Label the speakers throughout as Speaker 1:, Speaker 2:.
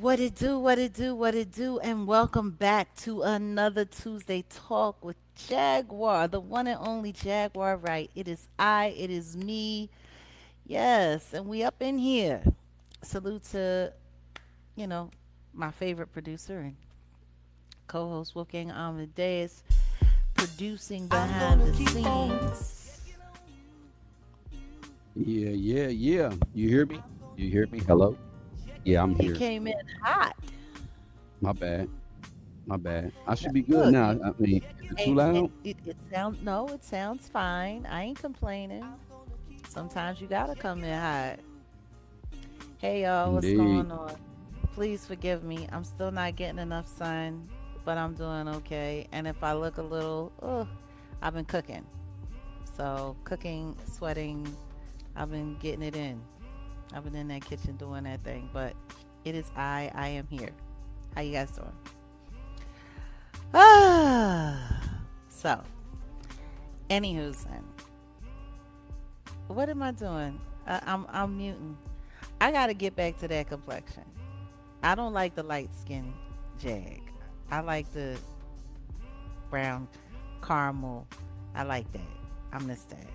Speaker 1: What it do, what it do, what it do, and welcome back to another Tuesday talk with Jaguar, the one and only Jaguar Wright. It is I, it is me, yes, and we up in here. Salute to, you know, my favorite producer and co-host Wolfgang Amadeus, producing behind the scenes.
Speaker 2: Yeah, yeah, yeah. You hear me? You hear me? Hello? Yeah, I'm
Speaker 1: You
Speaker 2: here.
Speaker 1: came in hot.
Speaker 2: My bad. My bad. I
Speaker 1: No,
Speaker 2: should be good
Speaker 1: look,
Speaker 2: now.
Speaker 1: you
Speaker 2: I mean, is it too
Speaker 1: and
Speaker 2: loud?
Speaker 1: it sounds no, it sounds fine. I ain't complaining. Sometimes you gotta come in hot. Hey y'all, what's
Speaker 2: Indeed.
Speaker 1: going on? Please forgive me. I'm still not getting enough sun, but I'm doing okay. And if I look a little, I've been cooking. So cooking, sweating, I've been getting it in. I've been in that kitchen doing that thing. But it is I am here. How you guys doing? Ah, so anywho, son, what am I doing? I'm muting. I gotta get back to that complexion. I don't like the light skin jag. I like the brown caramel. I like that. I miss that.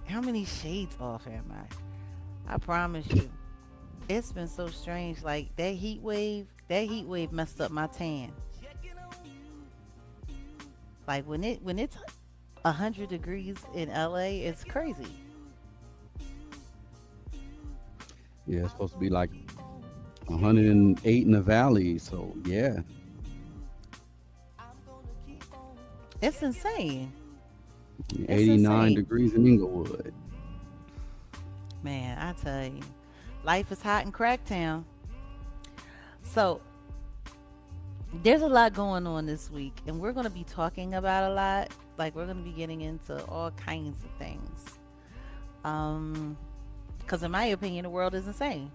Speaker 1: How many shades off am I? I promise you. It's been so strange. Like that heat wave messed up my tan. Like when it's 100 degrees in LA, it's crazy.
Speaker 2: Yeah, it's supposed to be like 108 in the valley. So, yeah,
Speaker 1: It's insane. It's
Speaker 2: 89
Speaker 1: insane.
Speaker 2: degrees in Inglewood.
Speaker 1: Man, I tell you. Life is hot in Cracktown. So there's a lot going on this week, and we're going to be talking about a lot. Like, we're going to be getting into all kinds of things. Um, because in my opinion, the world is insane.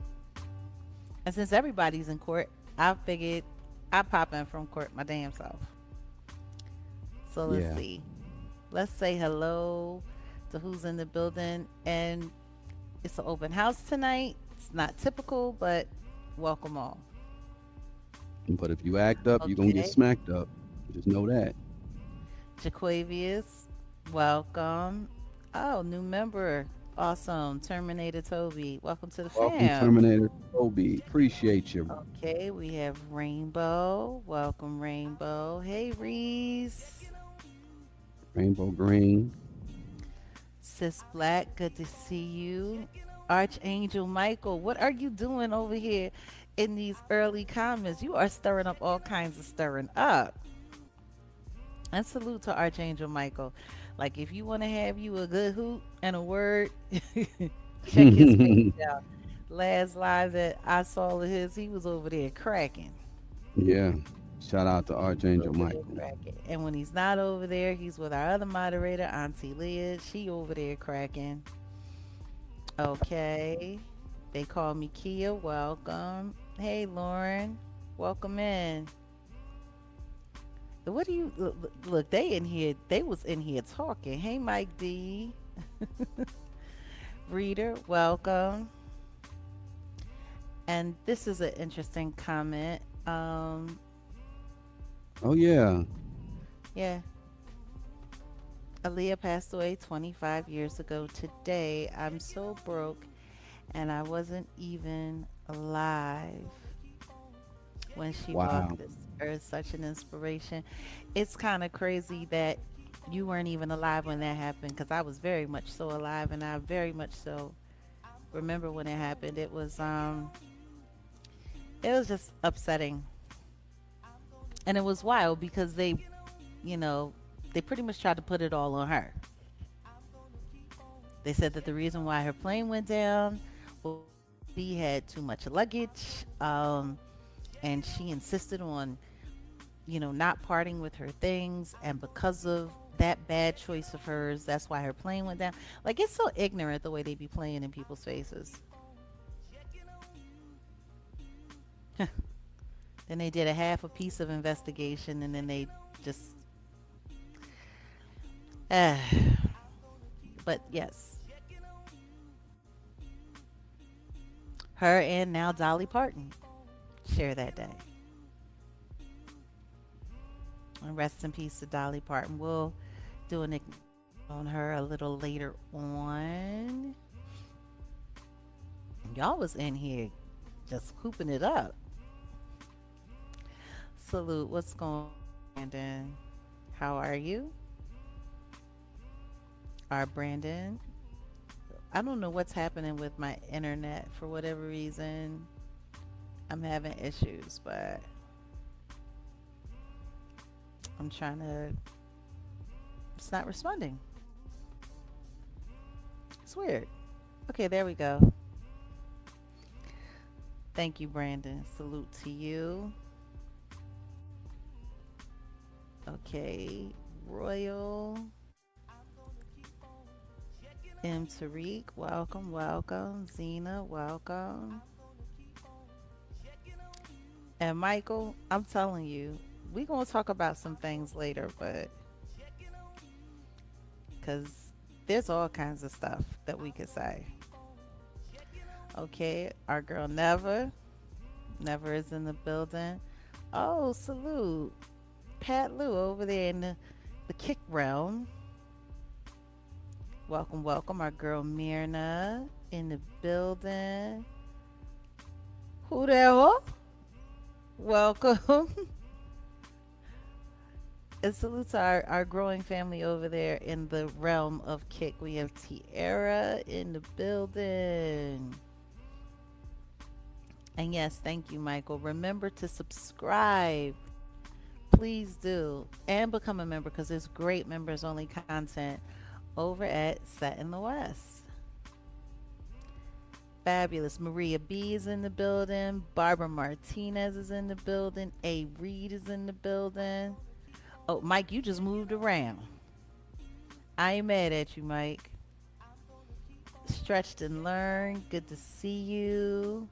Speaker 1: And since everybody's in court, I figured I'd pop in from court my damn self. So let's
Speaker 2: Yeah.
Speaker 1: see. Let's say hello to who's in the building. And it's an open house tonight. It's not typical, but welcome all.
Speaker 2: But if you act up, you're going to get
Speaker 1: Okay.
Speaker 2: smacked up. Just know that.
Speaker 1: Jaquavius, welcome. Oh, new member. Awesome. Terminator Toby. Welcome to the
Speaker 2: Welcome,
Speaker 1: fam.
Speaker 2: Terminator Toby. Appreciate you.
Speaker 1: Okay, we have Rainbow. Welcome, Rainbow. Hey, Reese.
Speaker 2: Rainbow Green.
Speaker 1: Sis Black, good to see you. Archangel Michael, what are you doing over here in these early comments? You are stirring up all kinds of stirring up. And salute to Archangel Michael. Like, if you want to have you a good hoot and a word, check his page out. Last live that I saw of his, he was over there cracking.
Speaker 2: Yeah. Shout out to
Speaker 1: He was
Speaker 2: Archangel
Speaker 1: over there
Speaker 2: Michael.
Speaker 1: cracking. And when he's not over there, he's with our other moderator, Auntie Leah. She over there cracking. Okay. They call me Kia. Welcome. Hey, Lauren. Welcome in. What do you look? They in here. They was in here talking. Hey, Mike D. Reader. Welcome. And this is an interesting comment.
Speaker 2: Oh, yeah.
Speaker 1: Yeah, Aaliyah passed away 25 years ago today. I'm so broke, and I wasn't even alive when she
Speaker 2: Wow.
Speaker 1: walked this earth. Such an inspiration. It's kind of crazy that you weren't even alive when that happened, because I was very much so alive, and I very much so remember when it happened. It was just upsetting, and it was wild because you know, they pretty much tried to put it all on her. They said that the reason why her plane went down was because she had too much luggage, and she insisted on, not parting with her things. And because of that bad choice of hers, that's why her plane went down. Like, it's so ignorant the way they be playing in people's faces. Then they did a half a piece of investigation, and then they just, uh, but yes, Her and now Dolly Parton share that day. And rest in peace to Dolly Parton. We'll do an acknowledgement on her a little later on. Y'all was in here just hooping it up. Salute. What's going on, Brandon? How are you? Our Brandon. I don't know what's happening with my internet for whatever reason. I'm having issues, but I'm trying to. It's not responding. It's weird. Okay, there we go. Thank you, Brandon. Salute to you. Okay, Royal M. Tariq, welcome, welcome. Zena, welcome. And Michael, I'm telling you, we're going to talk about some things later, but because there's all kinds of stuff that we could say. Okay, our girl Never. Never is in the building. Oh, salute. Pat Lou over there in the kick realm. Welcome, welcome. Our girl Myrna in the building. Who there? Huh? Welcome. And salute to our growing family over there in the realm of kick. We have Tiara in the building. And yes, thank you, Michael. Remember to subscribe. Please do. And become a member because there's great members only content over at Set in the West. Fabulous. Maria B is in the building. Barbara Martinez is in the building. A. Reed is in the building. Oh, Mike, you just moved around. I ain't mad at you, Mike. Stretched and learned. Good to see you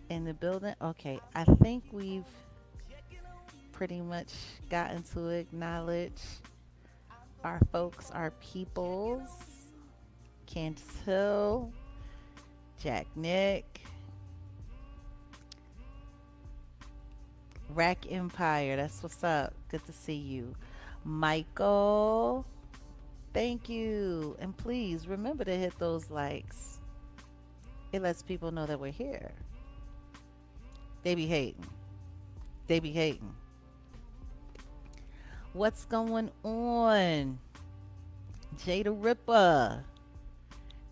Speaker 1: in the building. Okay, I think we've pretty much gotten to acknowledge our folks, our peoples. Candace Hill, Jack Nick, Rack Empire. That's what's up. Good to see you. Michael, thank you. And please remember to hit those likes. It lets people know that we're here. They be hating. They be hating. What's going on? Jada Ripper.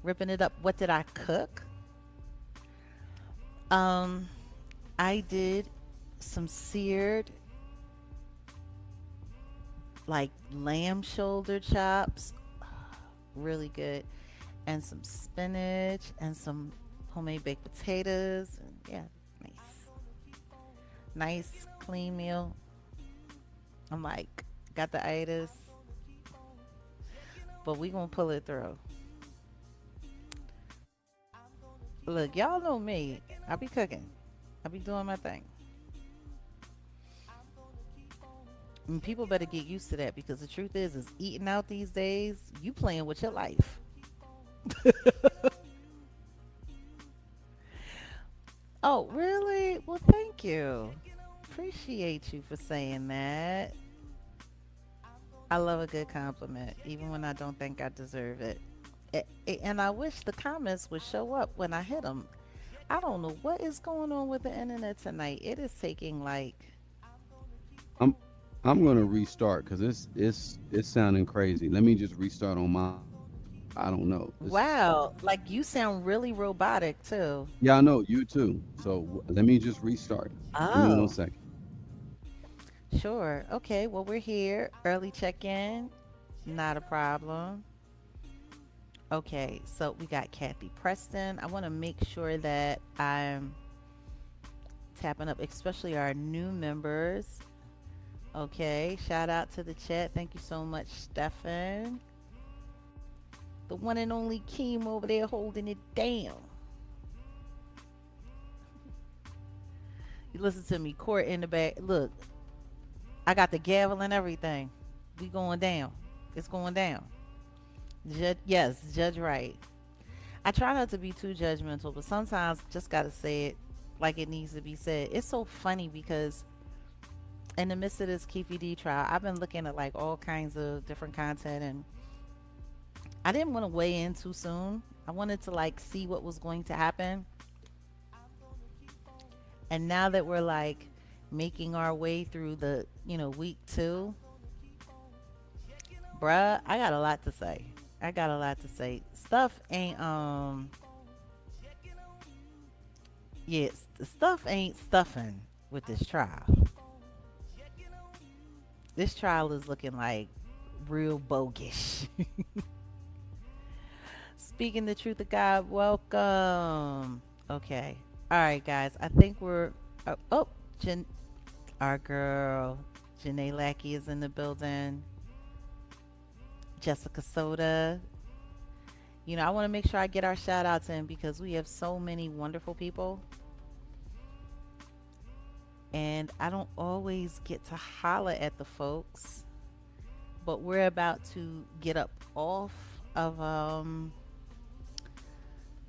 Speaker 1: Ripping it up. What did I cook? Um, I did some seared like lamb shoulder chops. Really good. And some spinach and some homemade baked potatoes. And yeah, nice. Nice clean meal. I'm like, got the itis, but we gonna pull it through. Look, y'all know me. I be cooking. I be doing my thing. And people better get used to that because the truth is eating out these days, you playing with your life. Oh, really? Well, thank you. Appreciate you for saying that. I love a good compliment, even when I don't think I deserve it. And I wish the comments would show up when I hit them. I don't know what is going on with the internet tonight. It is taking like,
Speaker 2: I'm I'm gonna restart because it's sounding crazy. Let me just restart on my. I don't know.
Speaker 1: wow, like you sound really robotic too.
Speaker 2: Yeah, I know you too. So let me just restart. Give me one
Speaker 1: Oh,
Speaker 2: second.
Speaker 1: sure. Okay, well, we're here. Early check in, not a problem. Okay, so we got Kathy Preston. I want to make sure that I'm tapping up, especially our new members. Okay, shout out to the chat. Thank you so much, Stefan. The one and only Keem over there holding it down. You listen to me, Court in the back. Look, I got the gavel and everything. We going down. It's going down. Yes, Judge Wright. I try not to be too judgmental, but sometimes just gotta say it like it needs to be said. It's so funny because in the midst of this Keefy D trial, I've been looking at like all kinds of different content, and I didn't want to weigh in too soon. I wanted to like see what was going to happen. And now that we're like making our way through the, week 2, bruh, I got a lot to say. I got a lot to say. Stuff ain't yes, the stuff ain't stuffing with this trial. This trial is looking like real bogus. Speaking the truth of God, welcome. Okay. All right, guys. I think we're. Jen, our girl, Janae Lackey is in the building. Jessica Soda. I want to make sure I get our shout outs in because we have so many wonderful people. And I don't always get to holler at the folks, but we're about to get up off of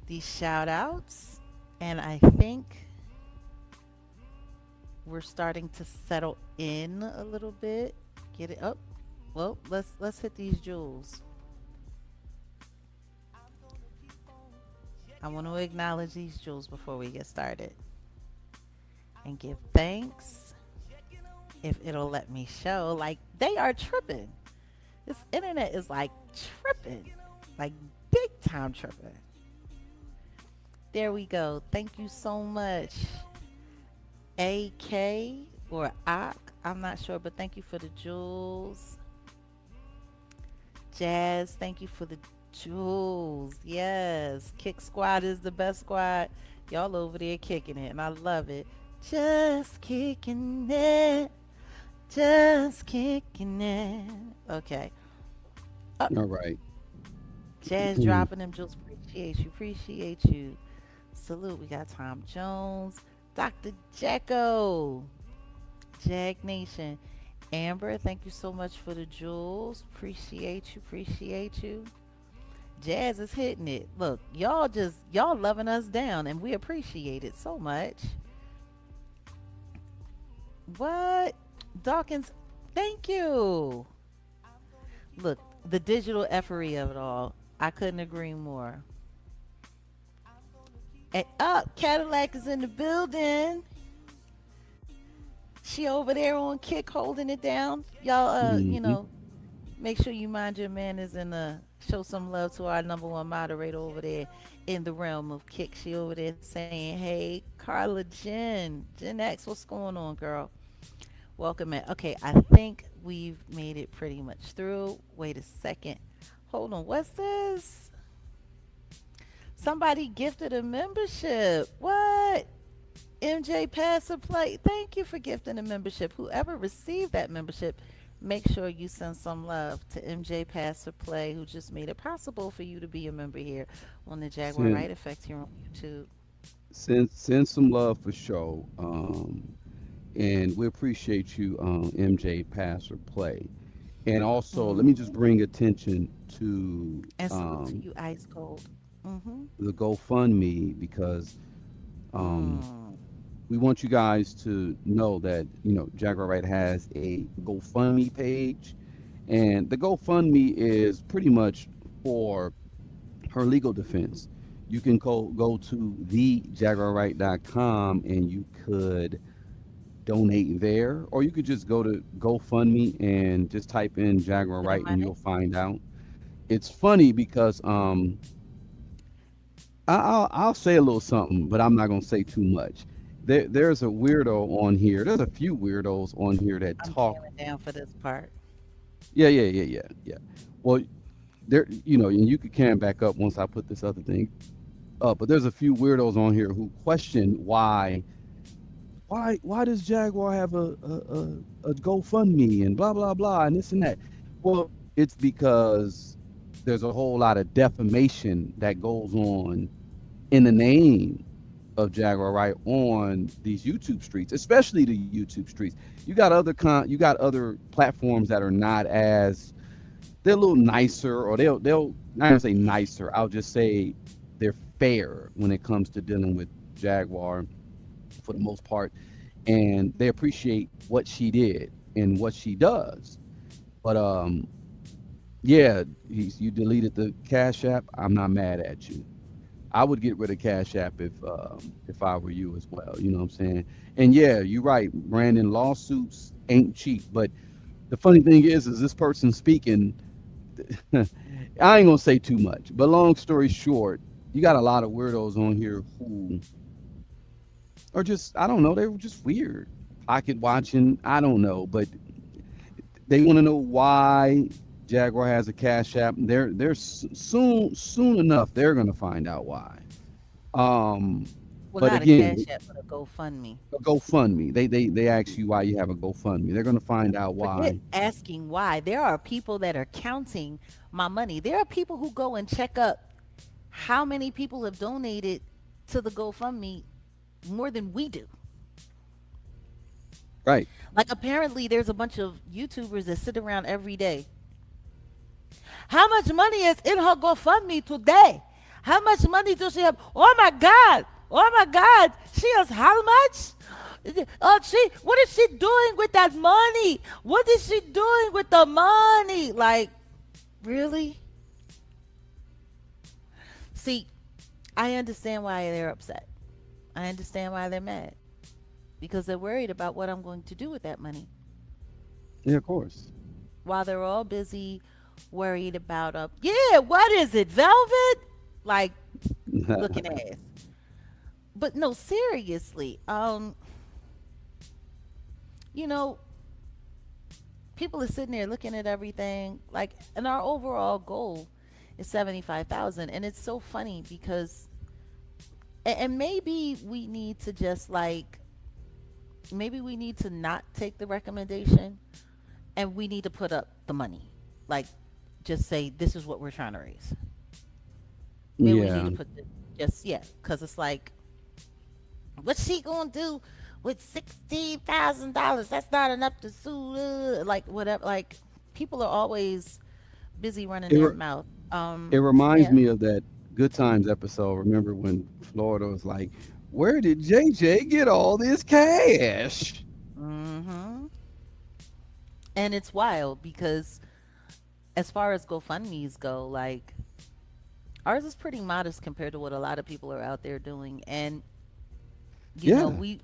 Speaker 1: these shout outs. And I think we're starting to settle in a little bit. Get it up. Well, let's hit these jewels. I want to acknowledge these jewels before we get started and give thanks if it'll let me show. Like they are tripping. This internet is like tripping. Like big time tripping. There we go. Thank you so much. AK or AK, I'm not sure, but thank you for the jewels. Jazz, thank you for the jewels. Yes, Kick Squad is the best squad. Y'all over there kicking it, and I love it. Just kicking it, just kicking it. Okay. Uh,
Speaker 2: All right.
Speaker 1: Jazz dropping them jewels. Appreciate you, appreciate you. Salute. We got Tom Jones, Dr. Jacko, Jag Nation. Amber, thank you so much for the jewels. Appreciate you. Appreciate you. Jazz is hitting it. Look, y'all loving us down, and we appreciate it so much. What? Dawkins, thank you. Look, the digital effery of it all. I couldn't agree more. And up, Cadillac is in the building. She over there on kick holding it down. Y'all
Speaker 2: Hmm.
Speaker 1: make sure you mind your manners and show some love to our number one moderator over there in the realm of kick. She over there saying, "Hey, Carla Jen X, what's going on, girl? Welcome in." Okay, I think we've made it pretty much through. Wait a second. Hold on. What's this? Somebody gifted a membership. What? MJ Pass or Play. Thank you for gifting a membership. Whoever received that membership, make sure you send some love to MJ Pass or Play, who just made it possible for you to be a member here on the Jaguar
Speaker 2: Send
Speaker 1: Wright Effect here on YouTube.
Speaker 2: send some love for show. And we appreciate you, MJ Pass or Play. And also, let me just
Speaker 1: Hmm.
Speaker 2: bring attention to
Speaker 1: And salute to you, Ice Cold. Mm-hmm.
Speaker 2: the GoFundMe because um,
Speaker 1: Mm.
Speaker 2: we want you guys to know that Jaguar Wright has a GoFundMe page, and the GoFundMe is pretty much for her legal defense. You can go to thejaguarwright.com and you could donate there, or you could just go to GoFundMe and just type in Jaguar
Speaker 1: To the
Speaker 2: Wright and
Speaker 1: money.
Speaker 2: you'll find out. It's funny because I'll say a little something, but I'm not gonna say too much. There's a weirdo on here. There's a few weirdos on here that
Speaker 1: I'm
Speaker 2: talk.
Speaker 1: jamming down for this part.
Speaker 2: Yeah. Well, there, and you could can back up once I put this other thing up. But there's a few weirdos on here who question why does Jaguar have a GoFundMe and blah blah blah and this and that. Well, it's because there's a whole lot of defamation that goes on in the name of Jaguar Wright on these YouTube streets, especially the YouTube streets. You got other platforms that are not as they're a little nicer, or they'll not gonna say nicer. I'll just say they're fair when it comes to dealing with Jaguar for the most part, and they appreciate what she did and what she does. But yeah, you deleted the Cash App. I'm not mad at you. I would get rid of Cash App if I were you as well. You know what I'm saying? And yeah, you're right, Brandon. Lawsuits ain't cheap. But the funny thing is this person speaking. I ain't gonna say too much, but long story short, you got a lot of weirdos on here who are just, I don't know, they were just weird. Pocket watching, I don't know, but they want to know why Jaguar has a Cash App. Soon enough they're gonna find out why. Um,
Speaker 1: Well,
Speaker 2: but
Speaker 1: not a
Speaker 2: again,
Speaker 1: Cash App, but a GoFundMe.
Speaker 2: a GoFundMe. They ask you why you have a GoFundMe. They're gonna find out
Speaker 1: Forget
Speaker 2: why.
Speaker 1: asking why. There are people that are counting my money. There are people who go and check up how many people have donated to the GoFundMe more than we do.
Speaker 2: Right.
Speaker 1: Like apparently there's a bunch of YouTubers that sit around every day. How much money is in her GoFundMe today? How much money does she have? Oh my God! Oh my God! She has how much? What is she doing with that money? What is she doing with the money? Like, really? See, I understand why they're upset. I understand why they're mad because they're worried about what I'm going to do with that money.
Speaker 2: Yeah, of course.
Speaker 1: While they're all busy worried about yeah, what is it, velvet? Like looking ass. But no, seriously, you know, people are sitting there looking at everything like, and our overall goal is 75,000, and it's so funny because, and maybe we need to just like, maybe we need to not take the recommendation, and we need to put up the money, like, just say this is what we're trying to raise. Maybe we need
Speaker 2: Yeah.
Speaker 1: to put the, just yeah, because it's like, what's she gonna do with $16,000? That's not enough to sue. Like whatever. Like people are always busy running
Speaker 2: It,
Speaker 1: their
Speaker 2: re-
Speaker 1: mouth.
Speaker 2: it reminds
Speaker 1: Yeah.
Speaker 2: me of that Good Times episode. Remember when Florida was like, "Where did JJ get all this cash?"
Speaker 1: Mm-hmm. And it's wild because as far as GoFundMe's go, like ours is pretty modest compared to what a lot of people are out there doing. And
Speaker 2: Yeah,
Speaker 1: we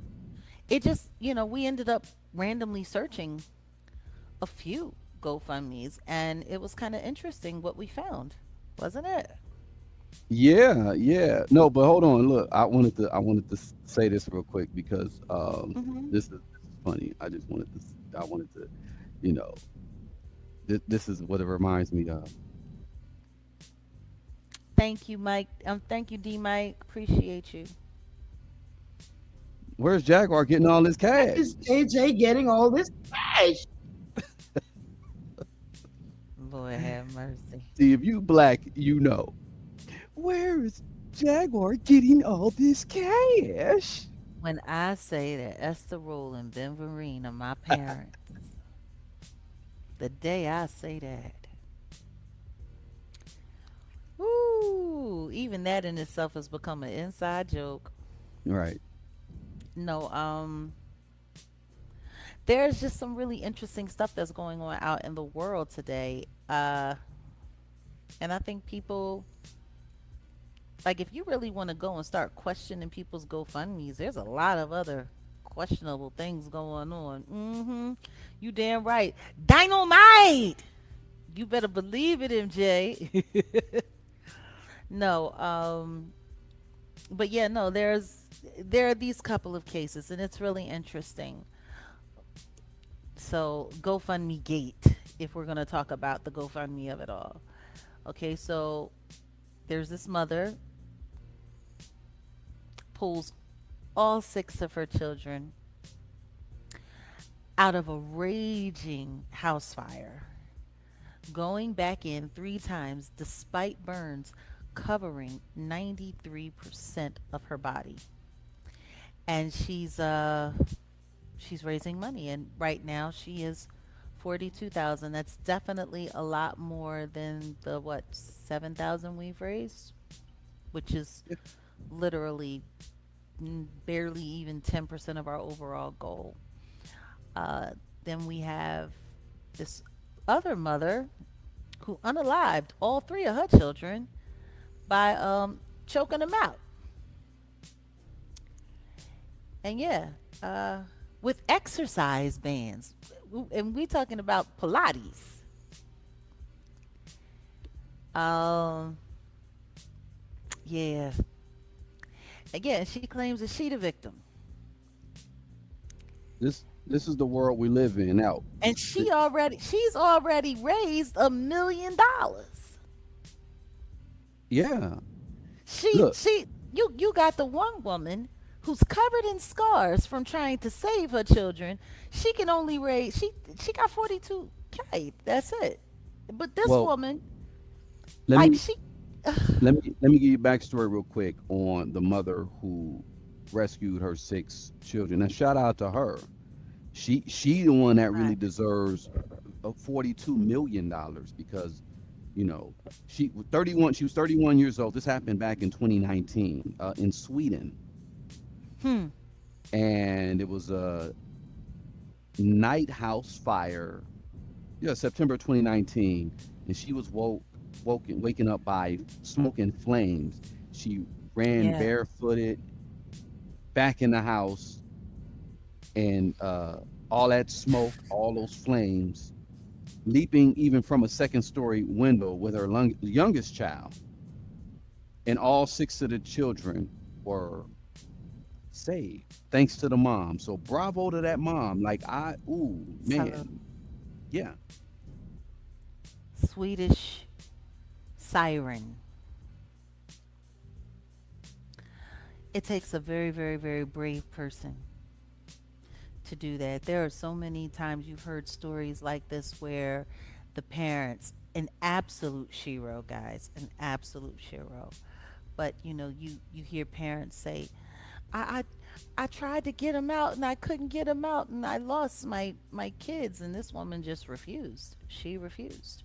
Speaker 1: it just we ended up randomly searching a few GoFundMe's, and it was kind of interesting what we found, wasn't it?
Speaker 2: yeah, yeah. No, but hold on. Look, I wanted to say this real quick because
Speaker 1: Hmm.
Speaker 2: this is funny. I wanted to, you know, this is what it reminds me of.
Speaker 1: Thank you, Mike. Thank you, D. Mike. Appreciate you.
Speaker 2: Where's Jaguar getting all this
Speaker 3: Why
Speaker 2: cash?
Speaker 3: is JJ getting all this cash?
Speaker 1: Lord have mercy.
Speaker 2: See, if you black, you know. Where is Jaguar getting all this cash?
Speaker 1: When I say that Esther Roll and Ben Vereen are my parents, the day I say that, woo, even that in itself has become an inside joke.
Speaker 2: Right.
Speaker 1: No, there's just some really interesting stuff that's going on out in the world today. And I think people, like, if you really want to go and start questioning people's GoFundMe's, there's a lot of other questionable things going on. You damn right. Dynamite! You better believe it, MJ. No, but yeah, no, there are these couple of cases, and it's really interesting. So GoFundMe Gate, if we're gonna talk about the GoFundMe of it all. Okay, so there's this mother pulls all six of her children out of a raging house fire, going back in three times despite burns covering 93% of her body. And she's raising money, and right now she is 42,000. That's definitely a lot more than the what 7,000 we've raised which is
Speaker 2: Yeah.
Speaker 1: literally barely even 10% of our overall goal. Uh, then we have this other mother who unalived all three of her children by choking them out. And yeah, uh, with exercise bands. And we talking about Pilates. Um, yeah. Again, she claims that she the victim.
Speaker 2: This is the world we live in now.
Speaker 1: And
Speaker 2: th-
Speaker 1: she's already raised $1 million.
Speaker 2: yeah.
Speaker 1: She
Speaker 2: Look,
Speaker 1: she you got the one woman who's covered in scars from trying to save her children. She can only raise she got 42K. That's it. But this
Speaker 2: well,
Speaker 1: woman,
Speaker 2: let
Speaker 1: like
Speaker 2: me
Speaker 1: she
Speaker 2: let me give you backstory real quick on the mother who rescued her six children. And shout out to her. She the one that really
Speaker 1: Right.
Speaker 2: deserves $42 million because you know she was 31 years old. This happened back in 2019 in Sweden,
Speaker 1: Hmm.
Speaker 2: and it was a night house fire. Yeah, September 2019, and she was waking up by smoking flames. She ran
Speaker 1: Yeah.
Speaker 2: barefooted back in the house, and all that smoke, all those flames, leaping even from a second story window with her youngest child, and all six of the children were saved thanks to the mom. So bravo to that mom. Like ooh
Speaker 1: So
Speaker 2: man, yeah,
Speaker 1: Swedish siren. It takes a very, very, very brave person to do that. There are so many times you've heard stories like this where the parents, an absolute shero, guys, an absolute shero. But you hear parents say, I, I tried to get him out and I couldn't get him out and I lost my kids, and this woman just refused. She refused.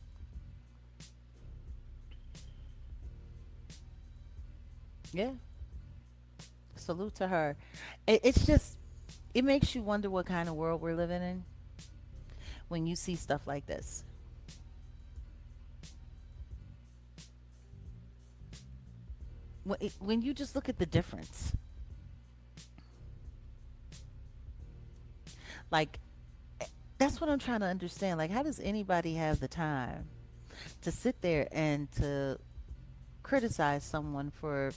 Speaker 1: Yeah, salute to her. It's just it makes you wonder what kind of world we're living in when you see stuff like this. When you just look at the difference, like that's what I'm trying to understand. Like, how does anybody have the time to sit there and to criticize someone for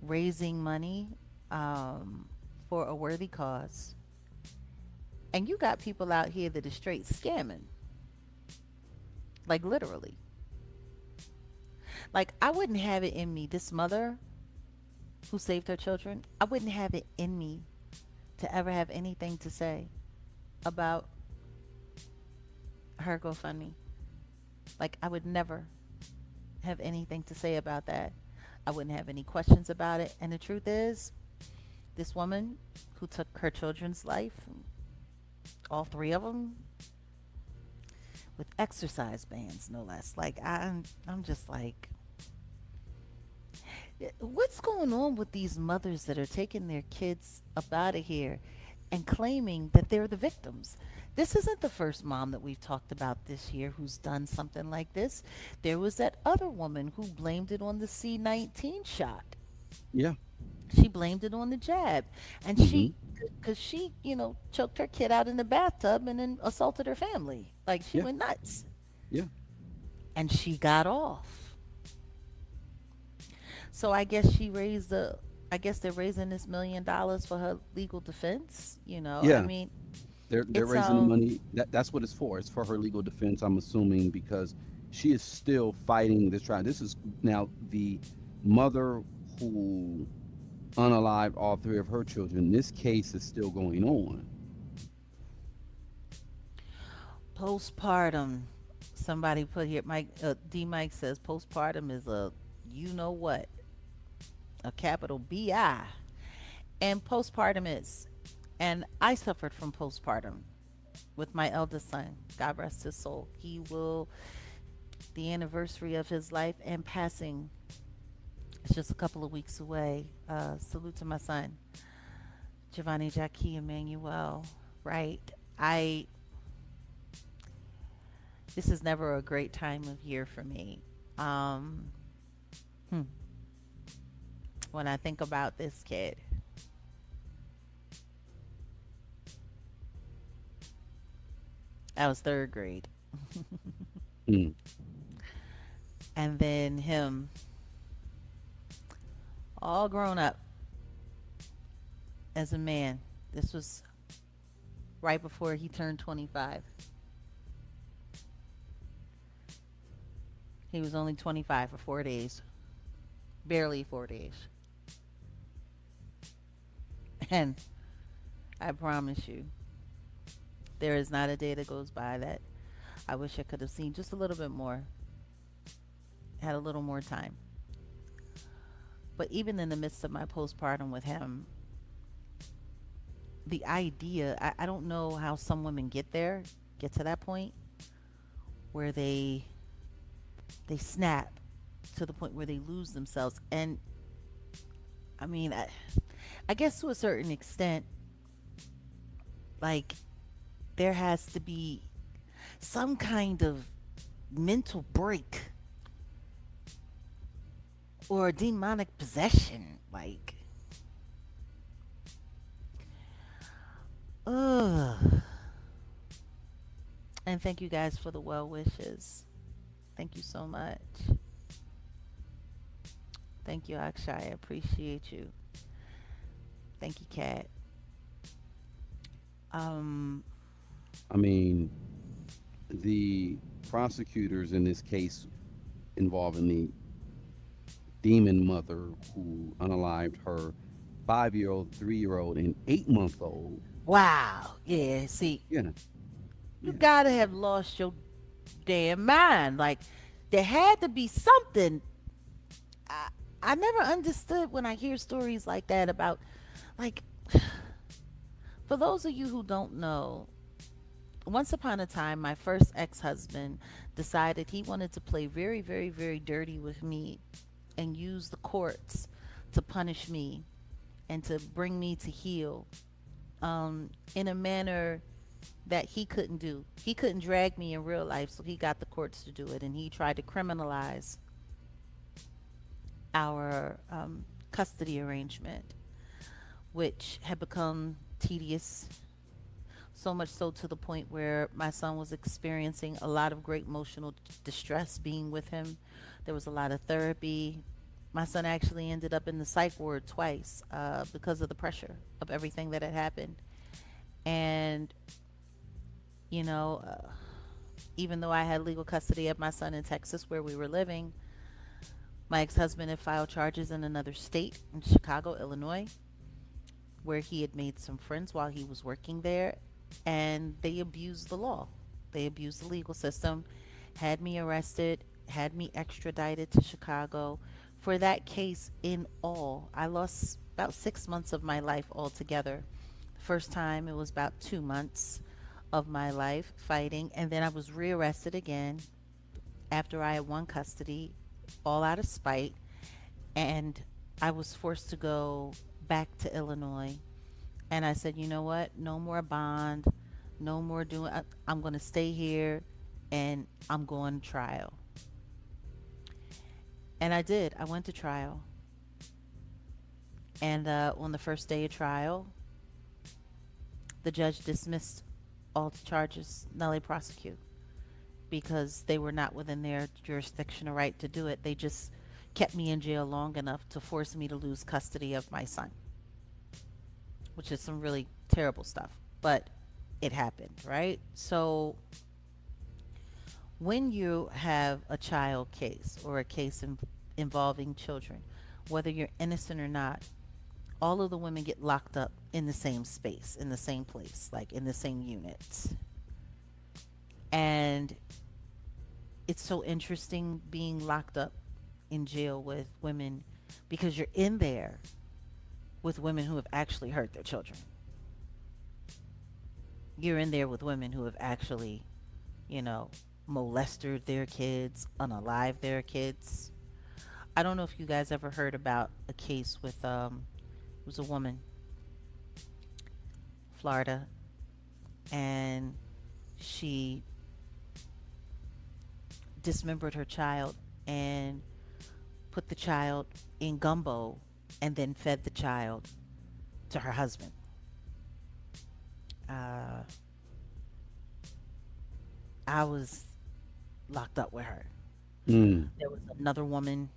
Speaker 1: raising money um, for a worthy cause, and you got people out here that are straight scamming, like literally. Like, I wouldn't have it in me. This mother who saved her children, I wouldn't have it in me to ever have anything to say about her GoFundMe. Like, I would never have anything to say about that. I wouldn't have any questions about it. And the truth is, this woman who took her children's life, all three of them, with exercise bands, no less. Like, I'm just like, what's going on with these mothers that are taking their kids up out of here and claiming that they're the victims? This isn't the first mom that we've talked about this year who's done something like this. There was that other woman who blamed it on the C-19 shot.
Speaker 2: yeah.
Speaker 1: She blamed it on the jab. And
Speaker 2: Hmm.
Speaker 1: because she, choked her kid out in the bathtub and then assaulted her family. Like, she
Speaker 2: Yeah,
Speaker 1: went nuts.
Speaker 2: yeah,
Speaker 1: And she got off. So I guess they're raising this $1 million for her legal defense. I
Speaker 2: yeah.
Speaker 1: mean,
Speaker 2: They're
Speaker 1: it's
Speaker 2: raising the money. That's what it's for. It's for her legal defense. I'm assuming because she is still fighting this trial. This is now the mother who unalived all three of her children. This case is still going on.
Speaker 1: postpartum. Somebody put here, Mike D. Mike says postpartum is a you know what, a capital BI, and postpartum is. And I suffered from postpartum with my eldest son. God rest his soul. He will, the anniversary of his life and passing It's just a couple of weeks away. Salute to my son, Giovanni Jackie Emmanuel Wright. I This is never a great time of year for me. Um, hmm, when I think about this kid, I was third grade,
Speaker 2: Mm.
Speaker 1: and then him all grown up as a man. This was right before he turned 25. He was only 25 for 4 days, barely 4 days. And I promise you, there is not a day that goes by that I wish I could have seen just a little bit more, had a little more time. But even in the midst of my postpartum with him, the idea, I don't know how some women get there, get to that point where they snap to the point where they lose themselves. And I mean, I guess to a certain extent, like there has to be some kind of mental break or demonic possession. Like, ugh. And thank you guys for the well wishes. Thank you so much. Thank you, Akshay. I appreciate you. Thank you, Kat. Um,
Speaker 2: I mean, the prosecutors in this case involving the demon mother who unalived her 5-year-old, 3-year-old, and 8-month-old.
Speaker 1: wow. Yeah, see,
Speaker 2: Yeah,
Speaker 1: you
Speaker 2: yeah.
Speaker 1: gotta have lost your damn mind. Like, there had to be something. I, I never understood when I hear stories like that about, like, for those of you who don't know, once upon a time, my first ex husband decided he wanted to play very, very, very dirty with me and use the courts to punish me and to bring me to heel in a manner that he couldn't do. He couldn't drag me in real life, so he got the courts to do it, and he tried to criminalize our custody arrangement, which had become tedious. So much so to the point where my son was experiencing a lot of great emotional distress being with him. There was a lot of therapy. My son actually ended up in the psych ward twice because of the pressure of everything that had happened. And, you know, even though I had legal custody of my son in Texas where we were living, my ex husband had filed charges in another state, in Chicago, Illinois, where he had made some friends while he was working there, and they abused the law. They abused the legal system, had me arrested, had me extradited to Chicago. For that case, in all, I lost about 6 months of my life altogether. The first time, it was about 2 months of my life fighting, and then I was rearrested again after I had won custody, all out of spite, and I was forced to go back to Illinois. And I said, you know what? No more bond, no more doing. I'm going to stay here, and I'm going to trial. And I did. I went to trial. And on the first day of trial, the judge dismissed all the charges, nulle prosecute, because they were not within their jurisdiction or right to do it. They just kept me in jail long enough to force me to lose custody of my son, which is some really terrible stuff. But it happened, right? So when you have a child case or a case involving children, whether you're innocent or not, all of the women get locked up in the same space, in the same place, like in the same units. And it's so interesting being locked up in jail with women because you're in there with women who have actually hurt their children. You're in there with women who have actually, you know, molested their kids, unalived their kids. I don't know if you guys ever heard about a case with it was a woman, Florida, and she dismembered her child and put the child in gumbo and then fed the child to her husband. Uh, I was locked up with her.
Speaker 2: Mm,
Speaker 1: There was another woman,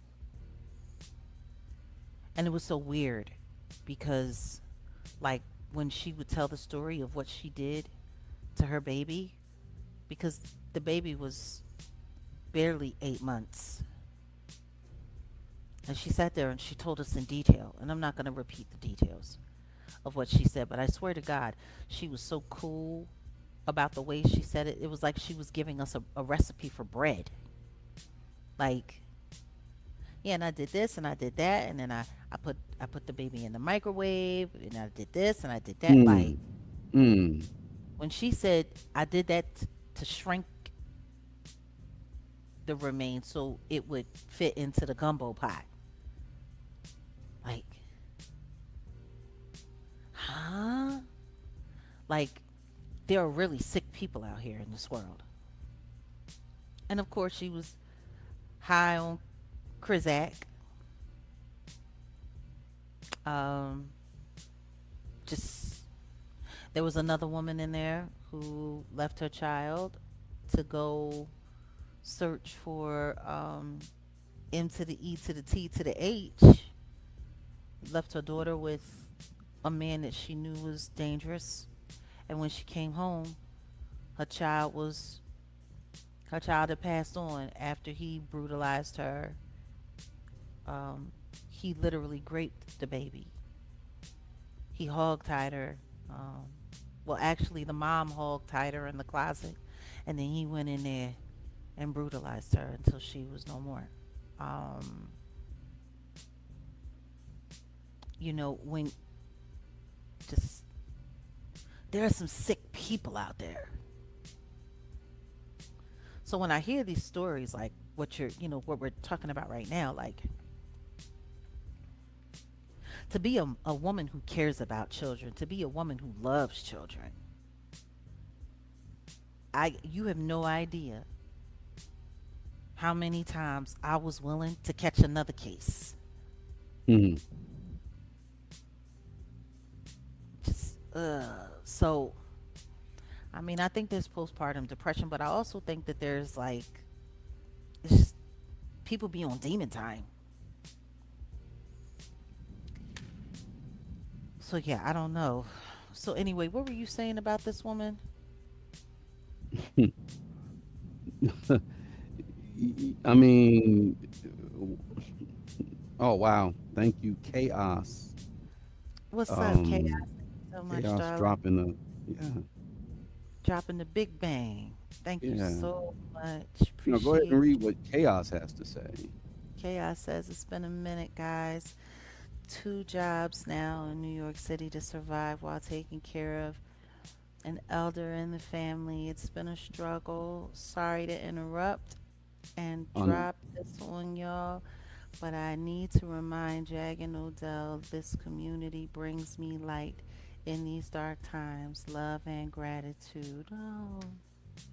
Speaker 1: and it was so weird because, like, when she would tell the story of what she did to her baby, because the baby was barely 8 months, and she sat there and she told us in detail, and I'm not going to repeat the details of what she said, but I swear to God, she was so cool about the way she said it. It was like she was giving us a recipe for bread. Like, yeah, and I did this and I did that, and then I put the baby in the microwave, and I did this and I did that. Like,
Speaker 2: mm, mm,
Speaker 1: when she said I did that to shrink the remains so it would fit into the gumbo pot. Like, huh? Like, there are really sick people out here in this world. And of course, she was high on Krizak. Um, just there was another woman in there who left her child to go search for M to the E to the T to the H. Left her daughter with a man that she knew was dangerous, and when she came home, her child was her child had passed on after he brutalized her. Um, he literally raped the baby. He hog-tied her. Um, well, actually, the mom hog-tied her in the closet, and then he went in there and brutalized her until she was no more. Um, when just there are some sick people out there. So when I hear these stories, like what we're talking about right now, like to be a woman who cares about children, to be a woman who loves children, you have no idea how many times I was willing to catch another case.
Speaker 2: mm.
Speaker 1: Just so I mean, I think there's postpartum depression, but I also think that there's like it's just people be on demon time. So yeah, I don't know. So anyway, what were you saying about this woman?
Speaker 2: I mean, oh wow, thank you, chaos.
Speaker 1: What's up, Chaos?
Speaker 2: Um,
Speaker 1: Thank you so much,
Speaker 2: chaos
Speaker 1: darling.
Speaker 2: dropping the, yeah,
Speaker 1: Dropping the big bang. Thank you
Speaker 2: yeah.
Speaker 1: so much.
Speaker 2: Go ahead and
Speaker 1: Appreciate
Speaker 2: read
Speaker 1: you.
Speaker 2: what chaos has to say.
Speaker 1: Chaos says it's been a minute, guys. Two jobs now in New York City to survive while taking care of an elder in the family. It's been a struggle. Sorry to interrupt and
Speaker 2: On
Speaker 1: drop this on y'all, but I need to remind Jag and Odell this community brings me light in these dark times. Love and gratitude. Oh,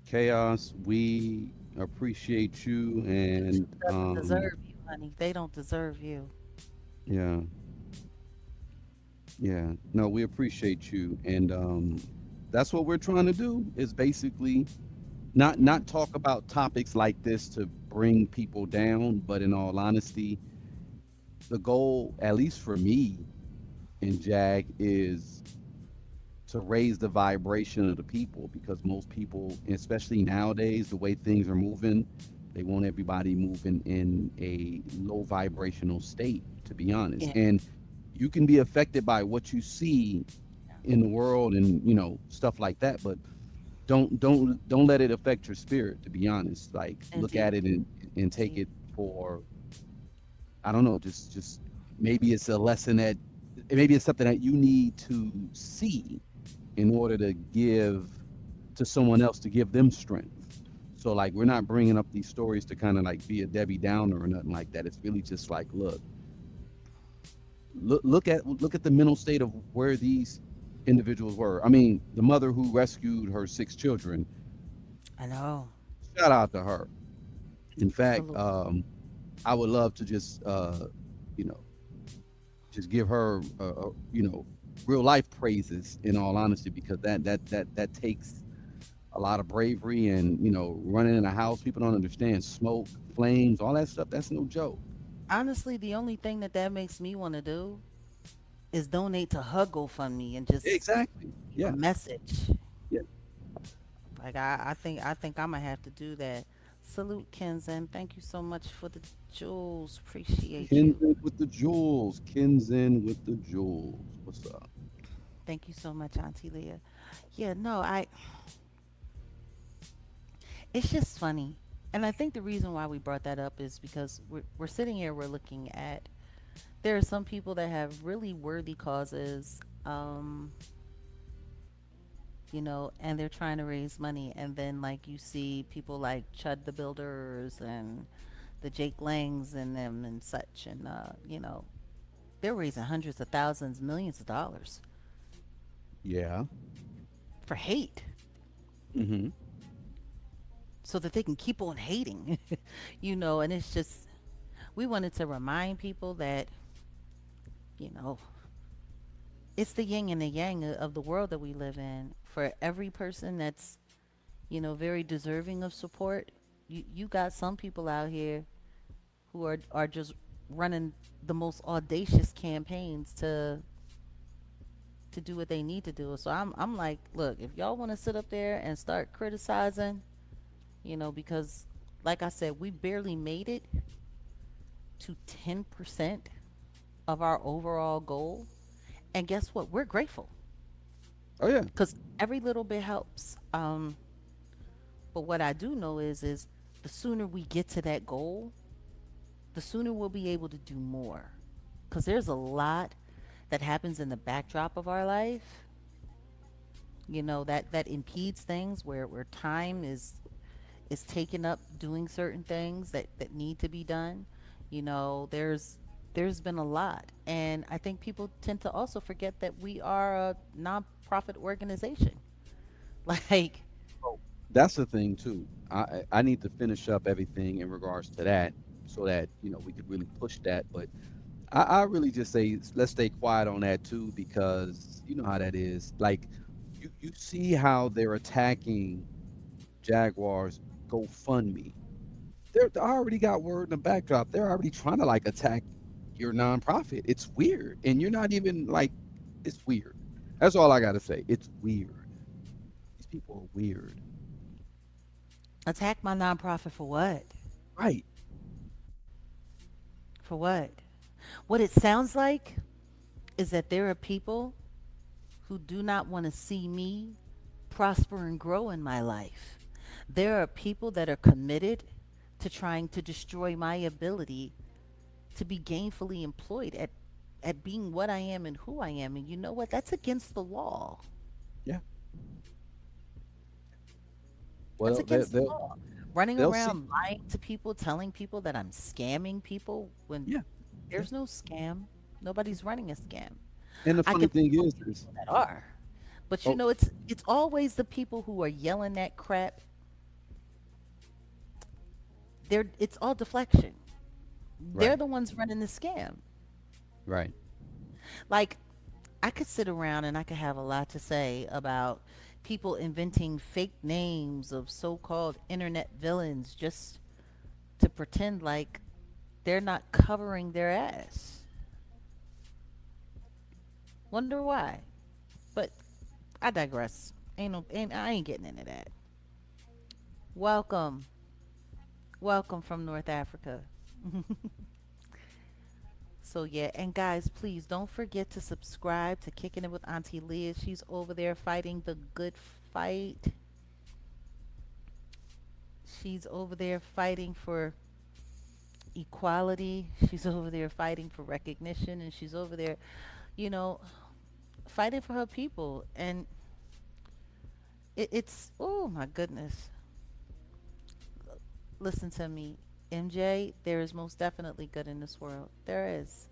Speaker 2: chaos, we appreciate you, and
Speaker 1: YouTube doesn't deserve you, honey. They don't deserve you.
Speaker 2: yeah, yeah. No, we appreciate you, and that's what we're trying to do. Is basically
Speaker 1: Yeah.
Speaker 2: not talk about topics like this to bring people down, but in all honesty, the goal, at least for me and Jag, is to raise the vibration of the people, because most people, especially nowadays, the way things are moving, they want everybody moving in a low vibrational state, to be honest.
Speaker 1: Yeah.
Speaker 2: And you can be affected by what you see in the world and stuff like that, but don't let it affect your spirit, to be honest. Like, look at
Speaker 1: Indeed.
Speaker 2: it and take
Speaker 1: Indeed.
Speaker 2: it for, I don't know, just maybe it's a lesson that, maybe it's something that you need to see in order to give to someone else, to give them strength. So like we're not bringing up these stories to kind of like be a Debbie Downer or nothing like that. It's really just like, look at the mental state of where these individuals were. I mean, the mother who rescued her 6 children,
Speaker 1: I know.
Speaker 2: shout out to her. In fact,
Speaker 1: Salute.
Speaker 2: I would love to just you know just give her real life praises in all honesty, because that takes a lot of bravery, and running in a house people don't understand, smoke, flames, all that stuff, that's no joke.
Speaker 1: Honestly, the only thing that makes me want to do is donate to her GoFundMe and just
Speaker 2: Exactly.
Speaker 1: leave a
Speaker 2: Yeah.
Speaker 1: message.
Speaker 2: Yeah.
Speaker 1: Like I think I'm gonna have to do that. Salute, Kenzen. Thank you so much for the jewels. Appreciate you.
Speaker 2: Kinsin with the jewels. Kinsin with the jewels. What's up?
Speaker 1: Thank you so much, Auntie Leah. Yeah, no, I. It's just funny, and I think the reason why we brought that up is because we're sitting here, we're looking at. There are some people that have really worthy causes, and they're trying to raise money, and then like you see people like Chud the Builders and the Jake Langs and them and such, and they're raising hundreds of thousands, millions of dollars
Speaker 2: Yeah.
Speaker 1: for hate
Speaker 2: Hmm.
Speaker 1: so that they can keep on hating. And it's just, we wanted to remind people that, you know, it's the yin and the yang of the world that we live in. For every person that's, very deserving of support, you got some people out here who are just running the most audacious campaigns to do what they need to do. So I'm like, look, if y'all want to sit up there and start criticizing, because like I said, we barely made it to 10% of our overall goal. And guess what? We're grateful
Speaker 2: Oh yeah.
Speaker 1: because every little bit helps. But what I do know is the sooner we get to that goal, the sooner we'll be able to do more. Because there's a lot that happens in the backdrop of our life, that impedes things where time is taken up doing certain things that need to be done. There's been a lot. And I think people tend to also forget that we are a nonprofit organization. Like,
Speaker 2: So that's the thing too. I need to finish up everything in regards to that, so that we could really push that. But I really just say let's stay quiet on that too, because you know how that is. Like you see how they're attacking Jaguars GoFundMe. They already got word in the backdrop. They're already trying to like attack your nonprofit. It's weird, and you're not even like, it's weird. That's all I gotta say. It's weird. These people are weird.
Speaker 1: attack my nonprofit for what?
Speaker 2: Right.
Speaker 1: For what? What it sounds like is that there are people who do not want to see me prosper and grow in my life. There are people that are committed to trying to destroy my ability to be gainfully employed at being what I am and who I am. And you know what? That's against the law.
Speaker 2: Yeah.
Speaker 1: That's
Speaker 2: Well,
Speaker 1: against the law. Running
Speaker 2: they'll see.
Speaker 1: around lying to people, telling people that I'm scamming people when
Speaker 2: Yeah. Yeah.
Speaker 1: there's no scam. Nobody's running a scam.
Speaker 2: And the
Speaker 1: I
Speaker 2: funny
Speaker 1: can
Speaker 2: thing
Speaker 1: think of
Speaker 2: is,
Speaker 1: people that are. But
Speaker 2: oh,
Speaker 1: it's always the people who are yelling that crap. It's all deflection. They're
Speaker 2: right,
Speaker 1: the ones running the scam.
Speaker 2: right.
Speaker 1: Like, I could sit around and I could have a lot to say about people inventing fake names of so-called internet villains just to pretend like they're not covering their ass. Wonder why. But I digress. I ain't getting into that. Welcome. Welcome from North Africa. So yeah, and guys, please don't forget to subscribe to Kicking It with Auntie Leah. She's over there fighting the good fight. She's over there fighting for equality. She's over there fighting for recognition, and she's over there, you know, fighting for her people. And it's, oh my goodness. Listen to me, MJ. There is most definitely good in this world. There is,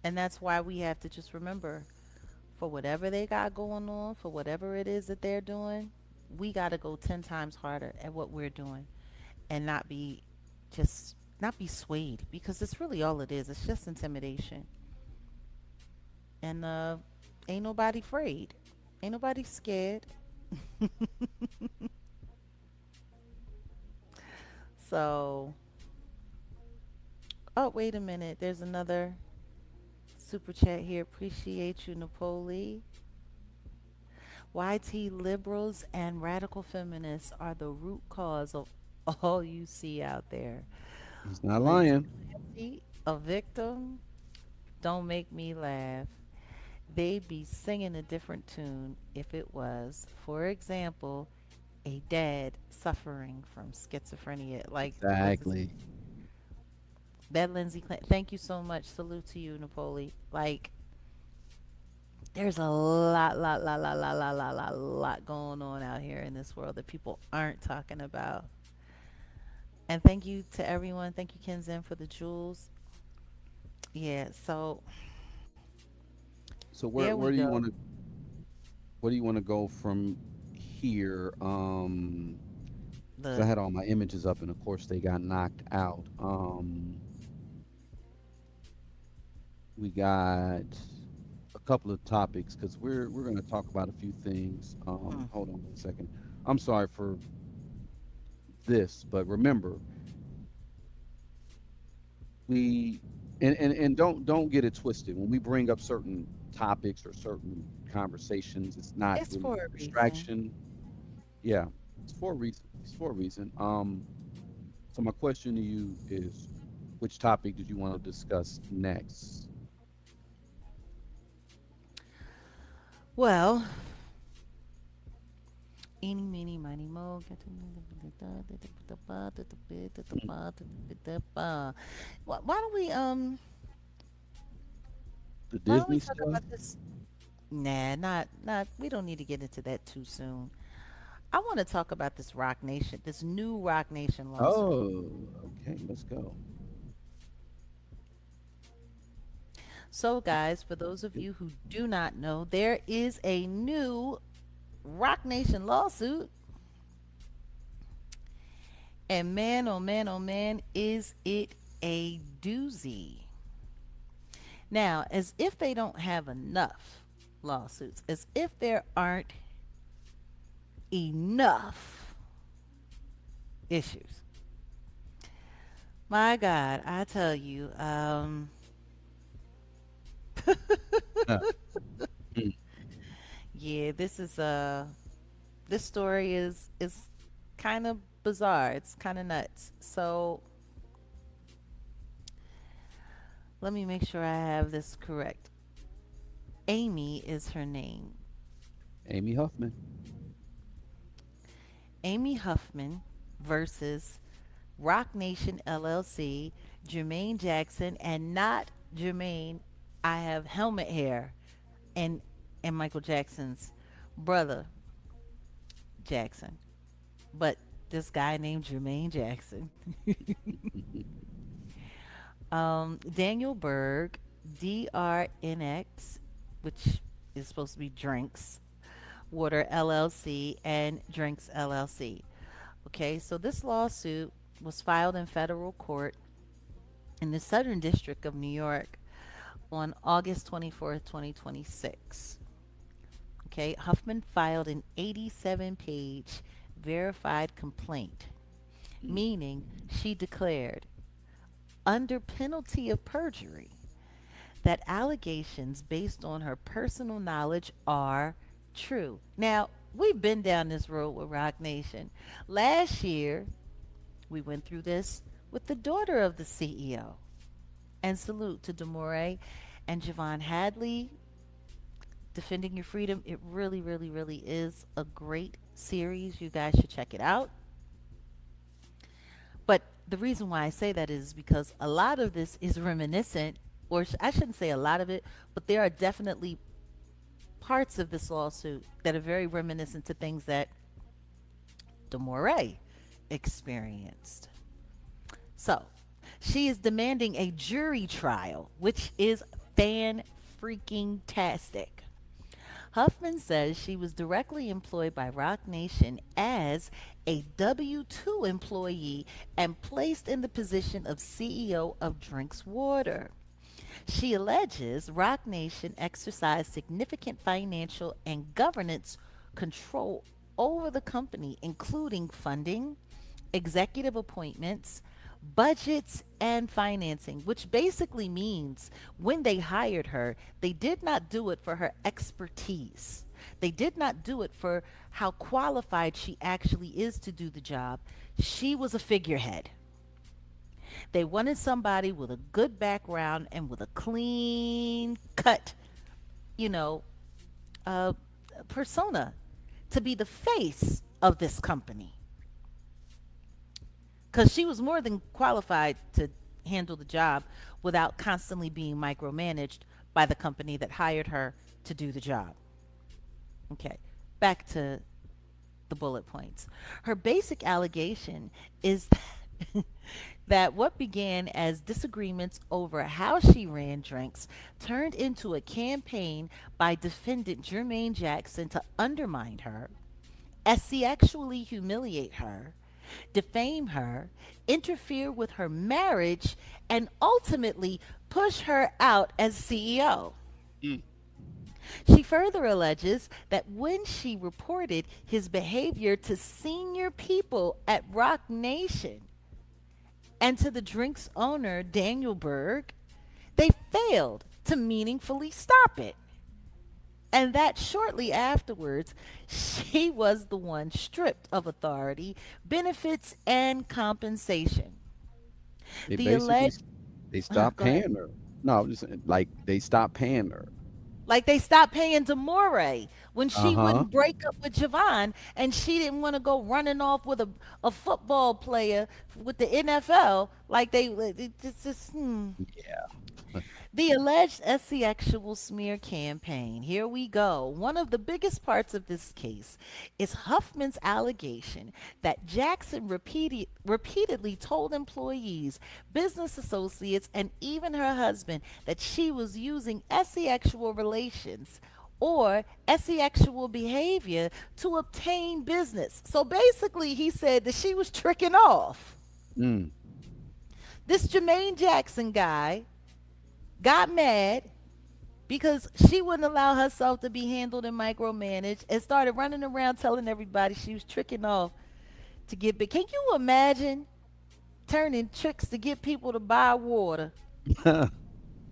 Speaker 1: and that's why we have to just remember, for whatever they got going on, for whatever it is that they're doing, we got to go 10 times harder at what we're doing, and not be swayed, because it's really all it is. It's just intimidation, and ain't nobody afraid, ain't nobody scared. So, oh, wait a minute. There's another super chat here. Appreciate you, Napoli. YT liberals and radical feminists are the root cause of all you see out there.
Speaker 2: He's not
Speaker 1: Lindsay
Speaker 2: lying.
Speaker 1: Clancy, a victim? Don't make me laugh. They'd be singing a different tune if it was, for example, a dad suffering from schizophrenia. Like, was this
Speaker 2: Exactly.
Speaker 1: that Lindsay Clancy? Thank you so much. Salute to you, Napoli. Like, there's a lot going on out here in this world that people aren't talking about. And thank you to everyone. Thank you, Kenzen, for the jewels. Yeah, so
Speaker 2: So
Speaker 1: there we go.
Speaker 2: where do you want to go from here? Because I
Speaker 1: Look,
Speaker 2: had all my images up, and of course they got knocked out. We got a couple of topics because we're going to talk about a few things.
Speaker 1: mm,
Speaker 2: Hold on one second. I'm sorry for this, but remember, we and don't get it twisted. When we bring up certain topics or certain conversations, it's not
Speaker 1: it's
Speaker 2: really
Speaker 1: for a
Speaker 2: for
Speaker 1: reason.
Speaker 2: distraction. Yeah, it's for a reason. It's for a reason. So my question to you is, which topic did you want to discuss next?
Speaker 1: Well, eeny, meeny, miny, mo. Why don't we
Speaker 2: The
Speaker 1: why don't we
Speaker 2: Disney
Speaker 1: talk
Speaker 2: stuff?
Speaker 1: about this? Nah, not. We don't need to get into that too soon. I want to talk about this Rock Nation, this new Rock Nation lawsuit.
Speaker 2: Oh, okay. Let's go.
Speaker 1: So, guys, for those of you who do not know, there is a new Rock Nation lawsuit, and man, oh man, oh man, is it a doozy. Now, as if they don't have enough lawsuits, as if there aren't enough issues. My God, I tell you,
Speaker 2: Huh. Mm.
Speaker 1: yeah, this story is kind of bizarre. It's kind of nuts. So let me make sure I have this correct. Amy is her name.
Speaker 2: Amy Huffman.
Speaker 1: Amy Huffman versus Rock Nation LLC, Jermaine Jackson, and not Jermaine. I have helmet hair, and Michael Jackson's brother Jackson, but this guy named Jermaine Jackson. Daniel Berg, DRNX, which is supposed to be Drinks Water LLC, and Drinks LLC. Okay, so this lawsuit was filed in federal court in the Southern District of New York on August 24th, 2026. Okay, Huffman filed an 87-page verified complaint,
Speaker 2: Mm.
Speaker 1: meaning she declared, under penalty of perjury, that allegations based on her personal knowledge are true. Now, we've been down this road with Rock Nation. Last year, we went through this with the daughter of the CEO. And salute to Demore and Javon Hadley, Defending Your Freedom. It really, really, really is a great series. You guys should check it out. But the reason why I say that is because a lot of this is reminiscent, or I shouldn't say a lot of it, but there are definitely parts of this lawsuit that are very reminiscent to things that DeMoray experienced. So, she is demanding a jury trial, which is fan freaking tastic. Huffman says she was directly employed by Rock Nation as a W 2 employee and placed in the position of CEO of Drinks Water. She alleges Rock Nation exercised significant financial and governance control over the company, including funding, executive appointments, budgets, and financing, which basically means when they hired her, they did not do it for her expertise. They did not do it for how qualified she actually is to do the job. She was a figurehead. They wanted somebody with a good background and with a clean cut, you know, uh, persona to be the face of this company. Because she was more than qualified to handle the job without constantly being micromanaged by the company that hired her to do the job. Okay, back to the bullet points. Her basic allegation is that what began as disagreements over how she ran drinks turned into a campaign by defendant Jermaine Jackson to undermine her, sexually humiliate her, defame her, interfere with her marriage, and ultimately push her out as CEO.
Speaker 2: Mm.
Speaker 1: She further alleges that when she reported his behavior to senior people at Rock Nation and to the drink's owner, Daniel Berg, they failed to meaningfully stop it. And that shortly afterwards, she was the one stripped of authority, benefits, and compensation.
Speaker 2: They
Speaker 1: The
Speaker 2: basically
Speaker 1: alleged,
Speaker 2: they stopped
Speaker 1: go ahead.
Speaker 2: paying her. No, I'm just saying, like they stopped paying her.
Speaker 1: Like they stopped paying Demore when
Speaker 2: Uh
Speaker 1: she
Speaker 2: huh.
Speaker 1: wouldn't break up with Javon and she didn't want to go running off with a football player with the NFL. Like it's just,
Speaker 2: Yeah.
Speaker 1: The alleged sexual smear campaign. Here we go. One of the biggest parts of this case is Huffman's allegation that Jackson repeatedly told employees, business associates, and even her husband that she was using sexual relations or sexual behavior to obtain business. So basically, he said that she was tricking off.
Speaker 2: Mm.
Speaker 1: This Jermaine Jackson guy got mad because she wouldn't allow herself to be handled and micromanaged and started running around telling everybody she was tricking off to get big. Can you imagine turning tricks to get people to buy water?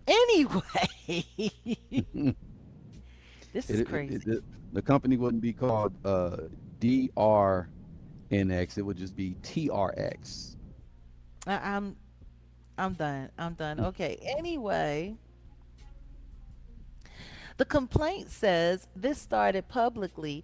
Speaker 1: Anyway, this is crazy.
Speaker 2: The company wouldn't be called DRNX. It would just be TRX.
Speaker 1: I, I'm I'm done. I'm done. Okay. Anyway, the complaint says this started publicly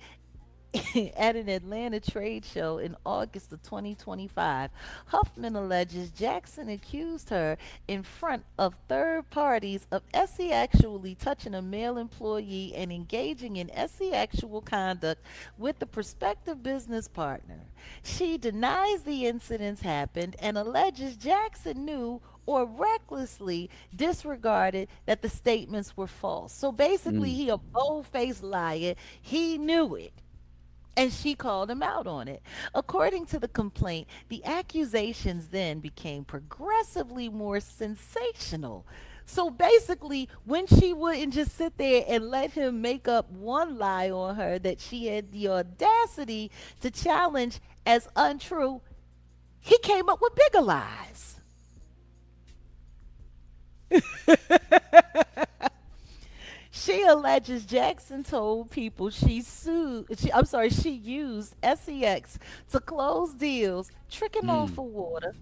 Speaker 1: at an Atlanta trade show in August of 2025. Huffman alleges Jackson accused her in front of third parties of sexually touching a male employee and engaging in sexual conduct with the prospective business partner. She denies the incidents happened and alleges Jackson knew or recklessly disregarded that the statements were false. So basically,
Speaker 2: Mm.
Speaker 1: he a bold-faced liar. He knew it and she called him out on it. According to the complaint, the accusations then became progressively more sensational. So basically, when she wouldn't just sit there and let him make up one lie on her that she had the audacity to challenge as untrue, he came up with bigger lies. She alleges Jackson told people she used SEX to close deals, tricking off
Speaker 2: Mm.
Speaker 1: for water,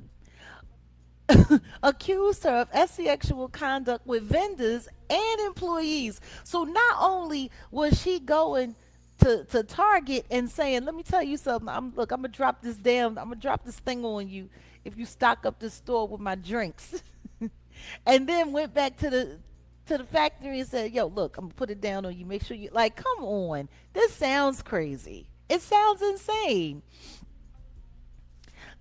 Speaker 1: accused her of sexual conduct with vendors and employees. So not only was she going to Target and saying, "Let me tell you something. I'm gonna drop this thing on you if you stock up this store with my drinks," and then went back to the factory and said, "Yo, look, I'm gonna put it down on you. Make sure you like, come on. This sounds crazy. It sounds insane."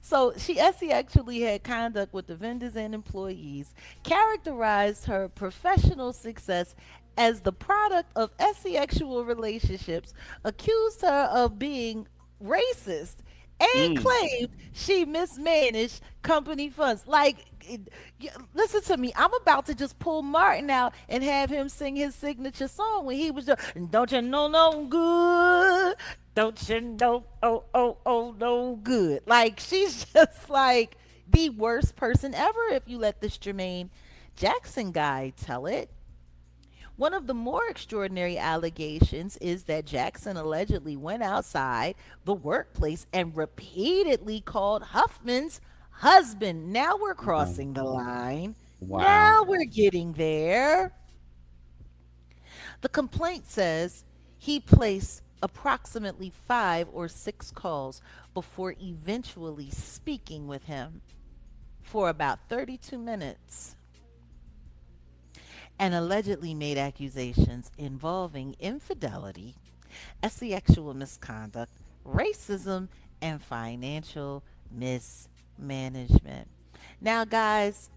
Speaker 1: So Essie actually had conduct with the vendors and employees, characterized her professional success as the product of Essie-actual relationships, accused her of being racist, and
Speaker 2: Mm.
Speaker 1: claimed she mismanaged company funds. Like, listen to me. I'm about to just pull Martin out and have him sing his signature song when he was just, don't you know no good? Don't you know, oh, oh, oh, no good. Like, she's just like the worst person ever if you let this Jermaine Jackson guy tell it. One of the more extraordinary allegations is that Jackson allegedly went outside the workplace and repeatedly called Huffman's husband. Now we're
Speaker 2: Wow.
Speaker 1: crossing the line.
Speaker 2: Wow.
Speaker 1: Now we're getting there. The complaint says he placed approximately 5 or 6 calls before eventually speaking with him for about 32 minutes and allegedly made accusations involving infidelity, sexual misconduct, racism, and financial mismanagement. Now, guys,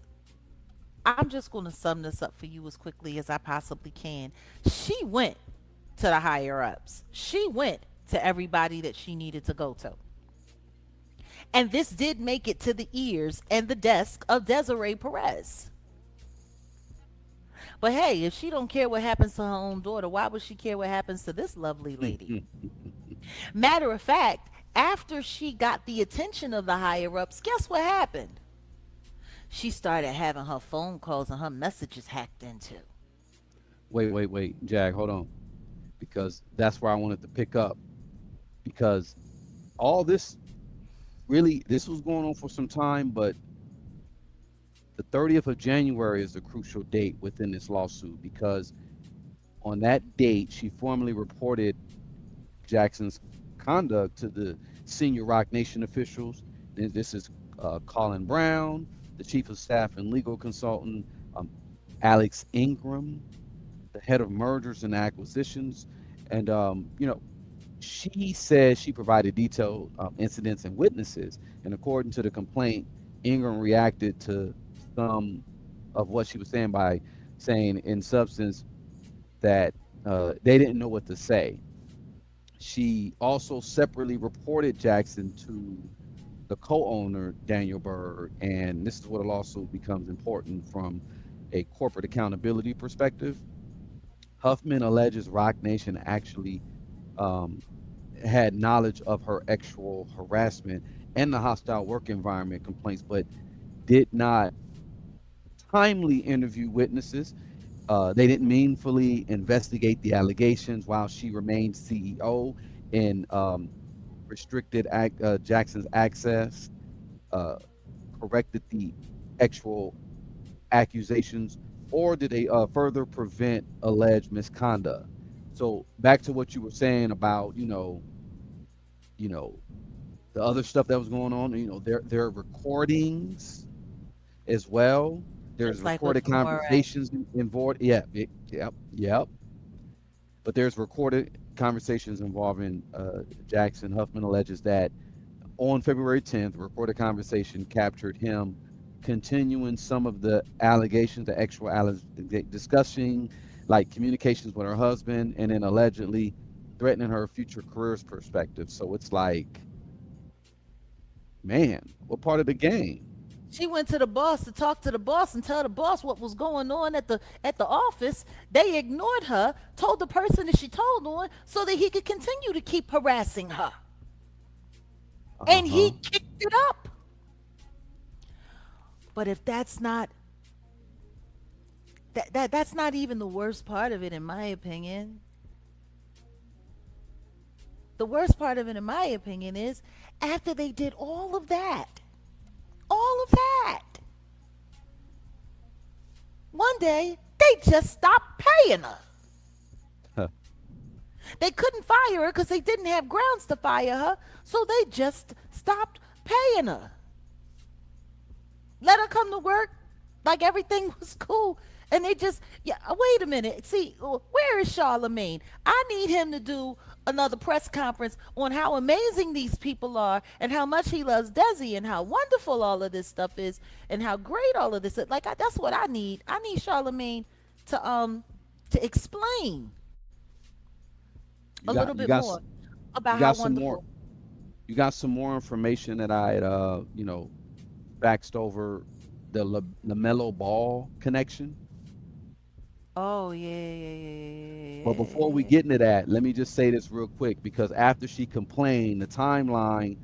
Speaker 1: I'm just going to sum this up for you as quickly as I possibly can. She went to the higher ups, she went to everybody that she needed to go to. And this did make it to the ears and the desk of Desiree Perez. But hey, if she don't care what happens to her own daughter, why would she care what happens to this lovely lady? Matter of fact, after she got the attention of the higher ups, guess what happened? She started having her phone calls and her messages hacked into.
Speaker 2: Wait, Jag, hold on. Because that's where I wanted to pick up. Because all this really, this was going on for some time, but the 30th of January is the crucial date within this lawsuit because on that date, she formally reported Jackson's conduct to the senior Rock Nation officials. And this is Colin Brown, the chief of staff and legal consultant, um, Alex Ingram, the head of mergers and acquisitions. And, she says she provided detailed incidents and witnesses. And according to the complaint, Ingram reacted to some of what she was saying by saying, in substance, that they didn't know what to say. She also separately reported Jackson to the co-owner, Daniel Bird, and this is where the lawsuit becomes important from a corporate accountability perspective. Huffman alleges Rock Nation actually um, had knowledge of her actual harassment and the hostile work environment complaints, but did not timely interview witnesses. They didn't meaningfully investigate the allegations while she remained CEO and restricted Jackson's access, uh, corrected the actual accusations, or did they further prevent alleged misconduct? So back to what you were saying about, you know, the other stuff that was going on. There are recordings as well. There's
Speaker 1: Just like with
Speaker 2: recorded
Speaker 1: Jaguar Wright.
Speaker 2: conversations involved. Yeah, yep. But there's recorded conversations involving Jackson. Huffman alleges that on February 10th, a recorded conversation captured him continuing some of the allegations, the actual discussing like communications with her husband, and then allegedly threatening her future careers perspective. So it's like, man, what part of the game?
Speaker 1: She went to the boss to talk to the boss and tell the boss what was going on at the office. They ignored her, told the person that she told on so that he could continue to keep harassing her.
Speaker 2: Uh
Speaker 1: And he
Speaker 2: huh.
Speaker 1: kicked it up. But if that's not that's not even the worst part of it in my opinion. The worst part of it in my opinion is after they did all of that, one day they just stopped paying her. They couldn't fire her because they didn't have grounds to fire her, so they just stopped paying her. Let her come to work like everything was cool. And they just, yeah, wait a minute. See, where is Charlemagne? I need him to do another press conference on how amazing these people are and how much he loves Desi and how wonderful all of this stuff is and how great all of this is. Like that's what I need. I need Charlemagne to explain a
Speaker 2: You
Speaker 1: little
Speaker 2: got
Speaker 1: bit
Speaker 2: you got
Speaker 1: more
Speaker 2: s-
Speaker 1: about
Speaker 2: you
Speaker 1: how
Speaker 2: got some more
Speaker 1: wonderful.
Speaker 2: you got some more information that I had faxed over the LaMelo Ball connection.
Speaker 1: Oh yeah, yeah, yeah,
Speaker 2: But
Speaker 1: yeah,
Speaker 2: before we
Speaker 1: yeah,
Speaker 2: get into that, let me just say this real quick because after she complained, the timeline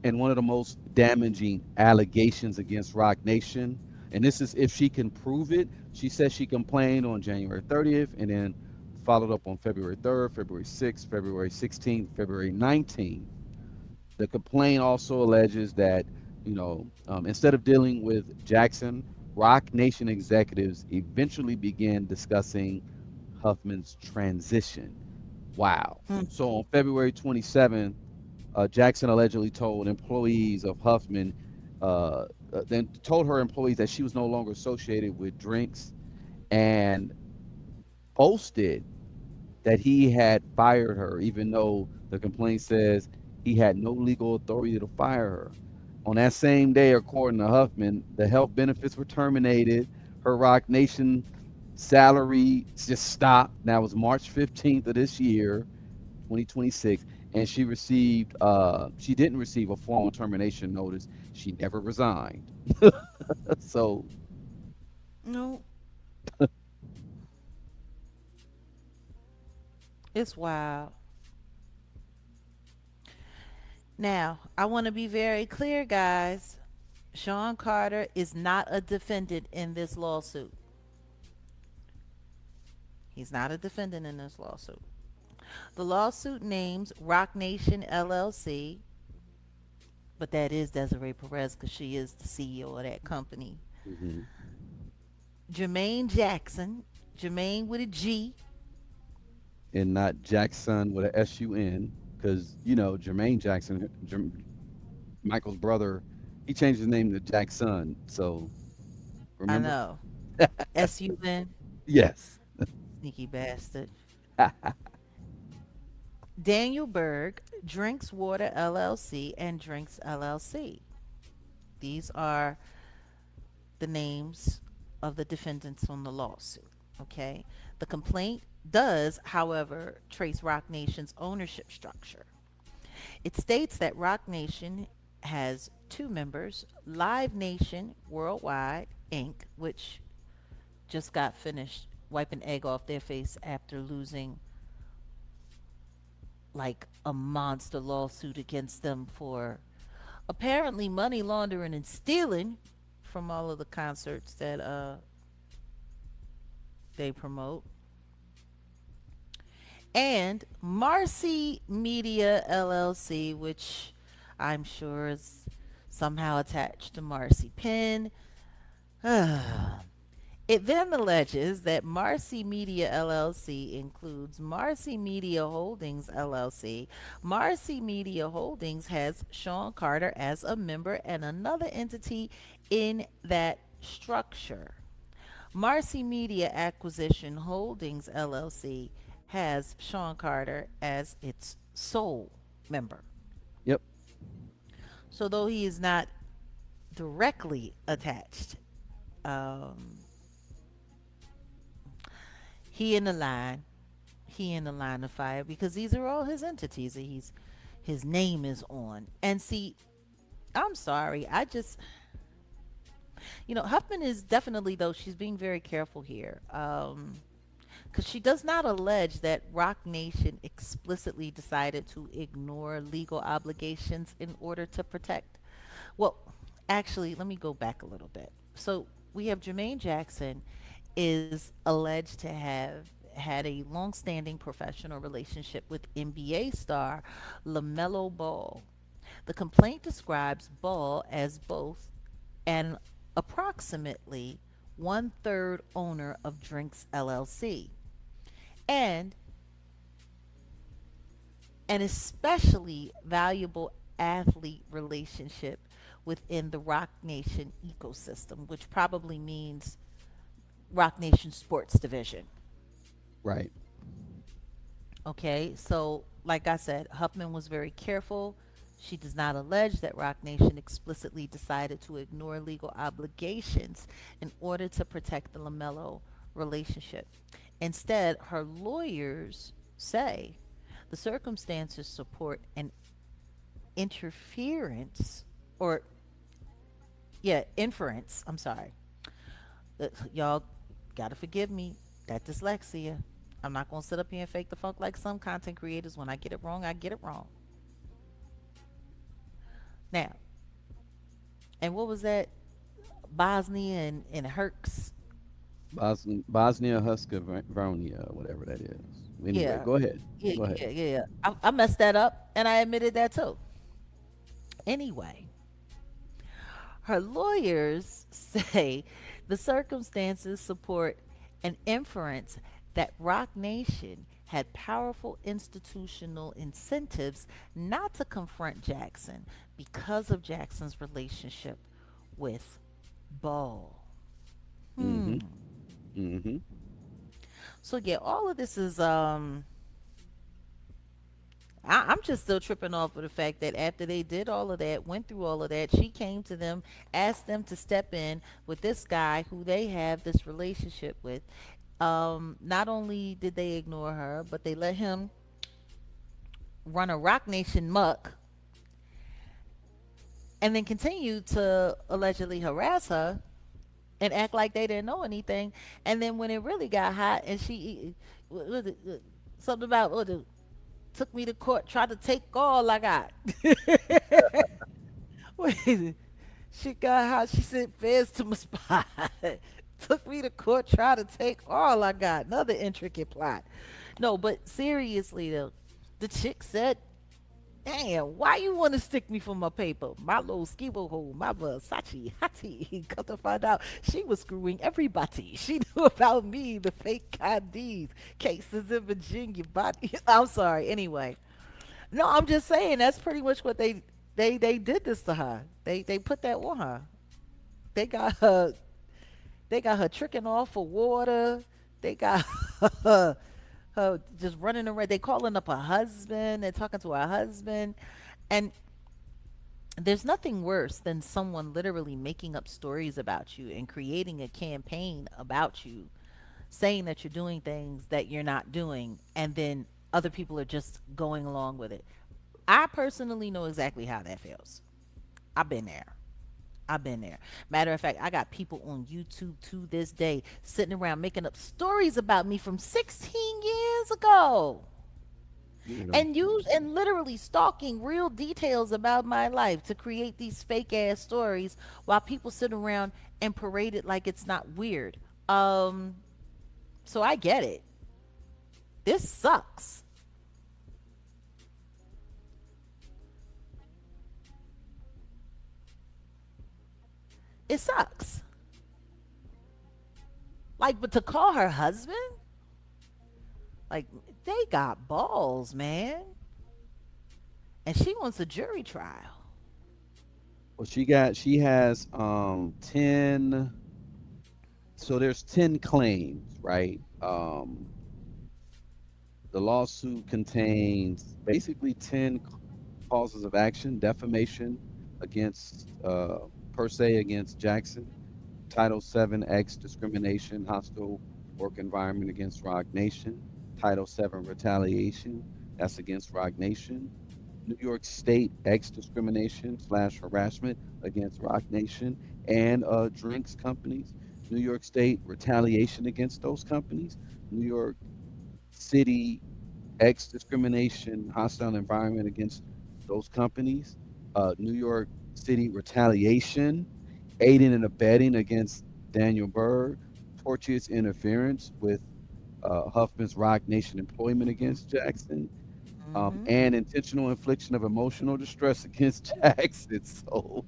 Speaker 2: and one of the most damaging allegations against Rock Nation, and this is if she can prove it, she says she complained on January 30th and then followed up on February 3rd, February 6th, February 16th, February 19th. The complaint also alleges that, instead of dealing with Jackson, Rock Nation executives eventually began discussing Huffman's transition. Wow.
Speaker 1: yeah.
Speaker 2: So on February 27th, Jackson allegedly told employees of Huffman, then told her employees that she was no longer associated with drinks and boasted that he had fired her, even though the complaint says he had no legal authority to fire her. On that same day, according to Huffman, the health benefits were terminated. Her Rock Nation salary just stopped. That was March 15th of this year, 2026. And she didn't receive a formal termination notice. She never resigned. So,
Speaker 1: No, it's wild. Now, I want to be very clear, guys. Sean Carter is not a defendant in this lawsuit. He's not a defendant in this lawsuit. The lawsuit names Rock Nation LLC, but that is Desiree Perez because she is the CEO of that company.
Speaker 2: mhm.
Speaker 1: Jermaine Jackson, Jermaine with a G.
Speaker 2: And not Jackson with a S-U-N, because Jermaine Jackson, Michael's brother, he changed his name to Jackson. So
Speaker 1: I
Speaker 2: remember?
Speaker 1: know. SUN,
Speaker 2: Yes.
Speaker 1: sneaky bastard. Daniel Berg, Drinks Water LLC, and Drinks LLC. These are the names of the defendants on the lawsuit. Okay. The complaint does, however, trace Rock Nation's ownership structure. It states that Rock Nation has two members, Live Nation Worldwide, Inc., which just got finished wiping egg off their face after losing like a monster lawsuit against them for apparently money laundering and stealing from all of the concerts that they promote. And Marcy Media LLC, which I'm sure is somehow attached to Marcy Penn. It then alleges that Marcy Media LLC includes Marcy Media Holdings LLC. Marcy Media Holdings has Sean Carter as a member and another entity in that structure. Marcy Media Acquisition Holdings LLC has Sean Carter as its sole member.
Speaker 2: Yep.
Speaker 1: So, though he is not directly attached, um, he in the line, he in the line of fire because these are all his entities that his name is on. And see, I'm sorry, Huffman is definitely though she's being very careful here. Because she does not allege that Rock Nation explicitly decided to ignore legal obligations in order to protect. Well, actually, let me go back a little bit. So we have Jermaine Jackson is alleged to have had a long-standing professional relationship with NBA star LaMelo Ball. The complaint describes Ball as both an approximately one-third owner of Drinks LLC and an especially valuable athlete relationship within the Rock Nation ecosystem, which probably means Rock Nation Sports Division.
Speaker 2: Right.
Speaker 1: Okay, so like I said, Huffman was very careful. She does not allege that Rock Nation explicitly decided to ignore legal obligations in order to protect the LaMelo relationship. Instead, her lawyers say the circumstances support an interference or, yeah, inference. I'm sorry. Y'all gotta forgive me. That dyslexia. I'm not gonna sit up here and fake the funk like some content creators. When I get it wrong, I get it wrong. Now, and what was that? Bosnia and Herx.
Speaker 2: Bosnia Herzegovina, whatever that is. Anyway,
Speaker 1: Yeah,
Speaker 2: go ahead.
Speaker 1: yeah,
Speaker 2: Go ahead.
Speaker 1: yeah, yeah. Yeah. I messed that up, and I admitted that too. Anyway, her lawyers say the circumstances support an inference that Roc Nation had powerful institutional incentives not to confront Jackson because of Jackson's relationship with Ball.
Speaker 2: Mm-hmm.
Speaker 1: Hmm.
Speaker 2: Mm-hmm.
Speaker 1: So yeah, all of this is I'm just still tripping off of the fact that after they did all of that, went through all of that, she came to them, asked them to step in with this guy who they have this relationship with. Not only did they ignore her, but they let him run a Rock Nation muck and then continue to allegedly harass her and act like they didn't know anything. And then when it really got hot and she, something about, took me to court, tried to take all I got. Wait, she got how she sent feds to my spot. Took me to court, tried to take all I got. Another intricate plot. No, but seriously though, the chick said, "Damn, why you want to stick me for my paper? My little skibo hole, my Versace hottie." Come to find out, she was screwing everybody. She knew about me, the fake IDs, cases in Virginia, body. I'm sorry. Anyway, no, I'm just saying that's pretty much what they did this to her. They put that on her. They got her they got her tricking off for water. They got her just running around. They calling up her husband. They're talking to her husband. And there's nothing worse than someone literally making up stories about you and creating a campaign about you, saying that you're doing things that you're not doing, and then other people are just going along with it. I personally know exactly how that feels. I've been there. I've been there. Matter of fact, I got people on YouTube to this day sitting around making up stories about me from 16 years ago
Speaker 2: You know.
Speaker 1: and use and literally stalking real details about my life to create these fake ass stories while people sit around and parade it like it's not weird. Um so I get it. This sucks. It sucks. Like, but to call her husband? Like, they got balls, man. And she wants a jury trial.
Speaker 2: Well, she has 10, so there's 10 claims, right? The lawsuit contains basically 10 causes of action: defamation against per se against Jackson, Title 7 X discrimination, hostile work environment against Rock Nation, Title 7 retaliation, that's against Rock Nation, New York State X discrimination slash harassment against Rock Nation and drinks companies, New York State retaliation against those companies, New York City X discrimination, hostile environment against those companies, New York City retaliation, aiding and abetting against Daniel Berg, tortious interference with Huffman's Rock Nation employment against Jackson,
Speaker 1: Mm-hmm.
Speaker 2: and intentional infliction of emotional distress against Jackson. So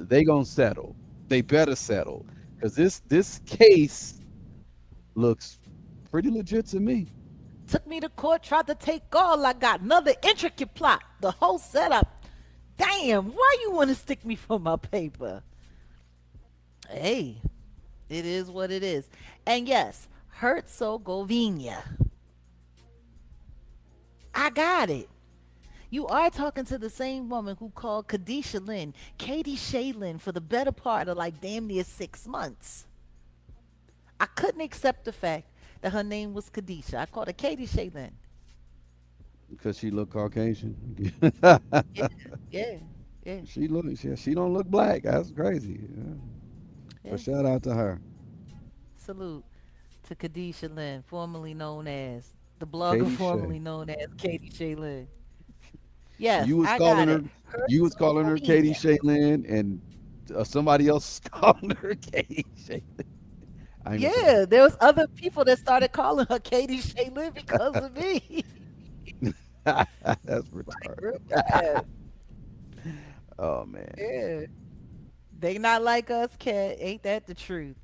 Speaker 2: they gonna settle. They better settle because this case looks pretty legit to me.
Speaker 1: Took me to court, tried to take all I got. Another intricate plot. The whole setup. Damn, why you want to stick me for my paper? Hey, it is what it is. And yes, Herzegovina. I got it. You are talking to the same woman who called Kadisha Lynn, Katie Shaylin, for the better part of like damn near 6 months. I couldn't accept the fact that her name was Kadisha. I called her Katie Shaylin.
Speaker 2: because she look Caucasian.
Speaker 1: Yeah, yeah, yeah,
Speaker 2: She don't look black. That's crazy. Yeah. But
Speaker 1: yeah.
Speaker 2: shout out to her,
Speaker 1: Salute to Kadisha Lynn, formerly known as the blogger,
Speaker 2: Katie Shay.
Speaker 1: formerly known as Katie Shaylin. Yes,
Speaker 2: You was
Speaker 1: I
Speaker 2: calling
Speaker 1: got
Speaker 2: her,
Speaker 1: it. Her
Speaker 2: you was calling
Speaker 1: social
Speaker 2: her Katie
Speaker 1: media.
Speaker 2: Shaylin, and somebody else calling her Katie Shaylin. I ain't gonna say
Speaker 1: Yeah, there was other people that started calling her Katie Shaylin because of me.
Speaker 2: that. That's
Speaker 1: Like
Speaker 2: retarded.
Speaker 1: real bad.
Speaker 2: Oh man.
Speaker 1: Yeah. They not like us, cat. Ain't that the truth?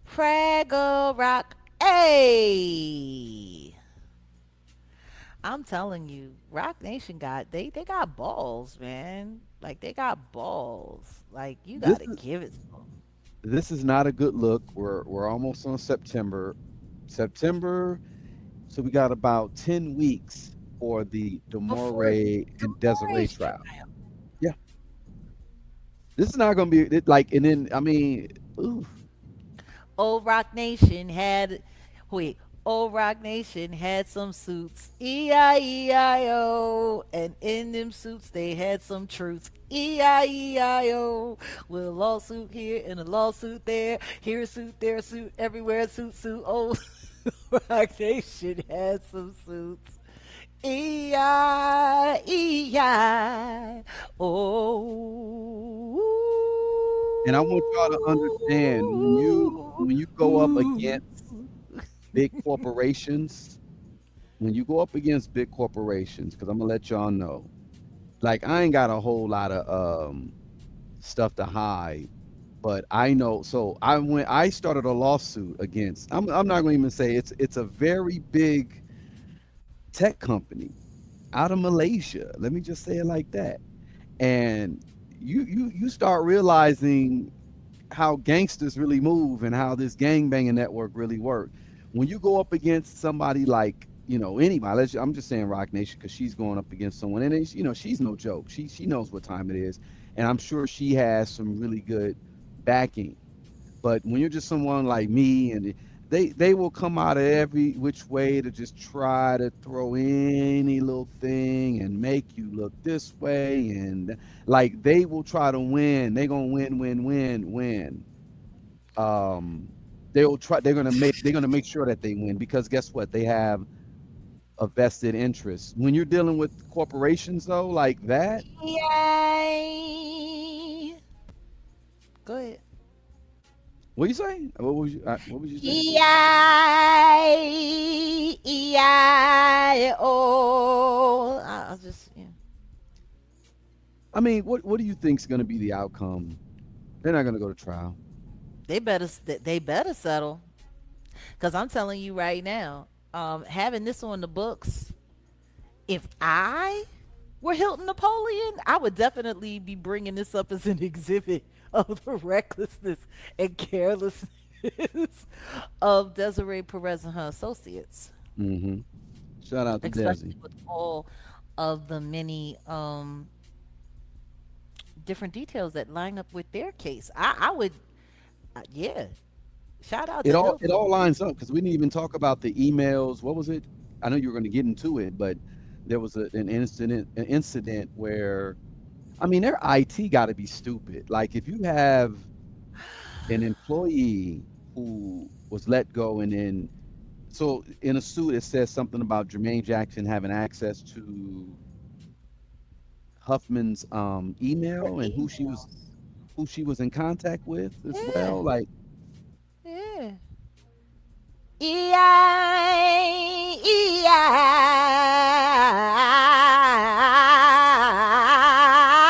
Speaker 1: Fraggle Rock. Hey. I'm telling you, Rock Nation they got balls, man. Like they got balls. Like you
Speaker 2: This
Speaker 1: gotta
Speaker 2: is
Speaker 1: give it to them.
Speaker 2: this is not a good look. We're almost on September. September, so we got about 10 weeks for the
Speaker 1: Before
Speaker 2: Demore
Speaker 1: the
Speaker 2: and Desiree
Speaker 1: Morris
Speaker 2: trial.
Speaker 1: trial.
Speaker 2: Yeah. This is not gonna be like, and then I mean, oof.
Speaker 1: Old Rock Nation had wait, Old Rock Nation had some suits. E-I-E-I-O. And in them suits they had some truths. E-I-E-I-O. With a lawsuit here and a lawsuit there. Here a suit, there a suit, everywhere a suit, suit. Old Rock Nation had some suits. E-I-E-I.
Speaker 2: And I want y'all to understand when you go up
Speaker 1: Oh.
Speaker 2: against big corporations, when you go up against big corporations, because I'm gonna let y'all know, like I ain't got a whole lot of stuff to hide, but I know. So I started a lawsuit against. I'm not gonna even say it's a very big tech company out of Malaysia. Let me just say it like that. And you start realizing how gangsters really move and how this gang banging network really work. When you go up against somebody like, anybody, I'm just saying Rock Nation because she's going up against someone, and she's no joke. She knows what time it is, and I'm sure she has some really good backing. But when you're just someone like me, and they will come out of every which way to just try to throw any little thing and make you look this way, and like they will try to win. They're gonna win, win, win, win. Um, they'll try. They're gonna make sure that they win because guess what? They have a vested interest. When you're dealing with corporations though, like that,
Speaker 1: Yay. Go ahead.
Speaker 2: what you say? What was you saying?
Speaker 1: E-I-E-I-O. I'll just, yeah.
Speaker 2: I mean, what do you think's gonna be the outcome? They're not gonna go to trial.
Speaker 1: They better settle. Because I'm telling you right now, having this on the books, if I were Hilton Napoleon, I would definitely be bringing this up as an exhibit of the recklessness and carelessness of Desiree Perez and her associates,
Speaker 2: Hmm. Shout out to
Speaker 1: especially
Speaker 2: Desi.
Speaker 1: with all of the many different details that line up with their case. I would, yeah, shout out
Speaker 2: It
Speaker 1: to
Speaker 2: all it
Speaker 1: Hilton.
Speaker 2: all lines up because we didn't even talk about the emails. What was it? I know you were going to get into it, but there was an incident where I mean their IT got to be stupid. Like if you have an employee who was let go and then so in a suit it says something about Jermaine Jackson having access to Huffman's
Speaker 1: Her
Speaker 2: email and
Speaker 1: emails.
Speaker 2: who she was in contact with as
Speaker 1: Yeah,
Speaker 2: well. Like
Speaker 1: yeah.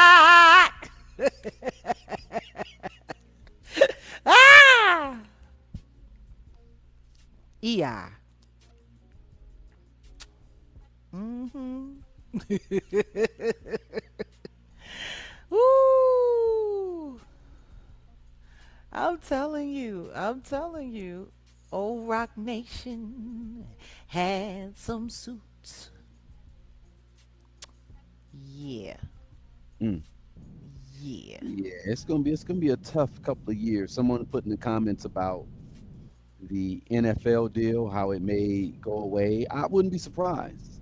Speaker 1: E-I-E-I. Ah! E-I. Mm-hmm. Ooh. I'm telling you. Old Rock Nation handsome suits. Yeah,
Speaker 2: Mm.
Speaker 1: yeah.
Speaker 2: Yeah, it's gonna be a tough couple of years. Someone put in the comments about the NFL deal, how it may go away. I wouldn't be surprised.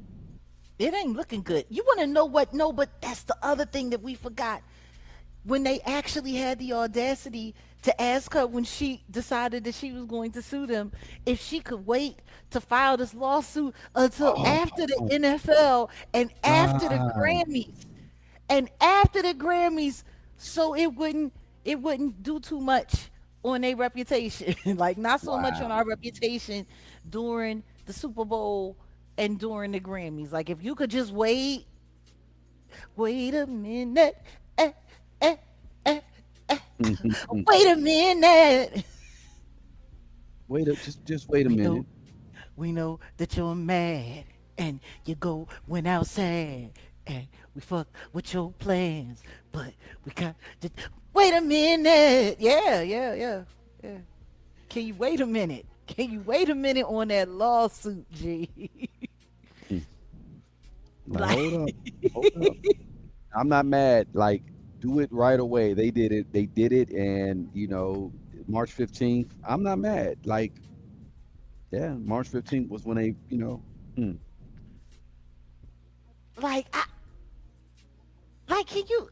Speaker 1: It ain't looking good. You want to know what? No, but that's the other thing that we forgot. When they actually had the audacity to ask her when she decided that she was going to sue them if she could wait to file this lawsuit until
Speaker 2: Oh
Speaker 1: after the NFL and after the
Speaker 2: God.
Speaker 1: Grammys and after the Grammys, so it wouldn't do too much on their reputation. Like not so much on
Speaker 2: Wow.
Speaker 1: our reputation during the Super Bowl and during the Grammys. Like if you could just wait a minute, eh, eh, eh, wait a minute.
Speaker 2: Just wait a
Speaker 1: We know
Speaker 2: minute.
Speaker 1: we know that you're mad and you go went outside and we fuck with your plans, but we got to wait a minute. Yeah, yeah, yeah, yeah. Can you wait a minute? Can you wait a minute on that lawsuit, G?
Speaker 2: Mm. Like,
Speaker 1: Like,
Speaker 2: hold up, hold up. I'm not mad. Like, do it right away. They did it. They did it, and March 15th. I'm not mad. Like, yeah, March 15th was when mm.
Speaker 1: like, can you?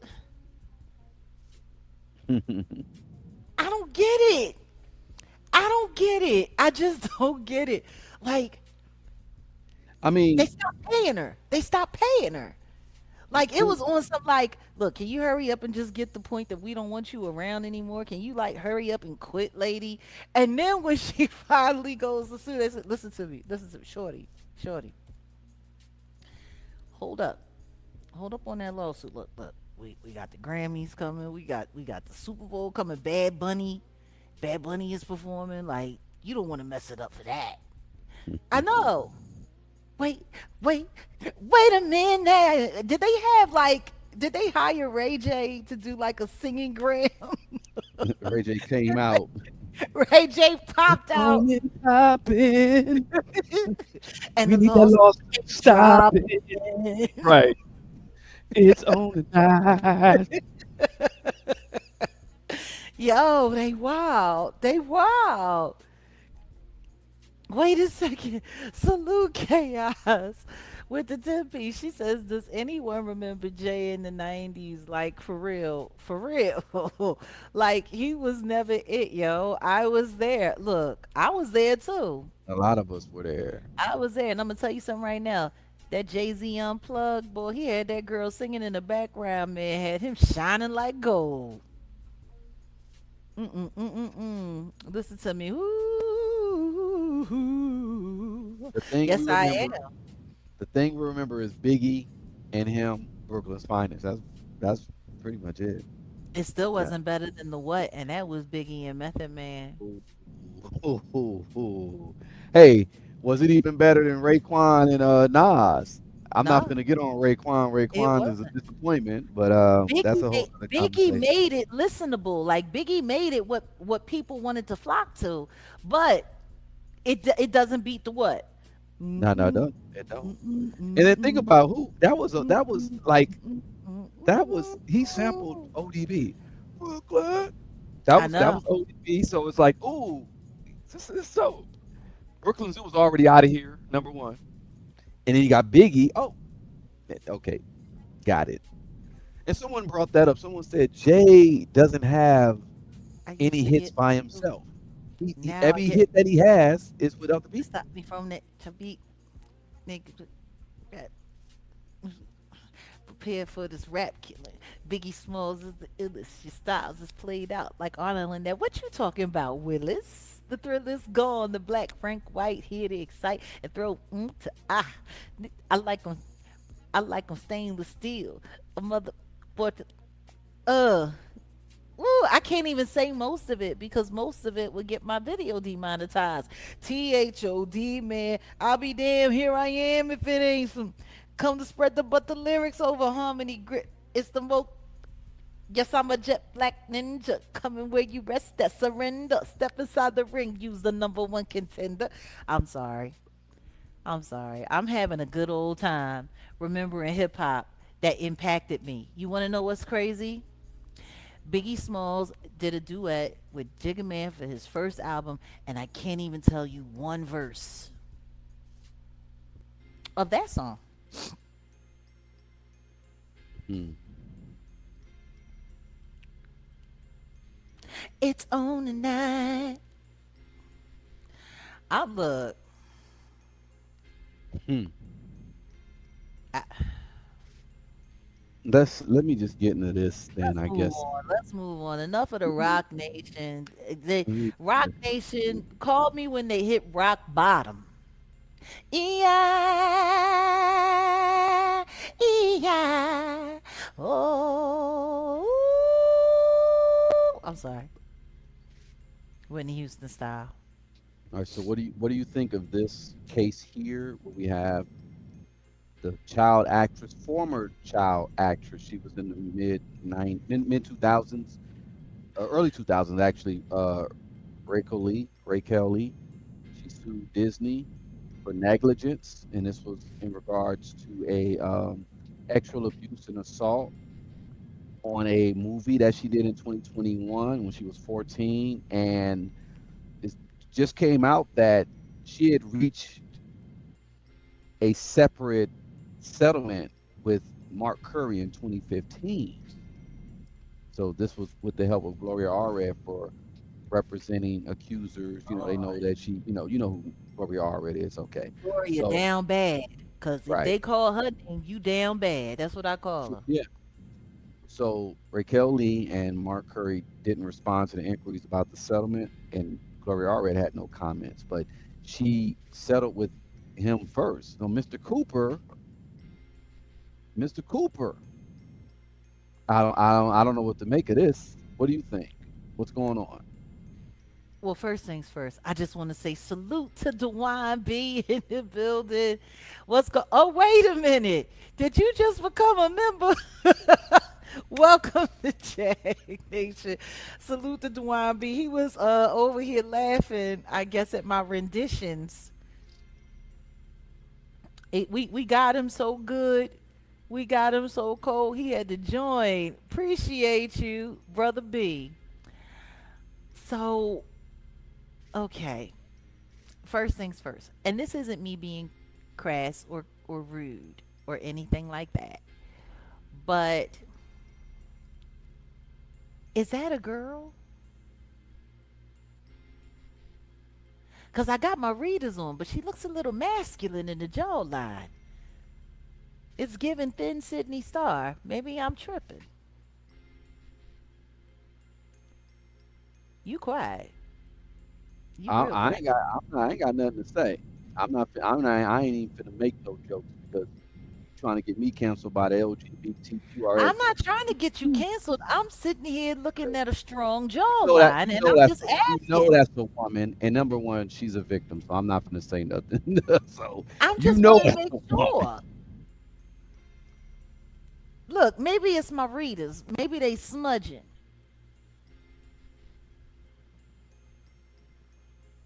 Speaker 1: I don't get it. I don't get it. I just don't get it. Like,
Speaker 2: I
Speaker 1: they
Speaker 2: mean,
Speaker 1: stopped paying her. They stopped paying her. Like it
Speaker 2: who?
Speaker 1: was on some like, look, can you hurry up and just get the point that we don't want you around anymore? Can you like hurry up and quit, lady? And then when she finally goes to sue, they said, listen to me, shorty, shorty, hold up, hold up on that lawsuit. Look, we got the Grammys coming, we got the Super Bowl coming. Bad Bunny is performing. Like you don't want to mess it up for that. I know. Wait, wait, wait a minute. Did they hire Ray J to do like a singing gram?
Speaker 2: Ray J came out.
Speaker 1: Ray J
Speaker 2: It's
Speaker 1: popped out
Speaker 2: on and popping.
Speaker 1: and
Speaker 2: We
Speaker 1: the
Speaker 2: need that
Speaker 1: lawsuit
Speaker 2: lawsuit
Speaker 1: came
Speaker 2: stopping.
Speaker 1: dropping.
Speaker 2: Right. It's on tonight.
Speaker 1: Yo, they wild. They wild. Wait a second. Salute Chaos with the 10 piece. She says, does anyone remember Jay in the 90s? Like, for real. For real. Like, he was never it, yo. I was there. Look, I was there too.
Speaker 2: A lot of us were there.
Speaker 1: I was there. And I'm going to tell you something right now. That Jay-Z unplugged, boy, he had that girl singing in the background, man. Had him shining like gold. Mm-mm, mm-mm, mm. Listen to me. Ooh.
Speaker 2: The thing we
Speaker 1: Yes, I am.
Speaker 2: remember, the thing we remember is Biggie and him, Brooklyn's finest. That's pretty much it.
Speaker 1: It still
Speaker 2: Yeah.
Speaker 1: wasn't better than the what, and that was Biggie and Method Man.
Speaker 2: Ooh, ooh, ooh, ooh. Hey, was it even better than Raekwon and Nas? I'm not
Speaker 1: No,
Speaker 2: gonna get on Raekwon.
Speaker 1: it
Speaker 2: Raekwon is a
Speaker 1: wasn't.
Speaker 2: disappointment, but that's a whole other
Speaker 1: Biggie
Speaker 2: conversation.
Speaker 1: made it listenable. Like Biggie made it what people wanted to flock to, but it doesn't beat the what.
Speaker 2: No, no,
Speaker 1: Mm-mm,
Speaker 2: don't. It don't.
Speaker 1: mm-mm,
Speaker 2: And then think
Speaker 1: mm-mm,
Speaker 2: about who that was like
Speaker 1: mm-mm,
Speaker 2: that was he sampled
Speaker 1: mm-mm.
Speaker 2: ODB. Brooklyn. That
Speaker 1: I
Speaker 2: was that
Speaker 1: know.
Speaker 2: was ODB. So it's like, ooh, this is so Brooklyn Zoo was already out of here, number one. And then you got Biggie. Oh, okay, got it. And someone brought that up. Someone said Jay doesn't have
Speaker 1: I used
Speaker 2: any
Speaker 1: to
Speaker 2: hits
Speaker 1: get
Speaker 2: by himself.
Speaker 1: now I
Speaker 2: Every
Speaker 1: get
Speaker 2: hit that he has is with other people.
Speaker 1: stop me from that to be nigga. Prepare for this rap killing. Biggie Smalls is the illest. Your styles is played out like Arnold and that. What you talking about, Willis? The thrill is gone. The black Frank White here to excite and throw to ah. I like 'em. I like 'em stainless steel. A mother, but uh. Ooh, I can't even say most of it because most of it would get my video demonetized. THOD, man. I'll be damn, here I am if it ain't some come to spread the lyrics over harmony grit. It's the most. Yes, I'm a jet black ninja coming where you rest. That surrender. Step inside the ring. Use the number one contender. I'm sorry. I'm sorry. I'm having a good old time remembering hip hop that impacted me. You want to know what's crazy? Biggie Smalls did a duet with Jigga Man for his first album, and I can't even tell you one verse of that song.
Speaker 2: Hmm.
Speaker 1: It's on tonight. I look.
Speaker 2: Hmm.
Speaker 1: I,
Speaker 2: Let me just get into this then,
Speaker 1: let's
Speaker 2: I
Speaker 1: move
Speaker 2: guess.
Speaker 1: on. Let's move on. Enough of the Rock Nation. The
Speaker 2: Let me-
Speaker 1: Rock Nation called me when they hit rock bottom. Yeah, yeah. Oh, I'm sorry. Whitney Houston style.
Speaker 2: All right, so what do you think of this case here where we have the child actress, former child actress, she was in the mid 2000s, early 2000s actually, Raquel Lee, she sued Disney for negligence, and this was in regards to a sexual abuse and assault on a movie that she did in 2021 when she was 14, and it just came out that she had reached a separate settlement with Mark Curry in 2015. So this was with the help of Gloria Allred for representing accusers. You know, they know
Speaker 1: Lord.
Speaker 2: that she, you know who Gloria Allred is. Okay,
Speaker 1: Gloria
Speaker 2: so
Speaker 1: down bad. Cause if
Speaker 2: right,
Speaker 1: they call her name, you down bad. That's what I call her.
Speaker 2: yeah. So Raquel Lee and Mark Curry didn't respond to the inquiries about the settlement, and Gloria Allred had no comments. But she settled with him first. So Mr. Cooper, I don't know what to make of this. What do you think? What's going on?
Speaker 1: Well, first things first, I just want to say salute to Dewine B in the building. Oh, wait a minute. Did you just become a member? Welcome to Jag Nation. Salute to Dewine B. He was over here laughing, I guess, at my renditions. We got him so good. We got him so cold. He had to join. Appreciate you, brother B. So, okay. First things first. And this isn't me being crass or rude or anything like that. But is that a girl? Because I got my readers on, but she looks a little masculine in the jawline. It's giving thin Sydney Star. Maybe I'm tripping. You quiet. You real
Speaker 2: I
Speaker 1: quiet.
Speaker 2: ain't got I ain't got nothing to say. I ain't even finna make no jokes because you trying to get me canceled by the
Speaker 1: I'm
Speaker 2: LGBTQRS.
Speaker 1: not trying to get you canceled. I'm sitting here looking at a strong
Speaker 2: That
Speaker 1: jawline and I'm just
Speaker 2: you know
Speaker 1: asking.
Speaker 2: that's a woman, and number one, she's a victim, so I'm not gonna say nothing. So
Speaker 1: I'm
Speaker 2: you
Speaker 1: just
Speaker 2: know
Speaker 1: want to
Speaker 2: that's
Speaker 1: make
Speaker 2: a woman.
Speaker 1: sure. Look, maybe it's my readers. Maybe they smudging.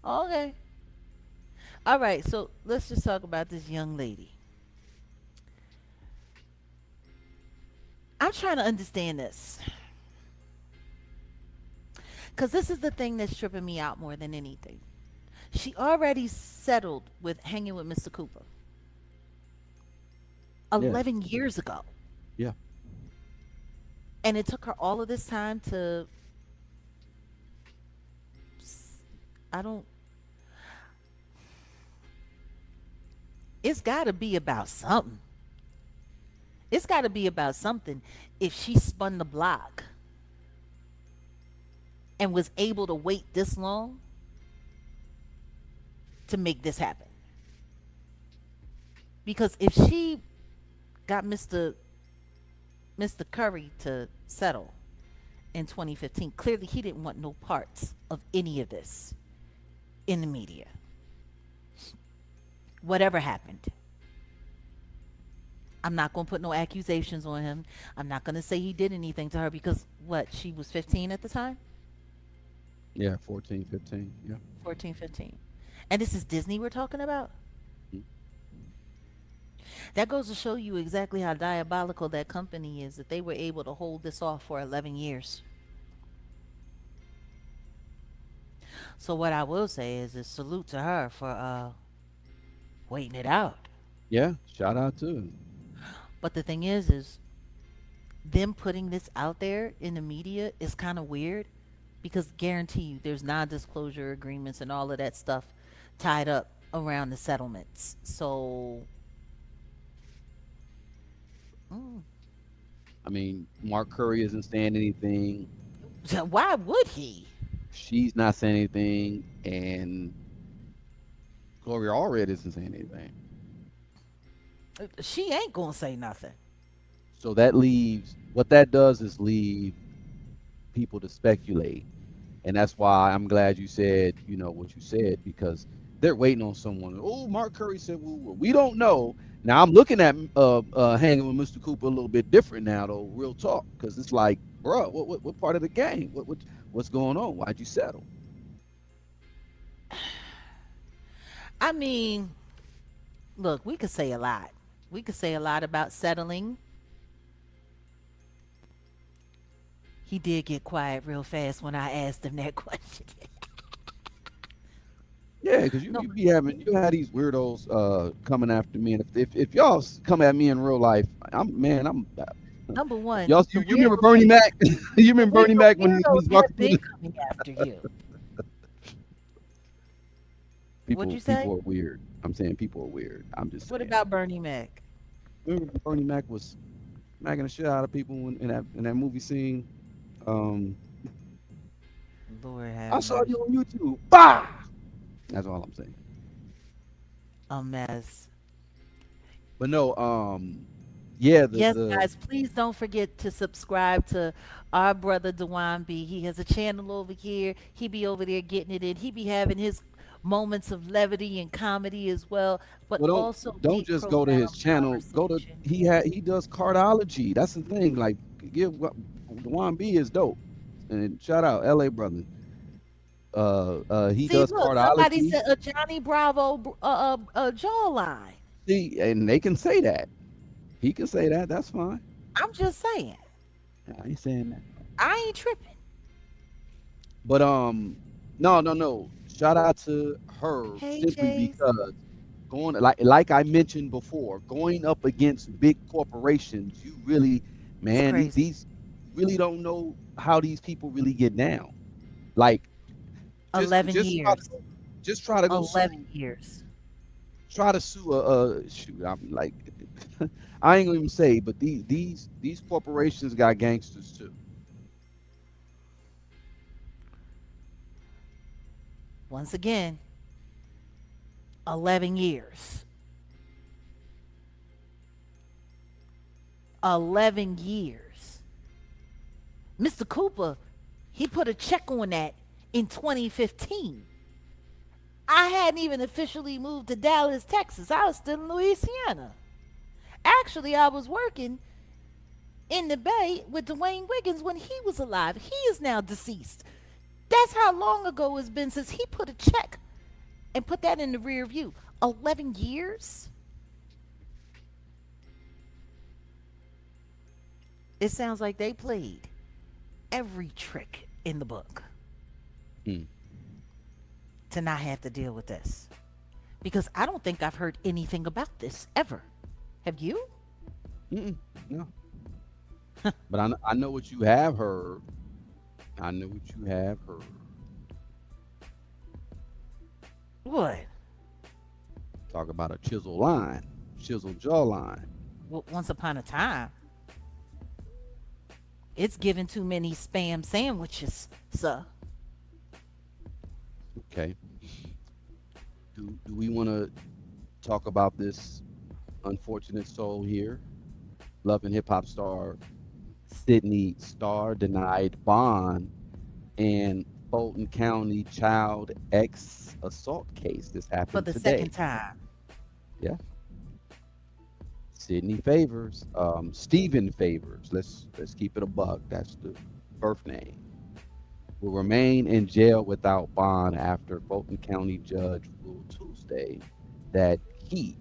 Speaker 1: Okay. All right, so let's just talk about this young lady. I'm trying to understand this because this is the thing that's tripping me out more than anything. She already settled with hanging with Mr. Cooper
Speaker 2: Yeah,
Speaker 1: 11 years ago.
Speaker 2: yeah.
Speaker 1: And it took her all of this time to, I don't, it's got to be about something. It's got to be about something if she spun the block and was able to wait this long to make this happen. Because if she got Mr. Curry to settle in 2015, clearly he didn't want no parts of any of this in the media. Whatever happened. I'm not going to put no accusations on him. I'm not going to say he did anything to her because what? She was 15 at the time?
Speaker 2: Yeah, 14, 15. Yeah.
Speaker 1: 14, 15. And this is Disney we're talking about?
Speaker 2: Mhm.
Speaker 1: That goes to show you exactly how diabolical that company is that they were able to hold this off for 11 years. So what I will say is salute to her for waiting it out.
Speaker 2: Yeah, shout out to him.
Speaker 1: But the thing is them putting this out there in the media is kind of weird because guarantee you there's non-disclosure agreements and all of that stuff tied up around the settlements. So mm,
Speaker 2: I mean, Mark Curry isn't saying anything.
Speaker 1: why would he?
Speaker 2: She's not saying anything, and Gloria Allred isn't saying anything.
Speaker 1: She ain't gonna say nothing.
Speaker 2: So that leaves what that does is leave people to speculate. And that's why I'm glad you said, what you said, because they're waiting on someone. Oh, Mark Curry said, well, we don't know. Now I'm looking at hanging with Mr. Cooper a little bit different now, though. Real talk, because it's like, bro, what part of the game? What's going on? Why'd you settle?
Speaker 1: I mean, look, we could say a lot. We could say a lot about settling. He did get quiet real fast when I asked him that question.
Speaker 2: Yeah, because you,
Speaker 1: No,
Speaker 2: you had these weirdos coming after me, and if y'all come at me in real life, I'm
Speaker 1: number one,
Speaker 2: y'all you remember Bernie Mac? You remember Bernie
Speaker 1: the
Speaker 2: Mac when he
Speaker 1: weirdos
Speaker 2: was
Speaker 1: have
Speaker 2: walking through
Speaker 1: been
Speaker 2: the
Speaker 1: coming after you. What'd you
Speaker 2: people
Speaker 1: say?
Speaker 2: are weird. I'm saying people are weird. I'm just
Speaker 1: What
Speaker 2: saying.
Speaker 1: about Bernie Mac?
Speaker 2: Remember Bernie Mac was smacking the shit out of people in that movie scene. Um,
Speaker 1: Lord have
Speaker 2: I saw you
Speaker 1: mercy.
Speaker 2: on YouTube. Bah! That's all I'm saying.
Speaker 1: A mess.
Speaker 2: But no, yeah,
Speaker 1: Yes,
Speaker 2: the
Speaker 1: guys, please don't forget to subscribe to our brother Dewan B. He has a channel over here. He be over there getting it in. He be having his moments of levity and comedy as well, but
Speaker 2: well,
Speaker 1: also
Speaker 2: don't
Speaker 1: deep,
Speaker 2: just go to his
Speaker 1: profound
Speaker 2: channel. Go to
Speaker 1: conversation.
Speaker 2: he does cardiology. That's the thing. Like, give the one B is dope. And shout out LA brother. He
Speaker 1: See,
Speaker 2: does
Speaker 1: look, somebody
Speaker 2: cardiology.
Speaker 1: said a Johnny Bravo jawline.
Speaker 2: See, and they can say that. He can say that. That's fine.
Speaker 1: I'm just saying.
Speaker 2: I ain't saying that.
Speaker 1: I ain't tripping.
Speaker 2: But no, no, no. Shout out to her
Speaker 1: Hey,
Speaker 2: simply
Speaker 1: Chase.
Speaker 2: because going like I mentioned before, going up against big corporations, you really,
Speaker 1: It's
Speaker 2: man,
Speaker 1: crazy.
Speaker 2: these really don't know how these people really get down. Like
Speaker 1: 11
Speaker 2: just try to
Speaker 1: years.
Speaker 2: just try to go sue
Speaker 1: 11 years.
Speaker 2: try to sue a shoot. I'm like I ain't gonna even say, but these corporations got gangsters too.
Speaker 1: Once again, 11 years. 11 years. Mr. Cooper, he put a check on that in 2015. I hadn't even officially moved to Dallas, Texas. I was still in Louisiana. Actually, I was working in the Bay with Dwayne Wiggins when he was alive. He is now deceased. That's how long ago it's been since he put a check and put that in the rear view. 11 years? It sounds like they played every trick in the book
Speaker 2: Hmm.
Speaker 1: to not have to deal with this. Because I don't think I've heard anything about this ever. Have you?
Speaker 2: Mm-mm, no, but I know what you have heard. I know what you have heard.
Speaker 1: What?
Speaker 2: Talk about a chisel line, chisel jawline.
Speaker 1: Well, once upon a time, it's given too many spam sandwiches, sir.
Speaker 2: Okay. Do we want to talk about this unfortunate soul here? Love and hip hop star Sydney Starr denied bond in Fulton County child ex assault case. This
Speaker 1: For
Speaker 2: happened
Speaker 1: the
Speaker 2: today.
Speaker 1: second time.
Speaker 2: Yeah. Sydney Favors, Stephen Favors. Let's keep it a buck. That's the birth name. Will remain in jail without bond after Fulton County judge ruled Tuesday that he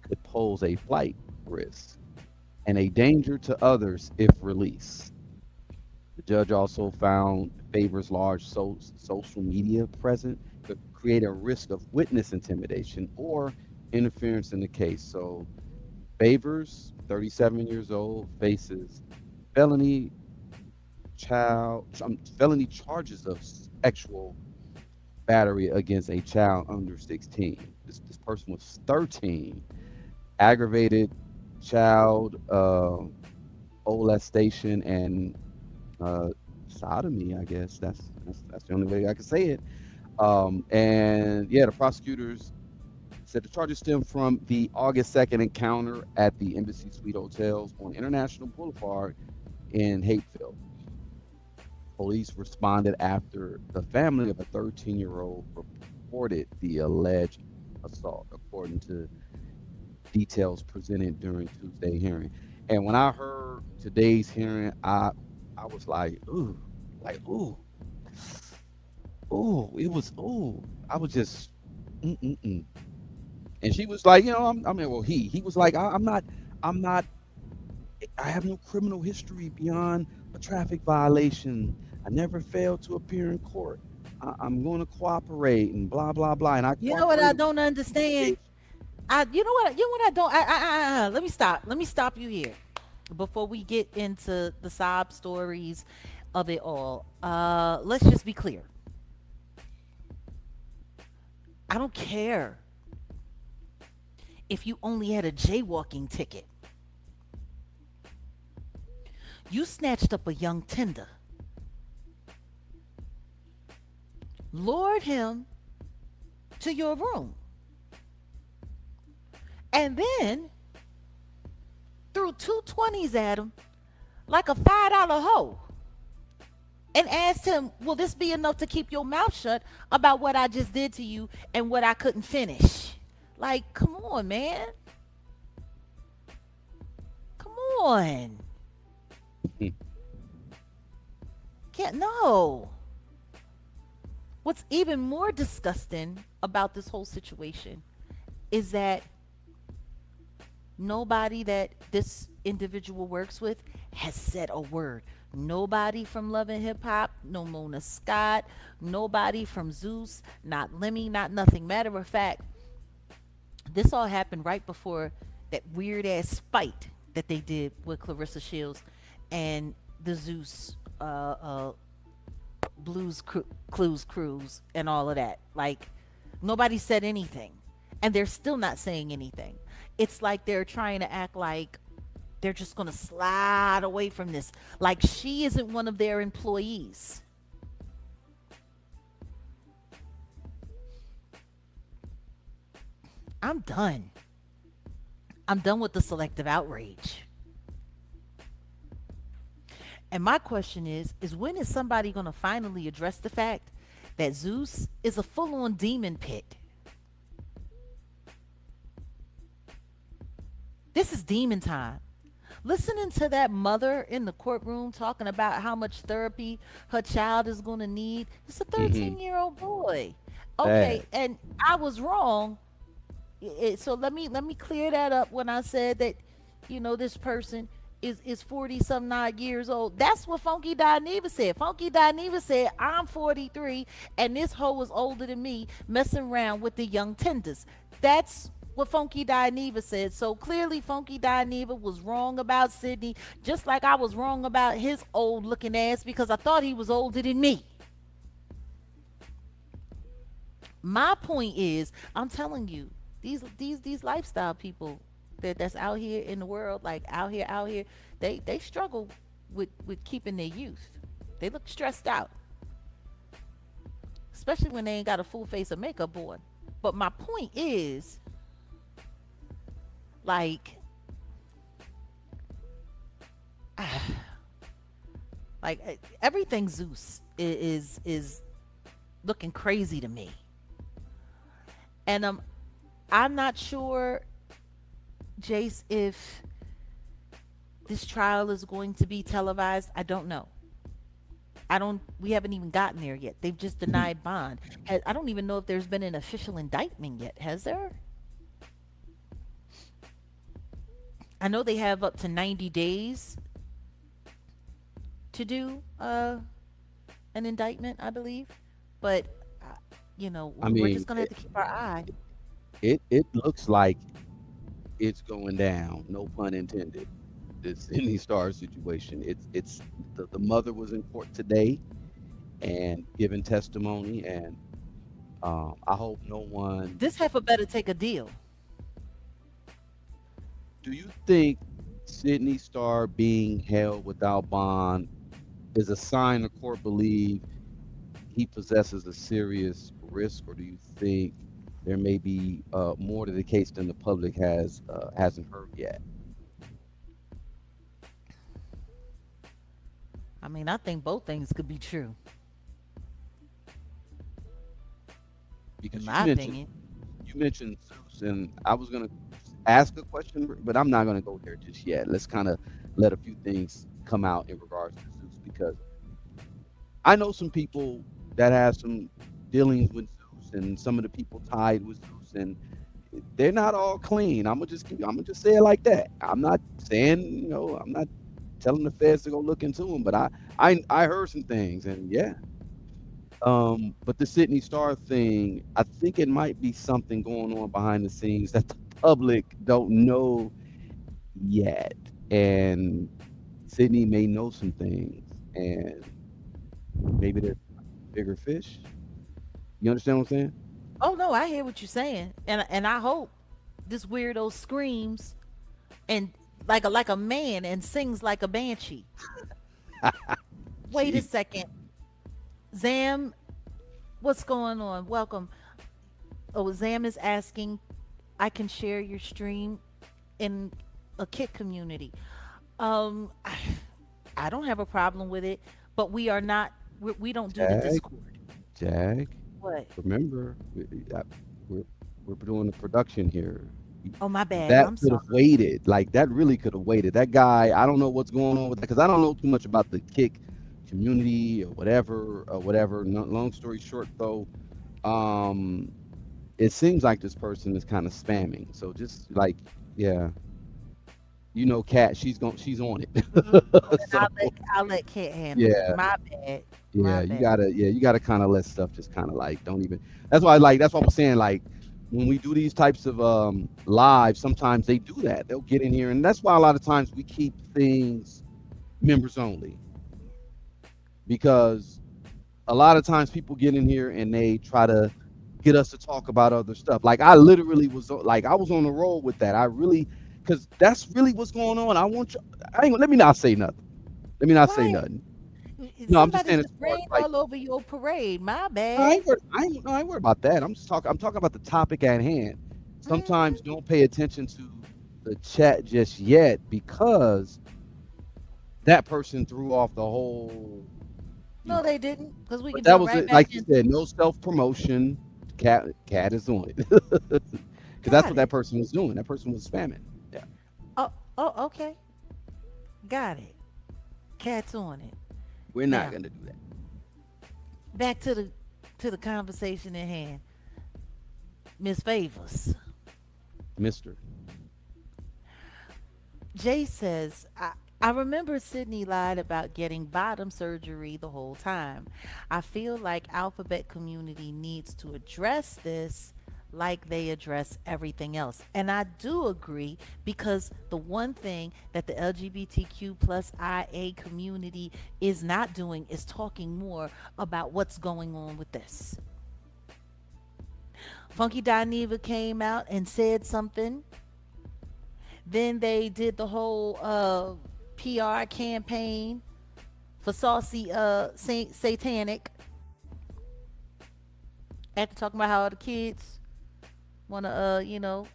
Speaker 2: could pose a flight risk and a danger to others if released. The judge also found Favors' large social media presence could create a risk of witness intimidation or interference in the case. So Favors, 37 years old, faces felony felony charges of sexual battery against a child under 16. This person was 13. Aggravated child molestation and uh, sodomy. I guess that's the only way I can say it. And yeah, the prosecutors said the charges stem from the August 2nd encounter at the Embassy Suite Hotels on International Boulevard in Hateville. Police responded after the family of a 13-year-old reported the alleged assault, according to details presented during Tuesday hearing. And when I heard today's hearing, I was like ooh, ooh, it was ooh. I was just mm-mm-mm. And she was like, I mean, well, he was like, I'm not, I have no criminal history beyond a traffic violation. I never failed to appear in court. I'm going to cooperate and blah blah blah. And I
Speaker 1: You know what I
Speaker 2: cooperated with
Speaker 1: don't understand?
Speaker 2: investigation.
Speaker 1: You know what I don't. Let me stop. Let me stop you here before we get into the sob stories of it all. Let's just be clear. I don't care if you only had a jaywalking ticket. You snatched up a young tender, lured him to your room, and then threw two 20s at him like a $5 hoe and asked him, will this be enough to keep your mouth shut about what I just did to you and what I couldn't finish? Like, come on, man. Come on. Can't, no. What's even more disgusting about this whole situation is that nobody that this individual works with has said a word. Nobody from Love and Hip Hop, no Mona Scott, nobody from Zeus, not Lemmy, not nothing. Matter of fact, this all happened right before that weird ass fight that they did with Clarissa Shields and the Zeus Clues Cruise and all of that. Like, nobody said anything. And they're still not saying anything. It's like they're trying to act like they're just going to slide away from this. Like she isn't one of their employees. I'm done. I'm done with the selective outrage. And my question is when is somebody going to finally address the fact that Zeus is a full-on demon pit? This is demon time. Listening to that mother in the courtroom talking about how much therapy her child is going to need. It's a
Speaker 2: Mm-hmm.
Speaker 1: 13-year-old boy. Okay,
Speaker 2: Sad.
Speaker 1: and I was wrong. So let me clear that up when I said that this person is 40 some odd years old. That's what Funky Dineva said. Funky Dineva said I'm 43 and this hoe is older than me messing around with the young tenders. That's what Funky Dineva said. So clearly Funky Dineva was wrong about Sydney, just like I was wrong about his old looking ass because I thought he was older than me. My point is, I'm telling you, these lifestyle people that's out here in the world, like out here, they struggle with keeping their youth. They look stressed out, especially when they ain't got a full face of makeup on. But my point is, like, everything Zeus is looking crazy to me, and I'm not sure, Jace, if this trial is going to be televised. I don't know. I don't. We haven't even gotten there yet. They've just denied bond. I don't even know if there's been an official indictment yet. Has there? I know they have up to 90 days to do an indictment, I believe. But, uh,
Speaker 2: I
Speaker 1: we're
Speaker 2: mean,
Speaker 1: just going to have to keep our eye.
Speaker 2: it looks like it's going down. No pun intended. This Sydney Star situation. It's the mother was in court today and giving testimony, and I hope no one.
Speaker 1: This heifer better take a deal.
Speaker 2: Do you think Sydney Star being held without bond is a sign the court believe he possesses a serious risk, or do you think there may be more to the case than the public hasn't heard yet?
Speaker 1: I mean, I think both things could be true, in
Speaker 2: Because
Speaker 1: my opinion.
Speaker 2: you mentioned Zeus, and I was gonna ask a question, but I'm not gonna go there just yet. Let's kind of let a few things come out in regards to Zeus, because I know some people that have some dealings with Zeus, and some of the people tied with Zeus, and they're not all clean. I'm gonna just say it like that. I'm not saying, I'm not telling the feds to go look into them, but I heard some things, and yeah. But the Sydney Star thing, I think it might be something going on behind the scenes that the public don't know yet, and Sydney may know some things, and maybe there's bigger fish. You understand what I'm saying?
Speaker 1: Oh no, I hear what you're saying, and I hope this weirdo screams and like a man and sings like a banshee. Wait a
Speaker 2: Gee,
Speaker 1: second, Zam, what's going on? Welcome. Oh, Zam is asking, I can share your stream in a kit community. Um, I don't have a problem with it, but we don't do the
Speaker 2: Jag,
Speaker 1: Discord.
Speaker 2: Jag.
Speaker 1: What?
Speaker 2: Remember, we're we're doing the production here.
Speaker 1: Oh, my bad.
Speaker 2: That
Speaker 1: I'm
Speaker 2: could have
Speaker 1: sorry.
Speaker 2: waited. Like that really could have waited. That guy, I don't know what's going on with that because I don't know too much about the kick community or whatever or whatever. No, long story short, though, um, it seems like this person is kind of spamming. So just like, yeah, Kat, she's on
Speaker 1: Oh,
Speaker 2: it.
Speaker 1: then
Speaker 2: So
Speaker 1: I'll let Kit handle it.
Speaker 2: yeah,
Speaker 1: My bad. My
Speaker 2: yeah,
Speaker 1: bad.
Speaker 2: you gotta kind of let stuff just kind of like don't even. That's what I was saying. Like when we do these types of live, sometimes they do that. They'll get in here, and that's why a lot of times we keep things members only, because a lot of times people get in here and they try to get us to talk about other stuff. Like I literally was like I was on the roll with that. I really, because that's really what's going on. I want you. I ain't, let me not say nothing. Let me not say
Speaker 1: Why?
Speaker 2: nothing. No, I'm just
Speaker 1: Somebody
Speaker 2: saying as
Speaker 1: just
Speaker 2: far as
Speaker 1: rained
Speaker 2: like.
Speaker 1: all over your parade. My
Speaker 2: No, I
Speaker 1: bad.
Speaker 2: ain't worried. No, I ain't worried about that. I'm talking about the topic at hand. Sometimes
Speaker 1: Hmm.
Speaker 2: don't pay attention to the chat just yet because that person threw off the whole, you
Speaker 1: No,
Speaker 2: know.
Speaker 1: they didn't, because we
Speaker 2: But
Speaker 1: can
Speaker 2: that
Speaker 1: jump
Speaker 2: was
Speaker 1: right
Speaker 2: it.
Speaker 1: back
Speaker 2: Like you
Speaker 1: into
Speaker 2: said,
Speaker 1: it.
Speaker 2: no self promotion. Cat is on it because that's
Speaker 1: Got
Speaker 2: what that
Speaker 1: it.
Speaker 2: person was doing. That person was spamming. Yeah,
Speaker 1: Oh, oh, okay. Got it. Cat's on it.
Speaker 2: we're not
Speaker 1: Now,
Speaker 2: gonna do that,
Speaker 1: back to the conversation at hand. Miss Favors.
Speaker 2: Mister.
Speaker 1: Jay says, I remember Sydney lied about getting bottom surgery the whole time. I feel like alphabet community needs to address this like they address everything else. And I do agree, because the one thing that the LGBTQ plus IA community is not doing is talking more about what's going on with this. Funky Dineva came out and said something. Then they did the whole PR campaign for Saucy Satanic, after talking about how the kids want to,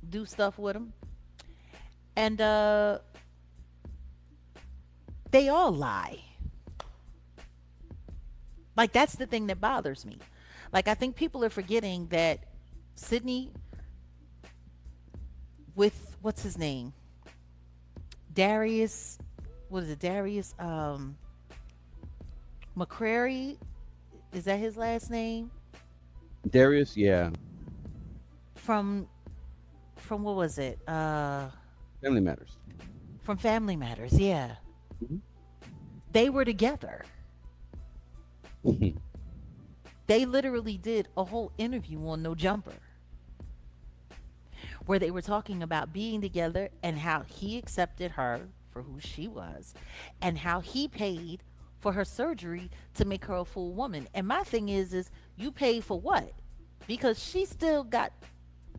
Speaker 1: do stuff with them. And they all lie. Like, that's the thing that bothers me. Like, I think people are forgetting that Sydney, with what's his name? Darius, what is it? Darius McCrary, is that his last name?
Speaker 2: Darius. Yeah,
Speaker 1: From from what was it?
Speaker 2: Family Matters.
Speaker 1: from Family Matters. Yeah.
Speaker 2: Mhm.
Speaker 1: They were together.
Speaker 2: Mhm.
Speaker 1: They literally did a whole interview on No Jumper where they were talking about being together and how he accepted her for who she was and how he paid for her surgery to make her a full woman. And my thing is you paid for what? Because she still got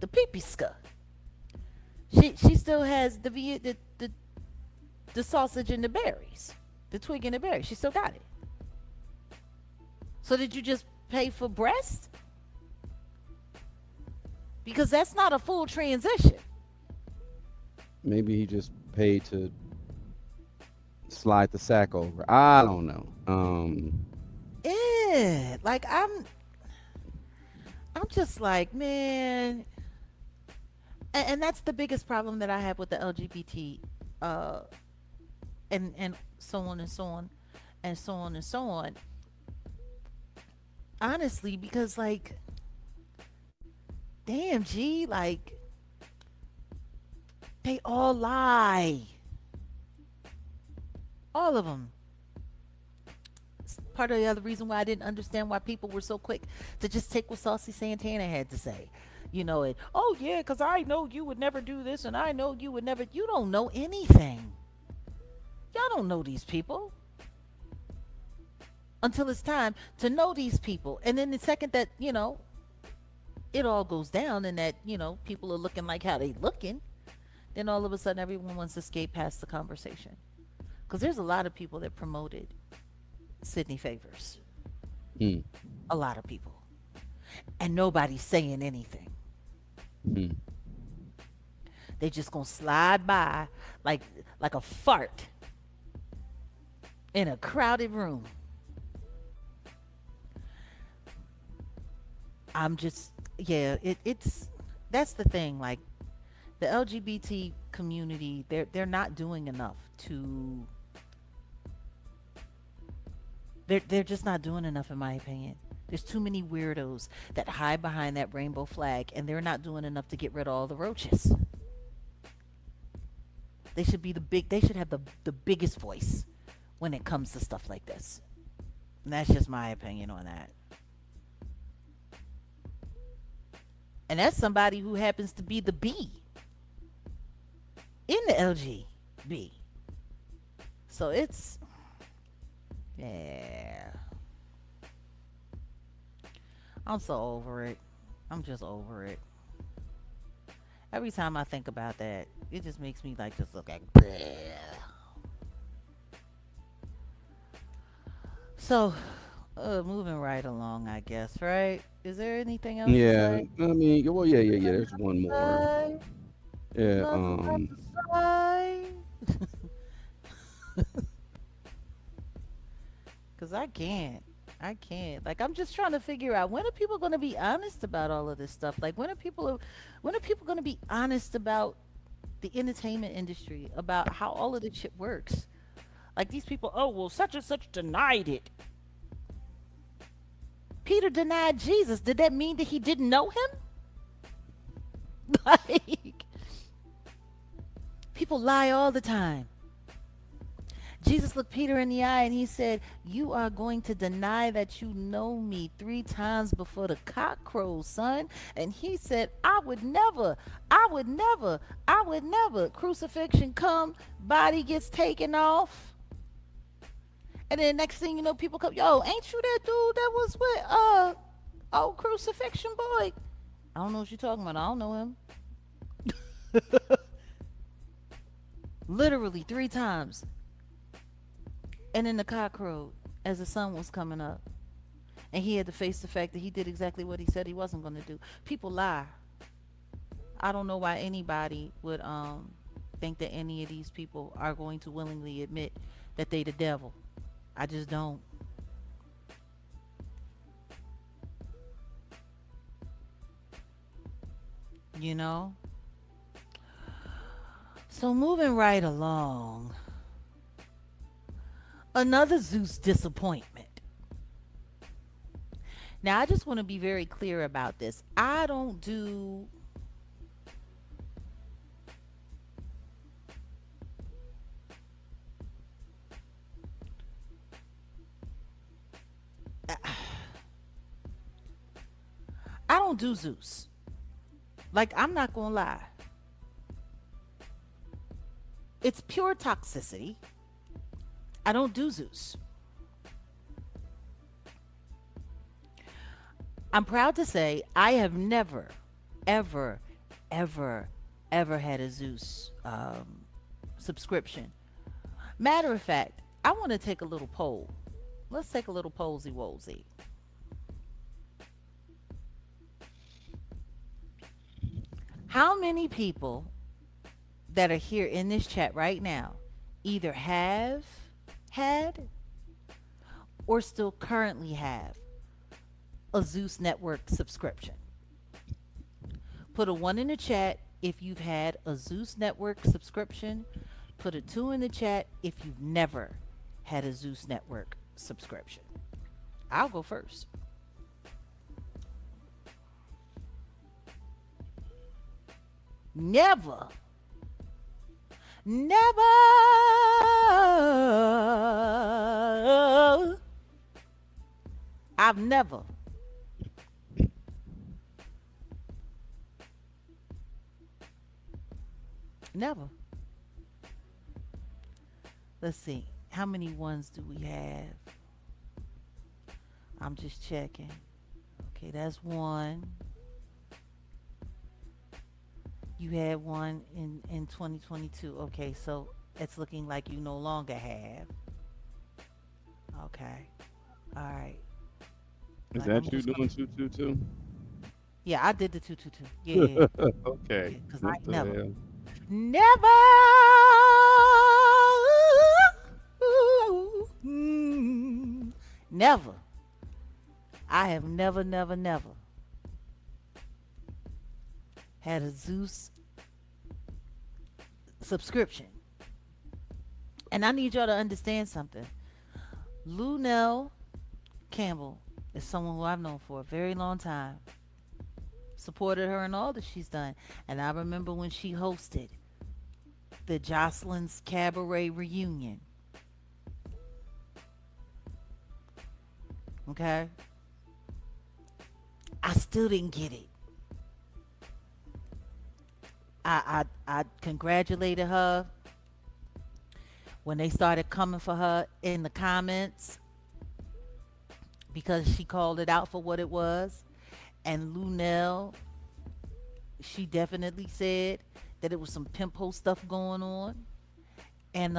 Speaker 1: the peepee scut. She still has the sausage and the berries, the twig and the berries. She still got it. So did you just pay for breast? Because that's not a full transition.
Speaker 2: Maybe he just paid to slide the sack over. I don't know.
Speaker 1: Yeah, like I'm just like, man, and that's the biggest problem that I have with the LGBT, uh, and so on and so on, and so on and so on. Honestly, because like, damn, G, like they all lie, all of them. It's part of the other reason why I didn't understand why people were so quick to just take what Saucy Santana had to say. You know it. Oh yeah, because I know you would never do this, and I know you would never. You don't know anything. Y'all don't know these people until it's time to know these people, and then the second that it all goes down, and that people are looking like how they looking, then all of a sudden everyone wants to skate past the conversation. Because there's a lot of people that promoted Sydney Favors.
Speaker 2: Mm,
Speaker 1: A lot of people. And nobody's saying anything.
Speaker 2: mm.
Speaker 1: They just gonna slide by like like a fart in a crowded room. I'm just yeah, it's that's the thing. Like the LGBT community, they're not doing enough to they're just not doing enough in my opinion. There's too many weirdos that hide behind that rainbow flag, and they're not doing enough to get rid of all the roaches. They should have the biggest voice when it comes to stuff like this. And that's just my opinion on that. And that's somebody who happens to be the B in the LGB. So it's yeah. I'm so over it. I'm just over it. Every time I think about that, it just makes me like just look like bleh. So moving right along, I guess, right? Is there anything else to
Speaker 2: Yeah,
Speaker 1: say?
Speaker 2: I mean, well, yeah, yeah, yeah. There's one more.
Speaker 1: Say? There's
Speaker 2: Yeah,
Speaker 1: nothing left to say. Cause I can't. I can't. Like I'm just trying to figure out when are people gonna be honest about all of this stuff? Like when are people gonna be honest about the entertainment industry, about how all of this shit works? Like these people, oh well such and such denied it. Peter denied Jesus. Did that mean that he didn't know him? Like people lie all the time. Jesus looked Peter in the eye and he said, "You are going to deny that you know me 3 times before the cock crows, son." And he said, "I would never, I would never, I would never." Crucifixion come, body gets taken off. And then next thing you know, people come, "Yo, ain't you that dude that was with old crucifixion boy?" I don't know what you're talking about. I don't know him. Literally 3 times. And then the cock crowed as the sun was coming up. And he had to face the fact that he did exactly what he said he wasn't going to do. People lie. I don't know why anybody would think that any of these people are going to willingly admit that they the devil. I just don't. You know? So moving right along. Another Zeus disappointment. Now I just want to be very clear about this. I don't do don't do Zeus. Like, I'm not going to lie. It's pure toxicity. I don't do Zeus. I'm proud to say I have never, ever, ever, ever had a Zeus subscription. Matter of fact, I want to take a little poll. Let's take a little polsy wolsy. How many people that are here in this chat right now either have had or still currently have a Zeus Network subscription? Put a 1 in the chat if you've had a Zeus Network subscription. Put a 2 in the chat if you've never had a Zeus Network subscription. I'll go first. Never. Never. I've never. Never. Let's see. How many ones do we have? I'm just checking. Okay, that's one. You had one in 2022. Okay, so it's looking like you no longer have. Okay. All right.
Speaker 2: Is
Speaker 1: Like I'm
Speaker 2: that you
Speaker 1: just
Speaker 2: doing
Speaker 1: gonna.
Speaker 2: 222?
Speaker 1: Yeah, I did the 222. Yeah, yeah,
Speaker 2: Okay.
Speaker 1: yeah. Cause I
Speaker 2: What
Speaker 1: ain't
Speaker 2: the
Speaker 1: never,
Speaker 2: hell?
Speaker 1: never, never. I have never, never, never had a Zeus subscription. And I need y'all to understand something. Lunell Campbell is someone who I've known for a very long time. Supported her in all that she's done. And I remember when she hosted the Jocelyn's Cabaret reunion. Okay? I still didn't get it. I congratulated her when they started coming for her in the comments because she called it out for what it was. And Lunell, she definitely said that it was some pimp hoe stuff going on. And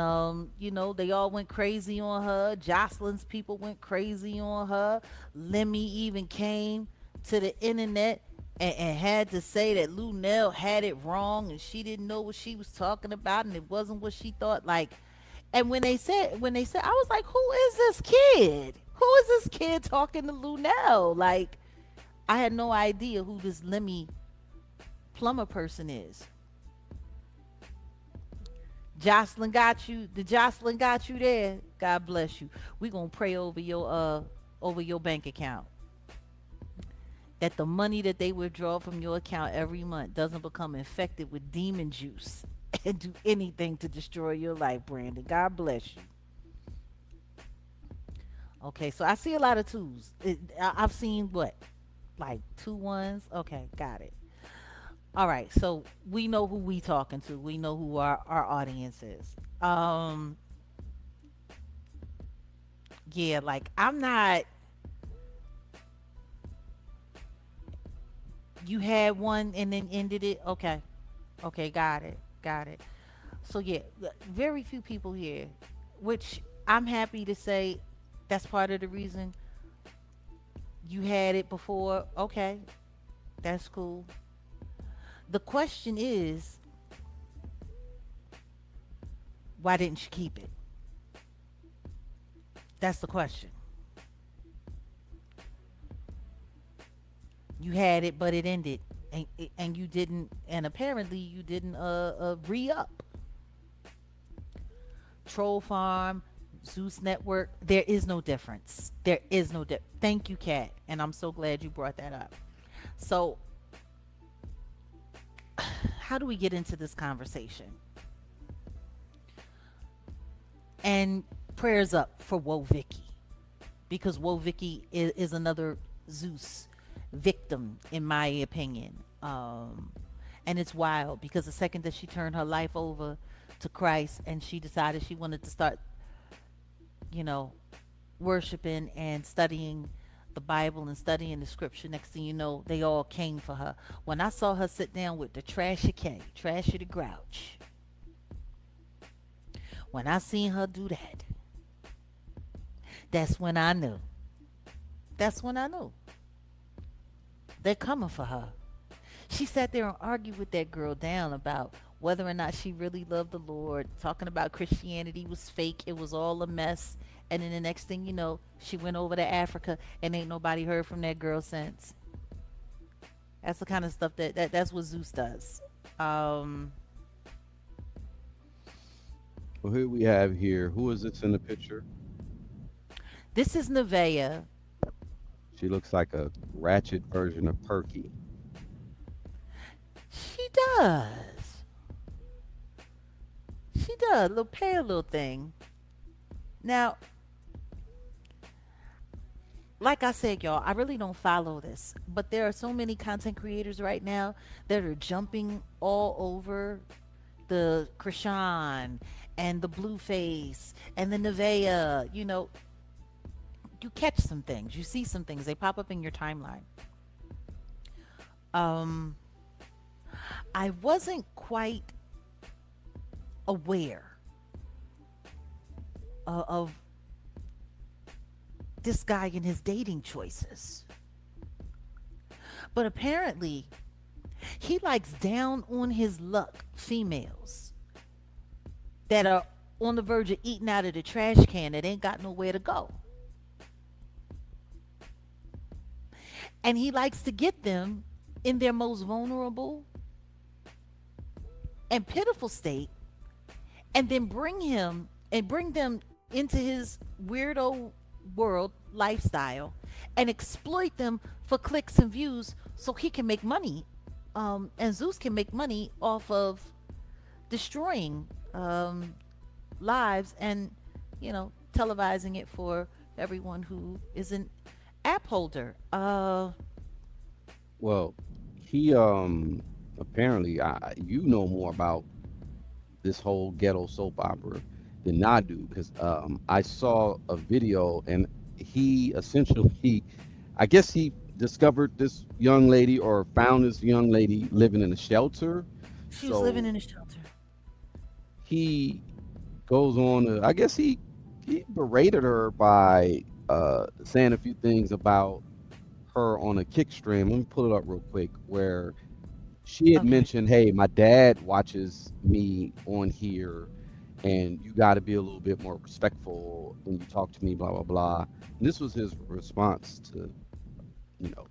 Speaker 1: they all went crazy on her. Jocelyn's people went crazy on her. Lemmy even came to the internet and had to say that Lunell had it wrong and she didn't know what she was talking about and it wasn't what she thought. Like, and when they said, I was like, who is this kid? Who is this kid talking to Lunell? Like, I had no idea who this Lemmy plumber person is. Jocelyn got you. The Jocelyn got you there. God bless you. We gonna pray over your bank account that the money that they withdraw from your account every month doesn't become infected with demon juice and do anything to destroy your life, Brandon. God bless you. Okay, so I see a lot of twos. I've seen what, like two ones. Okay, got it. All right, so we know who we talking to. We know who our audience is. Yeah, like I'm not. You had one and then ended it. Okay, okay, got it, got it. So yeah, very few people here, which I'm happy to say that's part of the reason you had it before. Okay, that's cool. The question is, why didn't you keep it? That's the question. You had it, but it ended, and you didn't, and apparently you didn't re up. Troll Farm, Zeus Network. There is no difference. There is no difference. Thank you, Kat, and I'm so glad you brought that up. So, how do we get into this conversation? And prayers up for Woe Vicky, because Woe Vicky is another Zeus victim, in my opinion. And it's wild because the second that she turned her life over to Christ and she decided she wanted to start, you know, worshiping and studying the Bible and studying the scripture, next thing you know, they all came for her. When I saw her sit down with the Trashy K, Trashy the Grouch, when I seen her do that, that's when I knew. That's when I knew. They're coming for her. She sat there and argued with that girl down about whether or not she really loved the Lord, talking about Christianity was fake, it was all a mess. And then the next thing you know, she went over to Africa and ain't nobody heard from that girl since. That's the kind of stuff that's what Zeus does. Um,
Speaker 2: Well, here we have here. Who is this in the picture?
Speaker 1: this is Nevaeh.
Speaker 2: She looks like a ratchet version of Perky.
Speaker 1: She does. She does. Little pale little thing. Now, like I said, y'all, I really don't follow this, but there are so many content creators right now that are jumping all over the Krishan and the Blueface and the Nevaeh. You catch some things, you see some things, they pop up in your timeline. Um, I wasn't quite aware of this guy and his dating choices, but apparently he likes down on his luck females that are on the verge of eating out of the trash can that ain't got nowhere to go. And he likes to get them in their most vulnerable and pitiful state and then bring them into his weirdo world lifestyle and exploit them for clicks and views so he can make money. And Zeus can make money off of destroying lives and, televising it for everyone who is an app holder.
Speaker 2: Well, he apparently you know more about this whole ghetto soap opera than I do because I saw a video and he essentially, I guess he discovered this young lady or found this young lady living in a shelter.
Speaker 1: She was living
Speaker 2: So
Speaker 1: in a shelter.
Speaker 2: he goes on to, I guess he berated her by saying a few things about her on a kick stream. Let me pull it up real quick where she had
Speaker 1: Okay.
Speaker 2: mentioned, hey, my dad watches me on here and you got to be a little bit more respectful when you talk to me, blah, blah, blah. And this was his response to, you know,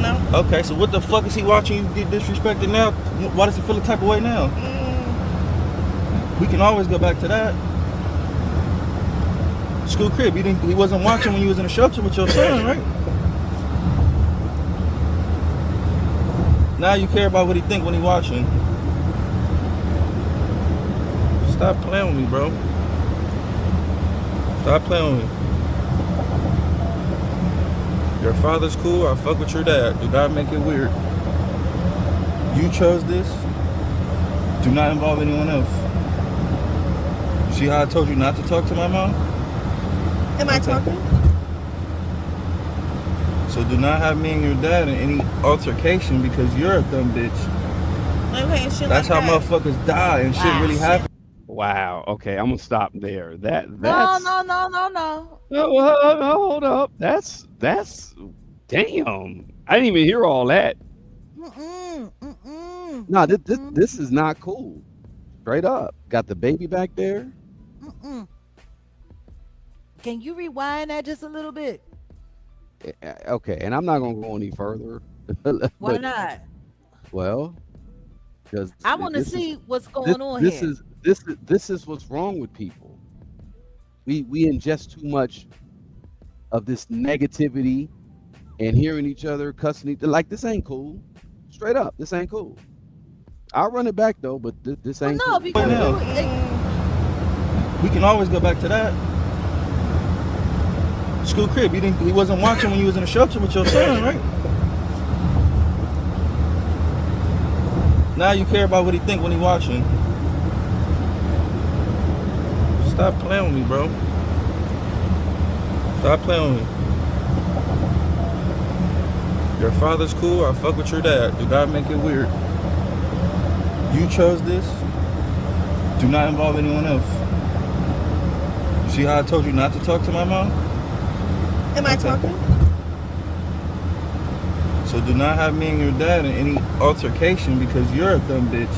Speaker 4: No.
Speaker 5: Okay, so what the fuck is he watching you get disrespected now? Why does he feel the type of way now? We can always go back to that. School crib, he wasn't watching when you was in the shelter with your son, right? Now you care about what he think when he watching. Stop playing with me, bro. Stop playing with me. Your father's cool, I fuck with your dad. Do not make it weird. You chose this. Do not involve anyone else. You see how I told you not to talk to my mom?
Speaker 4: Am I
Speaker 5: Okay.
Speaker 4: talking?
Speaker 5: So do not have me and your dad in any altercation because you're a dumb bitch.
Speaker 4: Okay, and shit
Speaker 5: That's
Speaker 4: like
Speaker 5: how
Speaker 4: that.
Speaker 5: motherfuckers die and shit
Speaker 1: Wow.
Speaker 5: really happens.
Speaker 2: wow, okay, I'm gonna stop there.
Speaker 1: No,
Speaker 2: That's
Speaker 1: no, no, no, no.
Speaker 2: hold up. That's damn. I didn't even hear all that.
Speaker 1: Mm-mm, mm-mm,
Speaker 2: No,
Speaker 1: mm-mm,
Speaker 2: this is not cool. Straight up. Got the baby back there.
Speaker 1: mm-mm. Can you rewind that just a little bit?
Speaker 2: Okay, and I'm not gonna go any further.
Speaker 1: Why
Speaker 2: But
Speaker 1: not?
Speaker 2: well, because
Speaker 1: I want to
Speaker 2: this is
Speaker 1: see what's
Speaker 2: this,
Speaker 1: going on
Speaker 2: this
Speaker 1: here.
Speaker 2: is this is what's wrong with people. We ingest too much of this negativity and hearing each other cussing like this ain't cool. Straight up, this ain't cool. I'll run it back though, but this
Speaker 1: Well,
Speaker 2: ain't
Speaker 1: no,
Speaker 2: cool.
Speaker 5: Right
Speaker 1: because
Speaker 5: now, we can always go back to that. School crib. You didn't. He wasn't watching when you was in the shelter with your son, right? Now you care about what he think when he watching. Stop playing with me, bro. Stop playing with me. Your father's cool. I fuck with your dad. Do not make it weird. You chose this. Do not involve anyone else. You see how I told you not to talk to my mom?
Speaker 4: Am I
Speaker 5: Okay.
Speaker 4: talking?
Speaker 5: So do not have me and your dad in any altercation because you're a dumb bitch.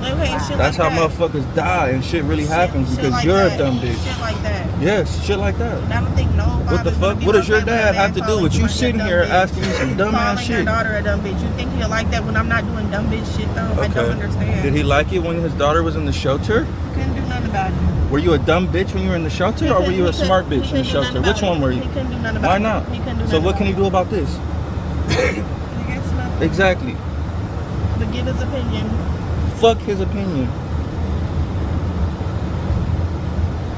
Speaker 4: Okay, shit
Speaker 5: That's
Speaker 4: like
Speaker 5: how
Speaker 4: that.
Speaker 5: motherfuckers die and shit really happens
Speaker 4: Shit
Speaker 5: because
Speaker 4: like
Speaker 5: you're
Speaker 4: that.
Speaker 5: a dumb bitch.
Speaker 4: Shit like that.
Speaker 5: Yes, shit like that.
Speaker 4: And I don't think no
Speaker 5: What the
Speaker 4: father's
Speaker 5: fuck?
Speaker 4: gonna be
Speaker 5: What does your
Speaker 4: okay with a
Speaker 5: dad
Speaker 4: man
Speaker 5: have to do
Speaker 4: calling
Speaker 5: with you
Speaker 4: somebody a
Speaker 5: sitting
Speaker 4: dumb
Speaker 5: here
Speaker 4: bitch.
Speaker 5: asking me some dumb ass
Speaker 4: Calling your
Speaker 5: shit?
Speaker 4: daughter a dumb bitch. You think he'll like that when I'm not doing dumb bitch shit though? I don't understand.
Speaker 5: Did he like it when his daughter was in the shelter?
Speaker 4: Couldn't do nothing about it.
Speaker 5: Were you a dumb bitch when you were in the shelter, or were you a smart bitch in the shelter? Which one were you?
Speaker 4: He couldn't do nothing about
Speaker 5: Why
Speaker 4: it.
Speaker 5: not?
Speaker 4: He couldn't do
Speaker 5: So
Speaker 4: nothing
Speaker 5: what can he
Speaker 4: about
Speaker 5: do about this?
Speaker 4: it. I guess nothing.
Speaker 5: Exactly.
Speaker 4: But give his opinion.
Speaker 5: Fuck his opinion.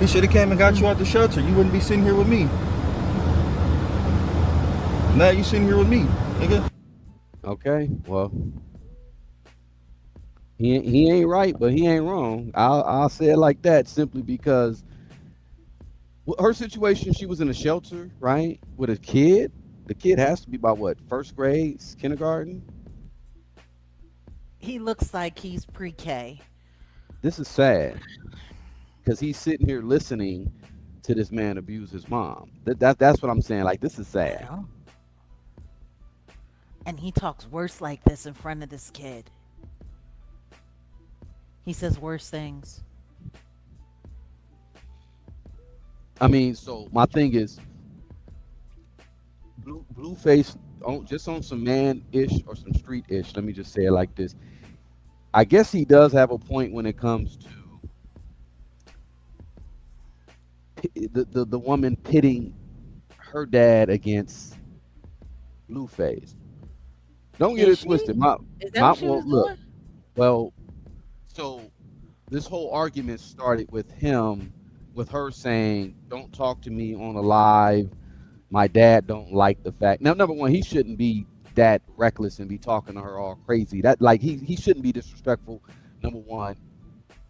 Speaker 5: He should have came and got you out the shelter. You wouldn't be sitting here with me. Now you sitting here with me, nigga.
Speaker 2: Okay, well, he ain't right, but he ain't wrong. I'll say it like that simply because her situation, she was in a shelter, right, with a kid. The kid has to be about what, first grade, kindergarten.
Speaker 1: He looks like he's pre-K.
Speaker 2: This is sad because he's sitting here listening to this man abuse his mom. That's what I'm saying. Like, this is sad.
Speaker 1: Well, and he talks worse like this in front of this kid. He says worse things.
Speaker 2: I mean, so my thing is, Blueface on just on some man-ish or some street-ish. Let me just say it like this. I guess he does have a point when it comes to the woman pitting her dad against Blueface. Don't get
Speaker 1: Is
Speaker 2: it
Speaker 1: she?
Speaker 2: twisted.
Speaker 1: Is that what she
Speaker 2: Well,
Speaker 1: was
Speaker 2: look.
Speaker 1: doing?
Speaker 2: Well, so this whole argument started with her saying, "Don't talk to me on a live. My dad don't like the fact." Now, number one, he shouldn't be that reckless and be talking to her all crazy. That, like, he shouldn't be disrespectful. Number one,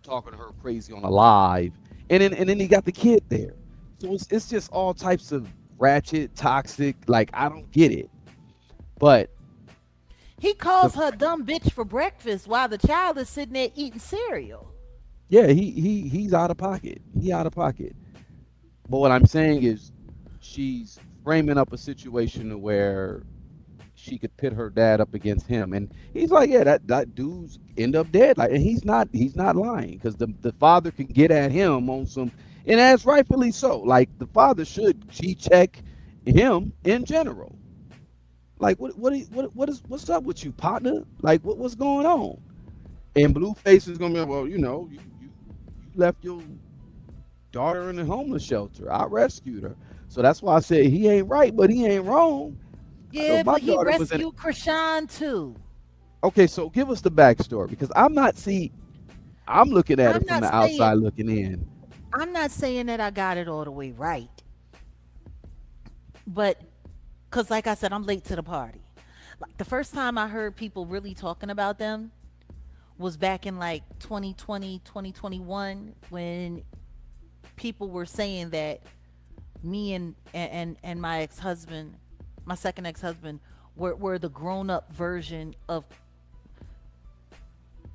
Speaker 2: talking to her crazy on a live, and then he got the kid there. So it's just all types of ratchet, toxic. Like, I don't get it. But
Speaker 1: He
Speaker 2: the
Speaker 1: calls her dumb bitch for breakfast while the child is sitting there eating cereal.
Speaker 2: yeah, he's out of pocket. He out of pocket. But what I'm saying is, she's framing up a situation where she could pit her dad up against him, and he's like, yeah, that dude's end up dead. Like, and he's not lying because the father can get at him on some, and that's rightfully so. Like, the father should check him in general. Like, what's up with you, partner? Like, what's going on? And Blueface is gonna be like, well, you left your daughter in a homeless shelter. I rescued her. So that's why I said he ain't right, but he ain't wrong. I know
Speaker 1: Yeah,
Speaker 2: my
Speaker 1: but he
Speaker 2: daughter was in.
Speaker 1: rescued Krishan too.
Speaker 2: Okay, so give us the backstory because I'm looking at
Speaker 1: I'm
Speaker 2: it from
Speaker 1: not
Speaker 2: the
Speaker 1: saying
Speaker 2: outside looking in.
Speaker 1: I'm not saying that I got it all the way right, but because like I said, I'm late to the party. Like the first time I heard people really talking about them was back in like 2020, 2021 when people were saying that me and my ex-husband, my second ex-husband, were the grown-up version of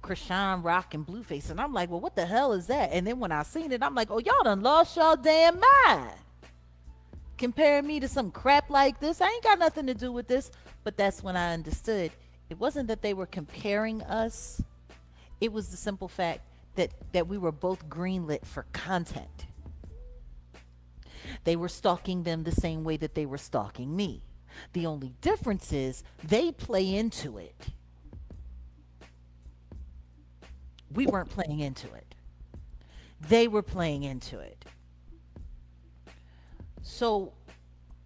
Speaker 1: Krishan Rock and Blueface. And I'm like, well, what the hell is that? And then when I seen it, I'm like, oh, y'all done lost y'all damn mind. Comparing me to some crap like this. I ain't got nothing to do with this. But that's when I understood. It wasn't that they were comparing us. It was the simple fact that we were both greenlit for content. They were stalking them the same way that they were stalking me. The only difference is they play into it. We weren't playing into it. They were playing into it. So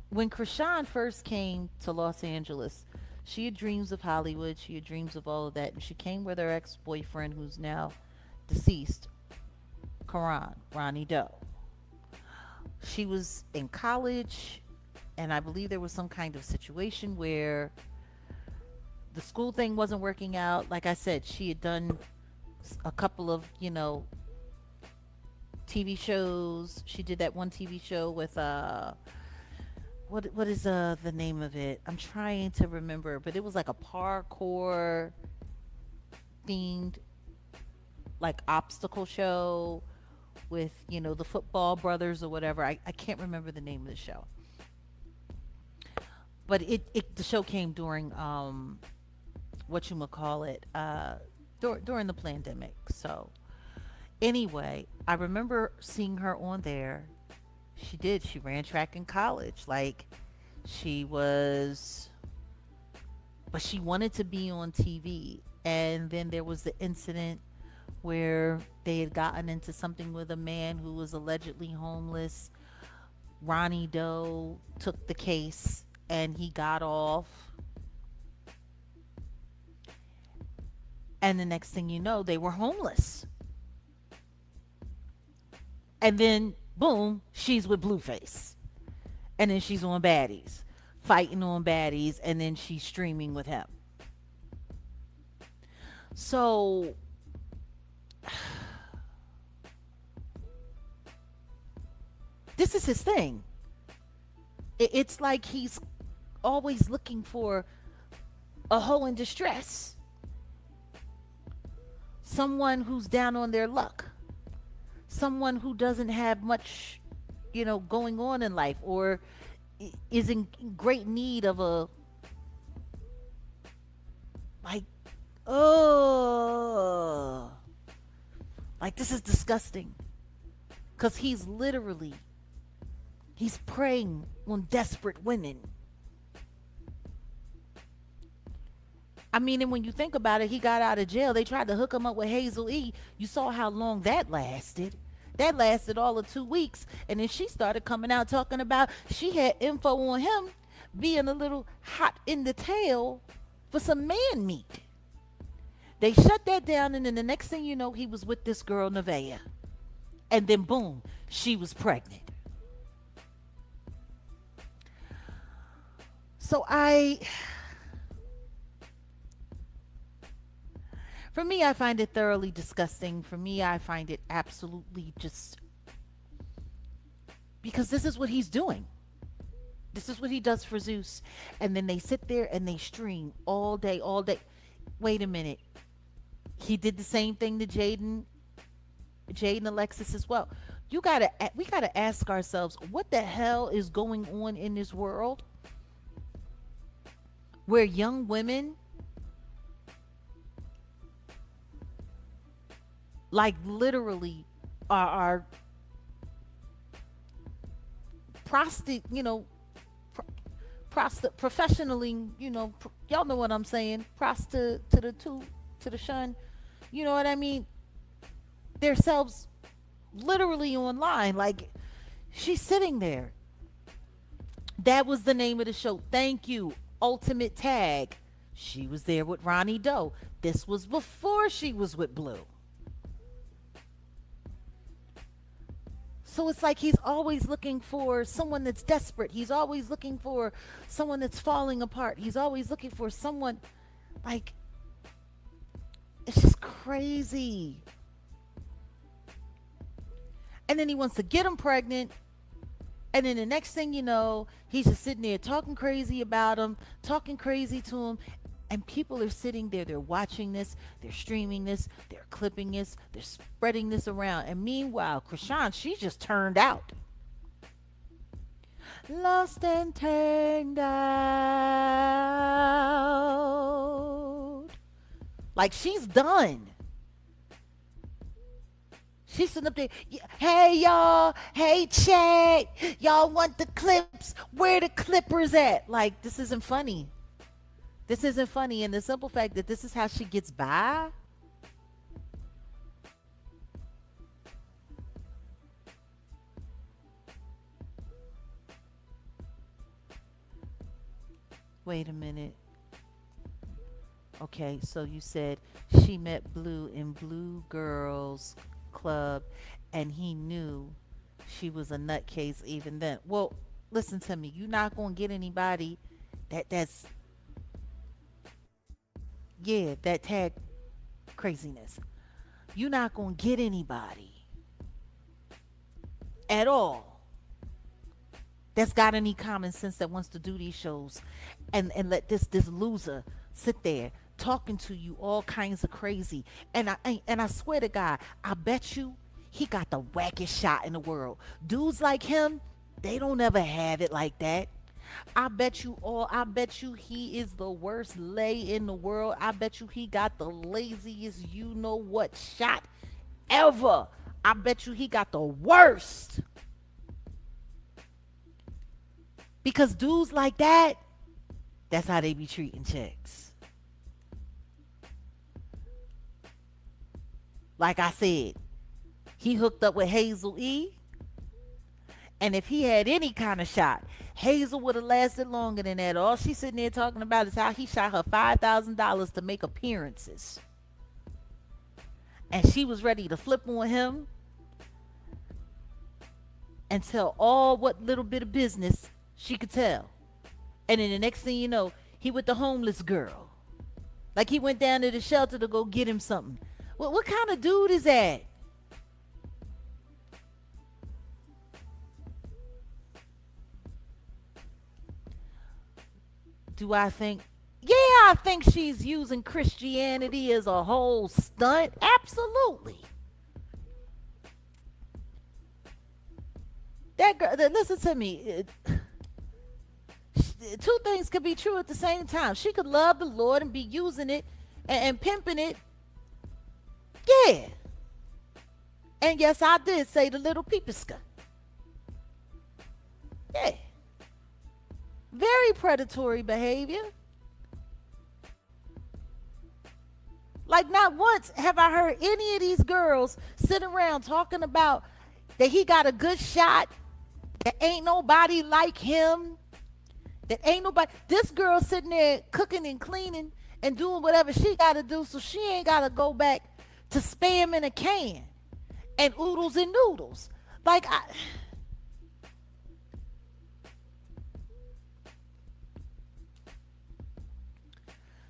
Speaker 1: when Krishan first came to Los Angeles, she had dreams of Hollywood. She had dreams of all of that. And she came with her ex-boyfriend, who's now deceased, Ronnie Doe. She was in college, and I believe there was some kind of situation where the school thing wasn't working out. Like I said, she had done a couple of, TV shows. She did that one TV show with what is the name of it? I'm trying to remember, but it was like a parkour themed like obstacle show with, the football brothers or whatever. I can't remember the name of the show. But the show came during what you call it during the pandemic. So anyway, I remember seeing her on there. She ran track in college. Like she was, but she wanted to be on TV. And then there was the incident where they had gotten into something with a man who was allegedly homeless. Ronnie Doe took the case and he got off. And the next thing you know, they were homeless. And then, boom, she's with Blueface. And then she's on Baddies, fighting on Baddies, and then she's streaming with him. So, this is his thing. It's like he's always looking for a hoe in distress, someone who's down on their luck, someone who doesn't have much, going on in life, or is in great need of a, like, oh, like this is disgusting, because he's preying on desperate women. I mean, and when you think about it, he got out of jail. They tried to hook him up with Hazel E. You saw how long that lasted. That lasted all of 2 weeks. And then she started coming out talking about she had info on him being a little hot in the tail for some man meat. They shut that down, and then the next thing you know, he was with this girl, Nevaeh. And then, boom, she was pregnant. So for me, I find it thoroughly disgusting. For me, I find it absolutely just because this is what he's doing. This is what he does for Zeus. And then they sit there and they stream all day, all day. Wait a minute. He did the same thing to Jaden Alexis as well. We gotta ask ourselves, what the hell is going on in this world where young women, like, literally are professionally, y'all know what I'm saying, to the shun, you know what I mean, themselves literally online. Like, she's sitting there. That was the name of the show. Thank you. Ultimate Tag. She was there with Ronnie Doe. This was before she was with Blue. So it's like he's always looking for someone that's desperate. He's always looking for someone that's falling apart. He's always looking for someone, like, it's just crazy. And then he wants to get him pregnant. And then the next thing you know, he's just sitting there talking crazy about him, talking crazy to him. And people are sitting there, they're watching this, they're streaming this, they're clipping this, they're spreading this around. And meanwhile, Krishan, she just turned out. Lost and turned out. Like, she's done. She's sitting up there. Hey, y'all. Hey, chat. Y'all want the clips? Where the clippers at? Like, this isn't funny. This isn't funny. And the simple fact that this is how she gets by. Wait a minute. Okay, so you said she met Blue in Blue Girls Club and he knew she was a nutcase even then. Well, listen to me. You're not gonna get anybody that's yeah, that tag craziness. You're not gonna get anybody at all that's got any common sense that wants to do these shows and let this loser sit there talking to you all kinds of crazy. And I swear to God, I bet you he got the wackest shot in the world. Dudes like him, they don't ever have it like that. I bet you he is the worst lay in the world. I bet you he got the laziest you know what shot ever. I bet you he got the worst. Because dudes like that, that's how they be treating chicks. Like I said, he hooked up with Hazel E. And if he had any kind of shot, Hazel would have lasted longer than that. All she's sitting there talking about is how he shot her $5,000 to make appearances. And she was ready to flip on him and tell all what little bit of business she could tell. And then the next thing you know, he with the homeless girl. Like he went down to the shelter to go get him something. What kind of dude is that? Do I think? Yeah, I think she's using Christianity as a whole stunt. Absolutely. That girl, listen to me. Two things could be true at the same time. She could love the Lord and be using it and pimping it. Yeah. And yes, I did say the little peepiska. Yeah. Very predatory behavior. Like not once have I heard any of these girls sit around talking about that he got a good shot, that ain't nobody like him, that ain't nobody. This girl sitting there cooking and cleaning and doing whatever she got to do so she ain't got to go back to spam in a can and oodles and noodles. Like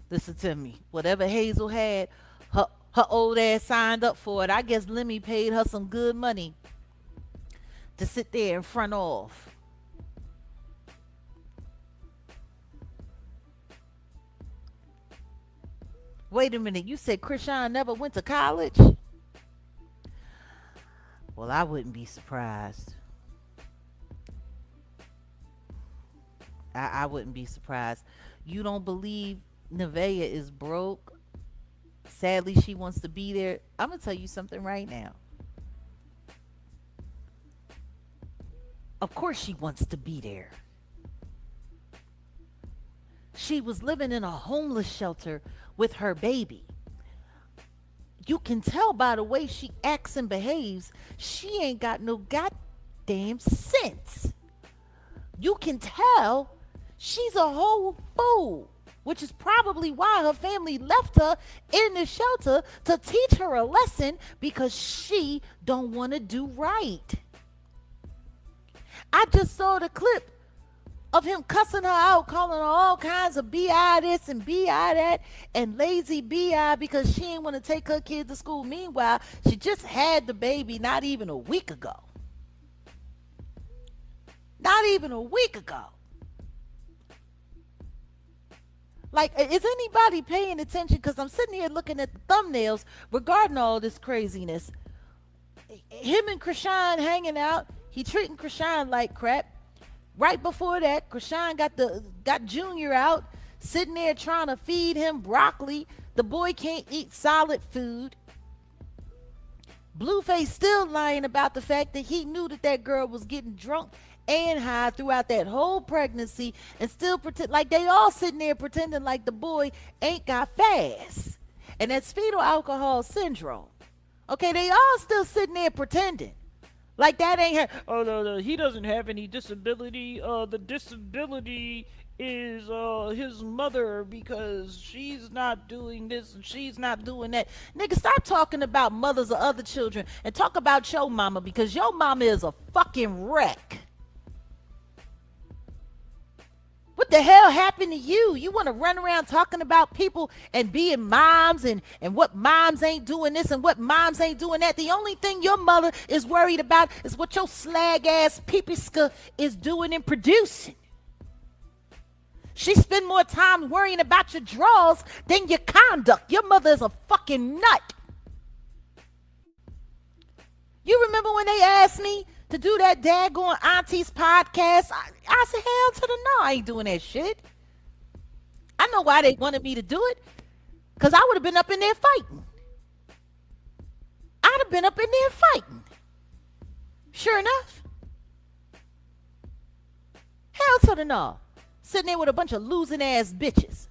Speaker 1: listen to me. Whatever Hazel had, her old ass signed up for it. I guess Lemmy paid her some good money to sit there in front of. Wait a minute, you said Krishan never went to college? Well, I wouldn't be surprised. I wouldn't be surprised. You don't believe Nevaeh is broke? Sadly, she wants to be there. I'm going to tell you something right now. Of course she wants to be there. She was living in a homeless shelter with her baby. You can tell by the way she acts and behaves, she ain't got no goddamn sense. You can tell she's a whole fool, which is probably why her family left her in the shelter to teach her a lesson because she don't want to do right. I just saw the clip of him cussing her out, calling her all kinds of B.I. this and B.I. that and lazy B.I. because she ain't want to take her kid to school. Meanwhile, she just had the baby not even a week ago. Not even a week ago. Like, is anybody paying attention? Because I'm sitting here looking at the thumbnails regarding all this craziness. Him and Krishan hanging out. He treating Krishan like crap. Right before that, Krishan got Junior out, sitting there trying to feed him broccoli. The boy can't eat solid food. Blueface still lying about the fact that he knew that girl was getting drunk and high throughout that whole pregnancy and still pretend like they all sitting there pretending like the boy ain't got fast. And that's fetal alcohol syndrome. Okay, they all still sitting there pretending. Like that ain't her. Oh no, he doesn't have any disability. The disability is his mother because she's not doing this and she's not doing that. Nigga, stop talking about mothers of other children and talk about your mama because your mama is a fucking wreck. What the hell happened to you? You want to run around talking about people and being moms and what moms ain't doing this and what moms ain't doing that. The only thing your mother is worried about is what your slag ass peepiska is doing and producing. She spend more time worrying about your draws than your conduct. Your mother is a fucking nut. You remember when they asked me to do that daggone auntie's podcast? I said, hell to the no, I ain't doing that shit. I know why they wanted me to do it. Because I would have been up in there fighting. I'd have been up in there fighting. Sure enough. Hell to the no. Sitting there with a bunch of losing ass bitches.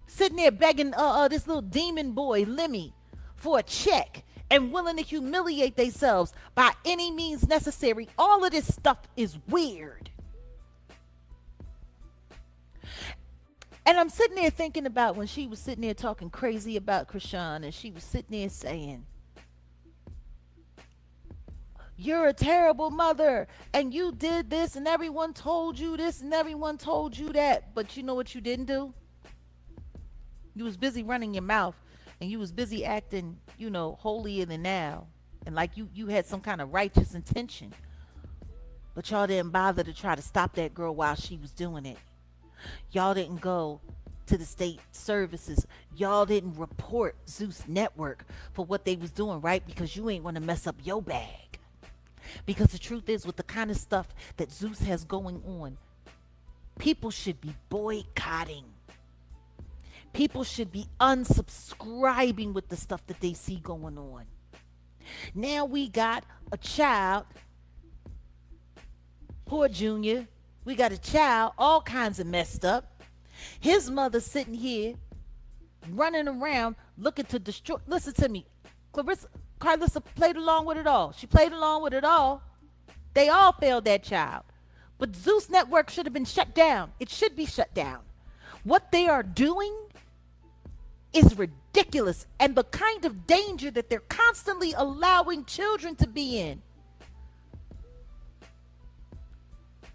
Speaker 1: Sitting there begging this little demon boy, Lemmy, for a check and willing to humiliate themselves by any means necessary. All of this stuff is weird. And I'm sitting there thinking about when she was sitting there talking crazy about Krishan and she was sitting there saying, you're a terrible mother and you did this and everyone told you this and everyone told you that. But you know what you didn't do? You was busy running your mouth and you was busy acting, holier than thou. And like you had some kind of righteous intention. But y'all didn't bother to try to stop that girl while she was doing it. Y'all didn't go to the state services. Y'all didn't report Zeus Network for what they was doing, right? Because you ain't want to mess up your bag. Because the truth is, with the kind of stuff that Zeus has going on, people should be boycotting. People should be unsubscribing with the stuff that they see going on. Now we got a child, poor Junior. We got a child all kinds of messed up. His mother sitting here running around looking to destroy. Listen to me. Carlissa played along with it all. She played along with it all. They all failed that child. But Zeus Network should have been shut down. It should be shut down. What they are doing is ridiculous. And the kind of danger that they're constantly allowing children to be in.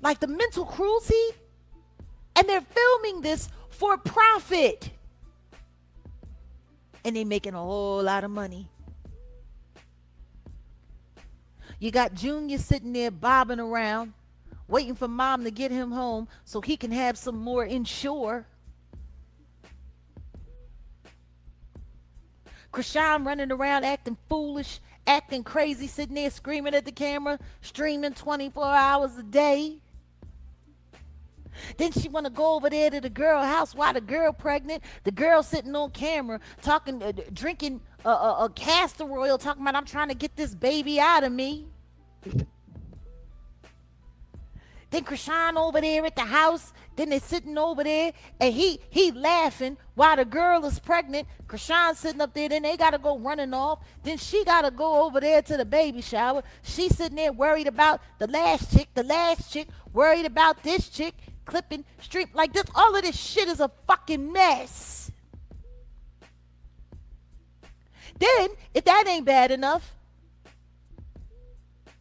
Speaker 1: Like the mental cruelty. And they're filming this for profit. And they're making a whole lot of money. You got Junior sitting there bobbing around, waiting for mom to get him home so he can have some more inshore. Krishan running around acting foolish, acting crazy, sitting there screaming at the camera, streaming 24 hours a day. Then she want to go over there to the girl house while the girl pregnant. The girl sitting on camera talking, drinking a castor oil, talking about I'm trying to get this baby out of me. Then Krishan over there at the house. Then they're sitting over there and he laughing while the girl is pregnant. Krishan sitting up there. Then they got to go running off. Then she got to go over there to the baby shower. She's sitting there worried about the last chick, worried about this chick, clipping, stream like this. All of this shit is a fucking mess. Then, if that ain't bad enough,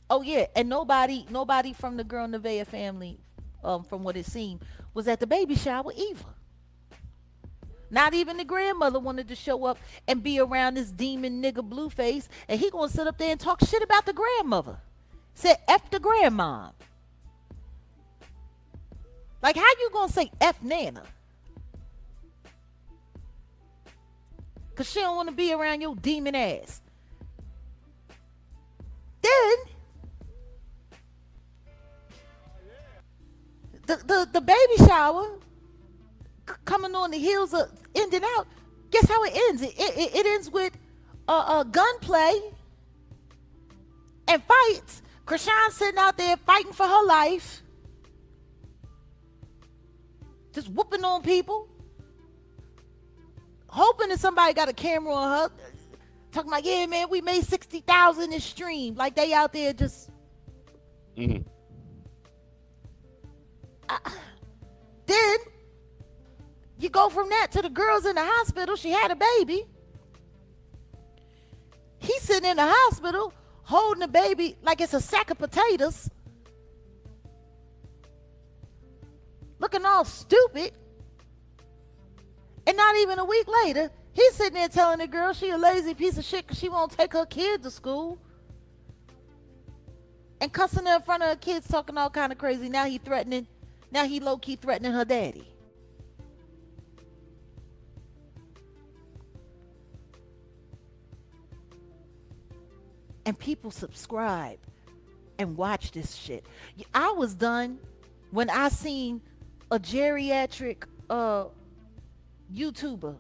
Speaker 1: oh yeah, and nobody from the girl Nevaeh family, from what it seemed, was at the baby shower either. Not even the grandmother wanted to show up and be around this demon nigga Blueface, and he gonna sit up there and talk shit about the grandmother. Said F the grandma. Like, how you gonna say F Nana? Because she don't want to be around your demon ass. Then, the baby shower coming on the heels of ending out. Guess how it ends? It ends with gunplay and fights. Krishan sitting out there fighting for her life. Just whooping on people. Hoping that somebody got a camera on her. Talking like, yeah, man, we made 60,000 in stream. Like they out there just. Then you go from that to the girls in the hospital. She had a baby. He's sitting in the hospital holding the baby like it's a sack of potatoes, looking all stupid. And not even a week later, he's sitting there telling the girl she a lazy piece of shit because she won't take her kid to school. And cussing her in front of her kids, talking all kind of crazy. Now he low-key threatening her daddy. And people subscribe and watch this shit. I was done when I seen a geriatric YouTuber.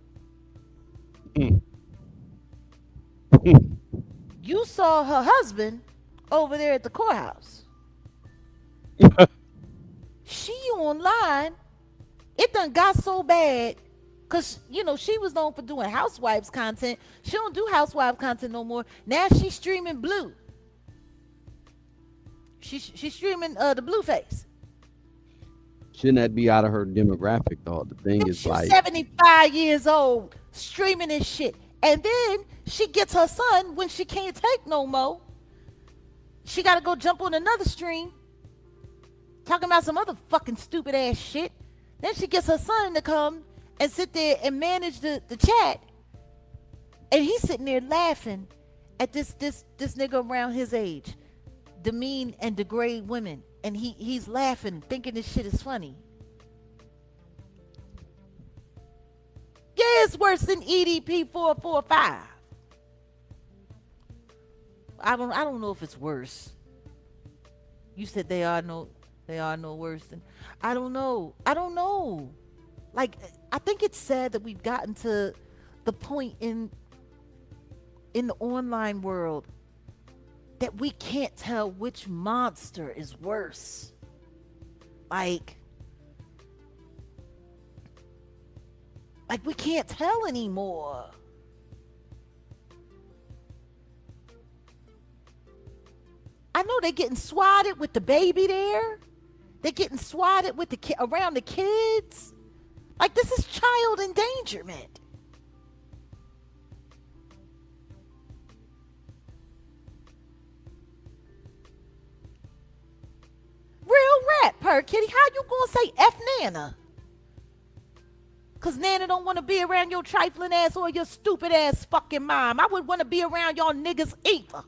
Speaker 1: You saw her husband over there at the courthouse. She online, it done got so bad because, she was known for doing housewives content. She don't do housewife content no more. Now she's streaming Blue. She's streaming the Blueface.
Speaker 2: Shouldn't that be out of her demographic though? The thing is
Speaker 1: She's
Speaker 2: like
Speaker 1: 75 years old, streaming this shit. And then she gets her son when she can't take no more. She got to go jump on another stream, talking about some other fucking stupid ass shit. Then she gets her son to come and sit there and manage the chat. And he's sitting there laughing at this nigga around his age, demean and degrade women. And he's laughing, thinking this shit is funny. Yeah, it's worse than EDP 445. I don't know if it's worse. You said they are no worse than. I don't know. Like, I think it's sad that we've gotten to the point in the online world that we can't tell which monster is worse. Like we can't tell anymore. I know they're getting swatted with the baby there. They're getting swatted with around the kids. Like, this is child endangerment. Real rap, per kitty. How you gonna say F Nana? Cause Nana don't want to be around your trifling ass or your stupid ass fucking mom. I would want to be around y'all niggas either.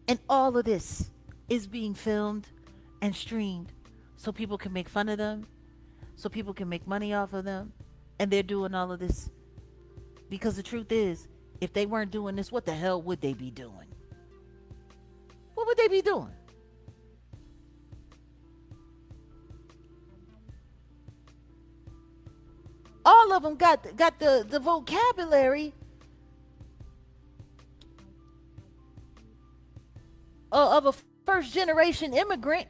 Speaker 1: And all of this is being filmed and streamed so people can make fun of them, so people can make money off of them. And they're doing all of this because the truth is, if they weren't doing this, what the hell would they be doing? What would they be doing? All of them got the vocabulary of a first generation immigrant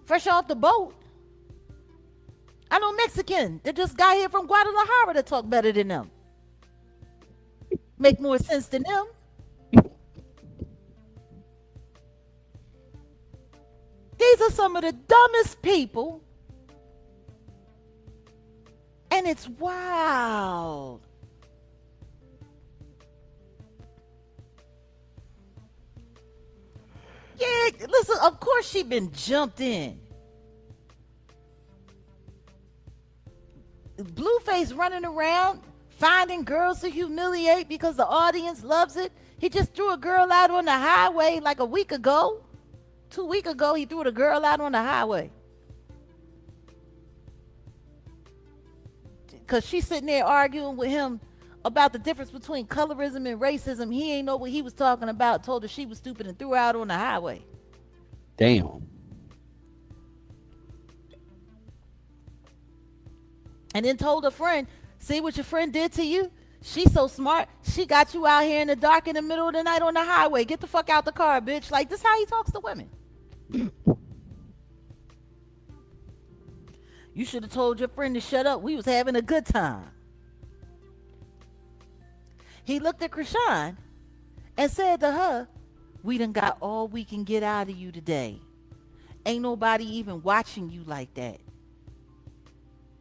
Speaker 1: fresh off the boat. I know Mexican that just got here from Guadalajara to talk better than them. Make more sense than them. These are some of the dumbest people. And it's wild. Yeah, listen, of course she been jumped in. Blueface running around, finding girls to humiliate because the audience loves it. He just threw a girl out on the highway like a week ago. 2 weeks ago, he threw the girl out on the highway. Because she's sitting there arguing with him about the difference between colorism and racism. He ain't know what he was talking about, told her she was stupid and threw her out on the highway.
Speaker 2: Damn.
Speaker 1: And then told her friend, see what your friend did to you? She's so smart. She got you out here in the dark in the middle of the night on the highway. Get the fuck out the car, bitch. Like, this is how he talks to women. You should have told your friend to shut up. We was having a good time. He looked at Krishan and said to her, We done got all we can get out of you today. Ain't nobody even watching you like that.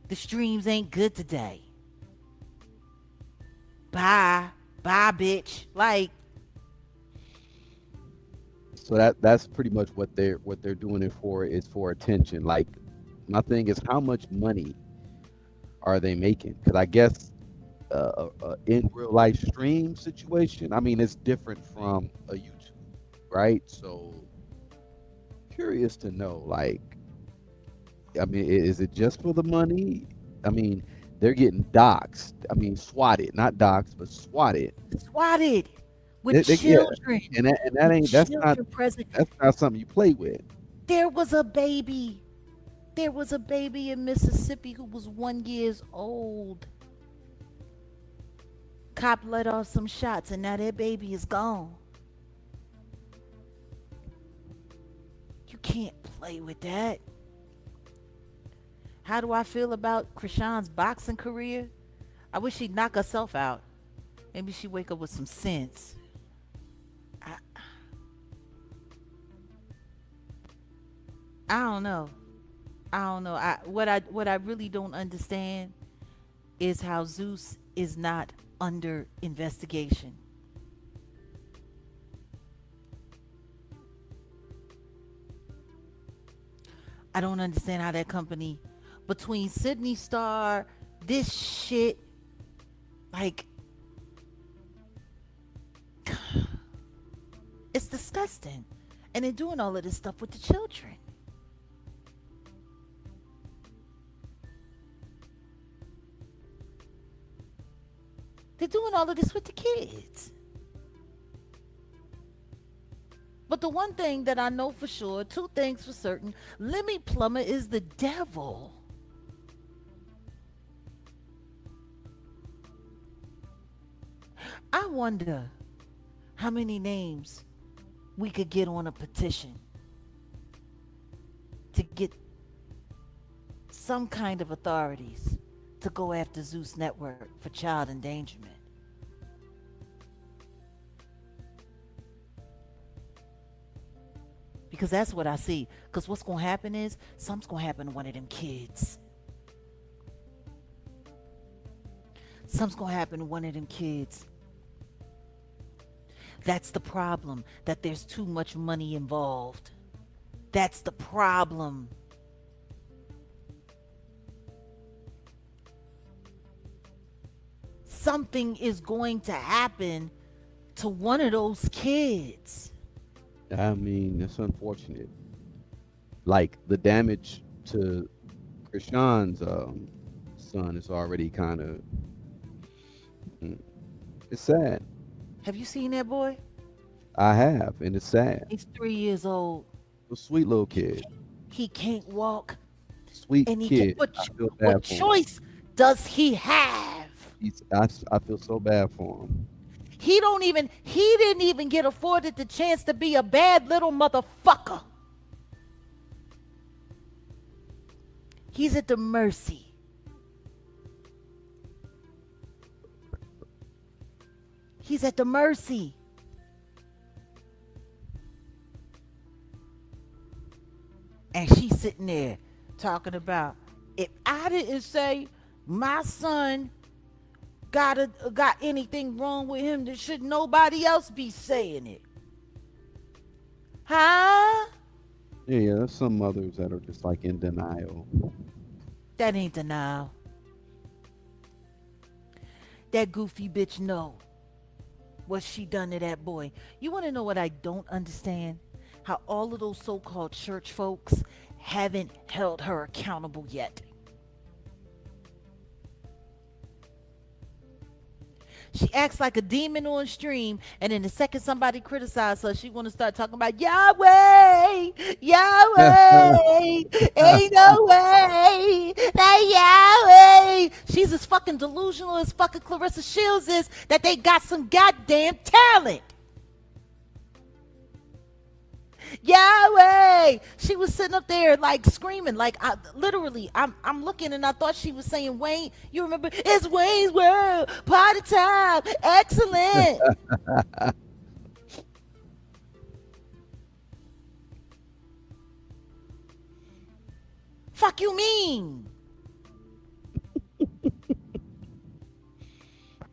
Speaker 1: The streams ain't good today. Bye. Bye, bitch. Like,
Speaker 2: So that's pretty much what they're doing it for, is for attention. Like, my thing is, how much money are they making? Because I guess in real life stream situation, I mean, it's different from a YouTube, right? So curious to know, like, I mean, is it just for the money? I mean, they're getting doxxed. I mean, swatted, not doxxed, but swatted.
Speaker 1: swatted with
Speaker 2: Yeah,
Speaker 1: children.
Speaker 2: and that
Speaker 1: With
Speaker 2: ain't
Speaker 1: children present.
Speaker 2: that's not something you play with.
Speaker 1: There was a baby. There was a baby in Mississippi who was 1 year old. Cop let off some shots, and now that baby is gone. You can't play with that. How do I feel about Krishan's boxing career? I wish she'd knock herself out. Maybe she wake up with some sense. I, I don't know. I don't know. What I really don't understand is how Zeus is not under investigation. I don't understand how that company, between Sydney Star, this shit, like, it's disgusting. And they're doing all of this stuff with the children. They're doing all of this with the kids. But the one thing that I know for sure, two things for certain, Lemmy Plummer is the devil. I wonder how many names we could get on a petition to get some kind of authorities to go after Zeus Network for child endangerment. Because that's what I see. Because what's going to happen is something's going to happen to one of them kids. Something's going to happen to one of them kids. That's the problem, that there's too much money involved. That's the problem. Something is going to happen to one of those kids.
Speaker 2: I mean, it's unfortunate. Like, the damage to Krishan's son is already kind of, it's sad.
Speaker 1: Have you seen that boy?
Speaker 2: I have, and it's sad.
Speaker 1: He's 3 years old.
Speaker 2: A sweet little kid,
Speaker 1: He can't walk,
Speaker 2: sweet
Speaker 1: and he
Speaker 2: kid.
Speaker 1: can't.
Speaker 2: I feel
Speaker 1: What
Speaker 2: bad for him.
Speaker 1: choice does he have?
Speaker 2: I feel so bad for him.
Speaker 1: He didn't even get afforded the chance to be a bad little motherfucker. He's at the mercy. He's at the mercy. And she's sitting there talking about, if I didn't say my son got anything wrong with him, then should nobody else be saying it? Huh?
Speaker 2: Yeah, there's some mothers that are just like in denial.
Speaker 1: That ain't denial. That goofy bitch know what she done to that boy. You want to know what I don't understand? How all of those so-called church folks haven't held her accountable yet. She acts like a demon on stream, and then the second somebody criticizes her, she want to start talking about Yahweh, Yahweh, ain't no way, that Yahweh. She's as fucking delusional as fucking Clarissa Shields is, that they got some goddamn talent. Yahweh. She was sitting up there like screaming, like I'm looking and I thought she was saying Wayne. You remember? It's Wayne's World, party time, excellent. Fuck you mean?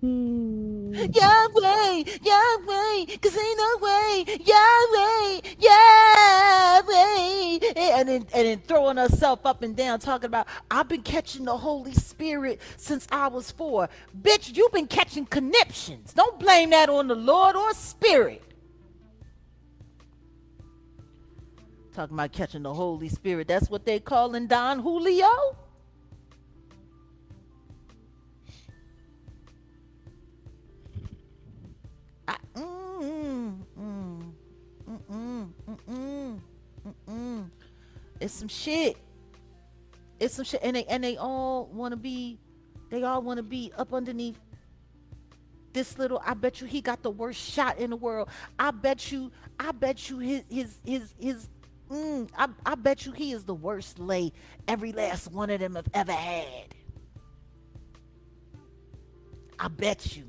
Speaker 1: Yahweh, Yahweh, cause ain't no way, Yahweh, Yahweh. And then throwing herself up and down talking about, I've been catching the Holy Spirit since I was 4. Bitch, you've been catching conniptions. Don't blame that on the Lord or Spirit. Talking about catching the Holy Spirit. That's what they calling Don Julio? I, mm, mm, mm, mm, mm, mm, mm, mm. It's some shit. It's some shit, and they all want to be, up underneath this little. I bet you he got the worst shot in the world. I bet you his. I bet you he is the worst lay every last one of them have ever had. I bet you.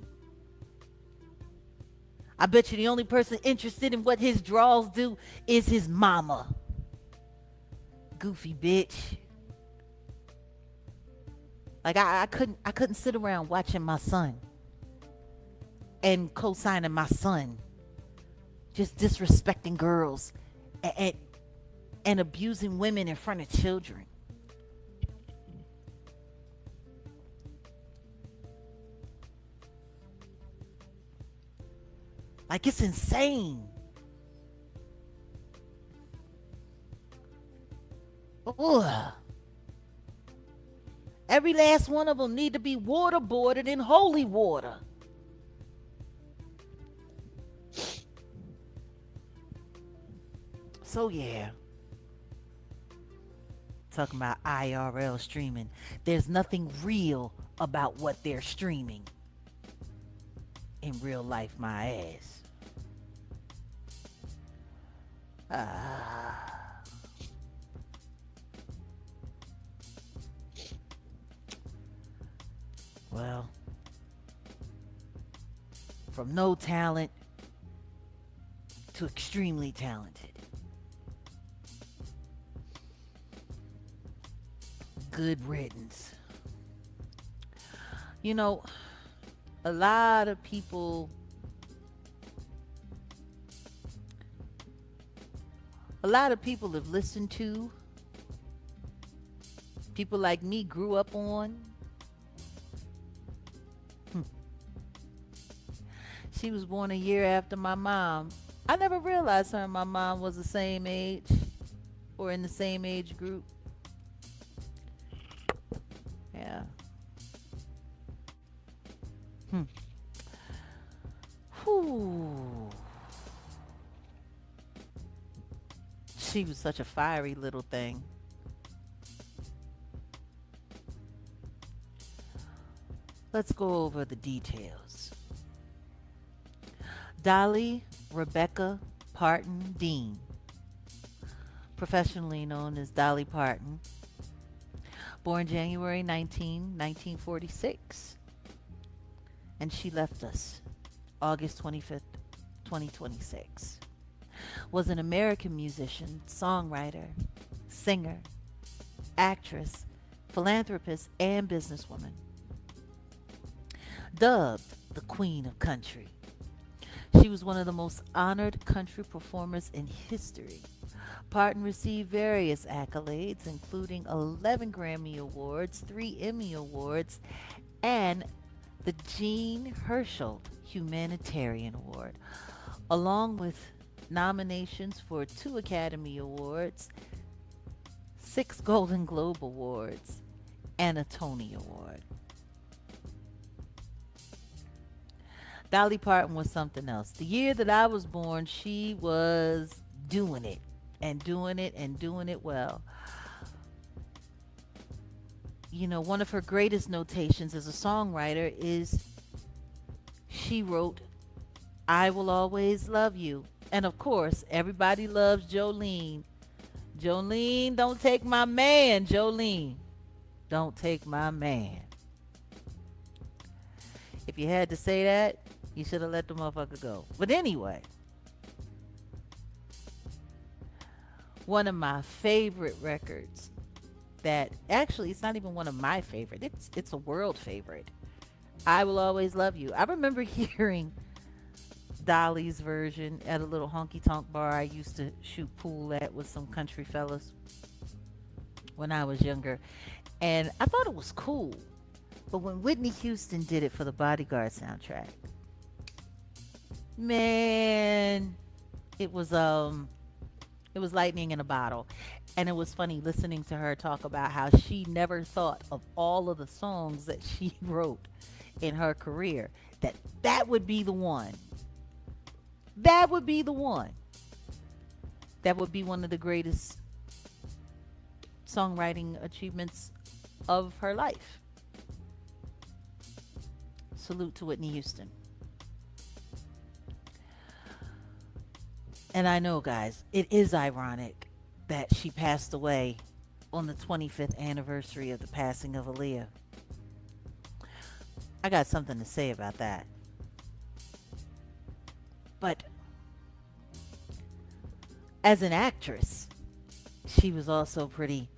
Speaker 1: I bet you the only person interested in what his draws do is his mama. Goofy bitch. Like I couldn't sit around watching my son and co-signing my son just disrespecting girls and abusing women in front of children. Like, it's insane. Ugh. Every last one of them need to be waterboarded in holy water. So yeah. Talking about IRL streaming. There's nothing real about what they're streaming. In real life, my ass. Well, from no talent to extremely talented. Good riddance. You know, a lot of people have listened to, people like me grew up on. She was born a year after my mom. I never realized her and my mom was the same age or in the same age group. Yeah. Whew. She was such a fiery little thing. Let's go over the details. Dolly Rebecca Parton Dean, professionally known as Dolly Parton, born January 1946, and she left us August 25th, 2026. Was an American musician, songwriter, singer, actress, philanthropist, and businesswoman. Dubbed the Queen of Country. She was one of the most honored country performers in history. Parton received various accolades, including 11 Grammy Awards, 3 Emmy Awards, and the Jean Hersholt Humanitarian Award, along with nominations for 2 Academy Awards, 6 Golden Globe Awards, and a Tony Award. Dolly Parton was something else. The year that I was born, she was doing it and doing it and doing it well. You know, one of her greatest notations as a songwriter is she wrote, I Will Always Love You. And of course, everybody loves Jolene. Jolene, don't take my man, Jolene. Don't take my man. If you had to say that, you should have let the motherfucker go. But anyway, one of my favorite records that actually it's not even one of my favorite. It's a world favorite. I Will Always Love You. I remember hearing Dolly's version at a little honky tonk bar I used to shoot pool at with some country fellas when I was younger. And I thought it was cool. But when Whitney Houston did it for the Bodyguard soundtrack, man, it was it was lightning in a bottle. And it was funny listening to her talk about how she never thought of all of the songs that she wrote in her career that would be the one. That would be the one. That would be one of the greatest songwriting achievements of her life. Salute to Whitney Houston. And I know, guys, it is ironic that she passed away on the 25th anniversary of the passing of Aaliyah. I got something to say about that. But as an actress, she was also pretty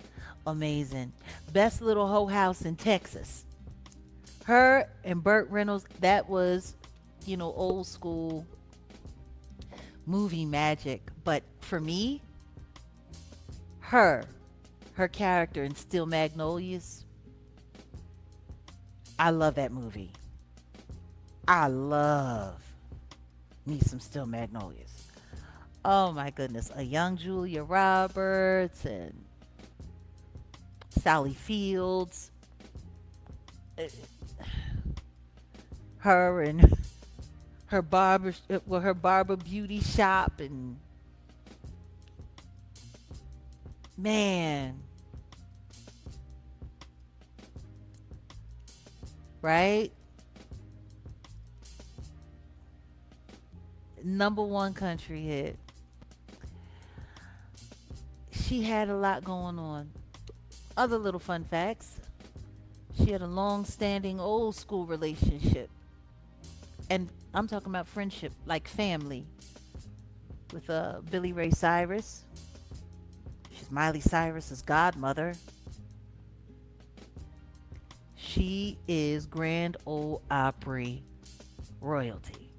Speaker 1: amazing. Best Little Hoe House in Texas. Her and Burt Reynolds, that was, old school movie magic. But for me, her character in Steel Magnolias, I love that movie. I love me some Steel Magnolias. Oh my goodness. A young Julia Roberts and Sally Fields. Her and her barber beauty shop, and man, right? Number one country hit. She had a lot going on. Other little fun facts. She had a long-standing old school relationship. And I'm talking about friendship, like family, with Billy Ray Cyrus. She's Miley Cyrus's godmother. She is Grand Ole Opry royalty.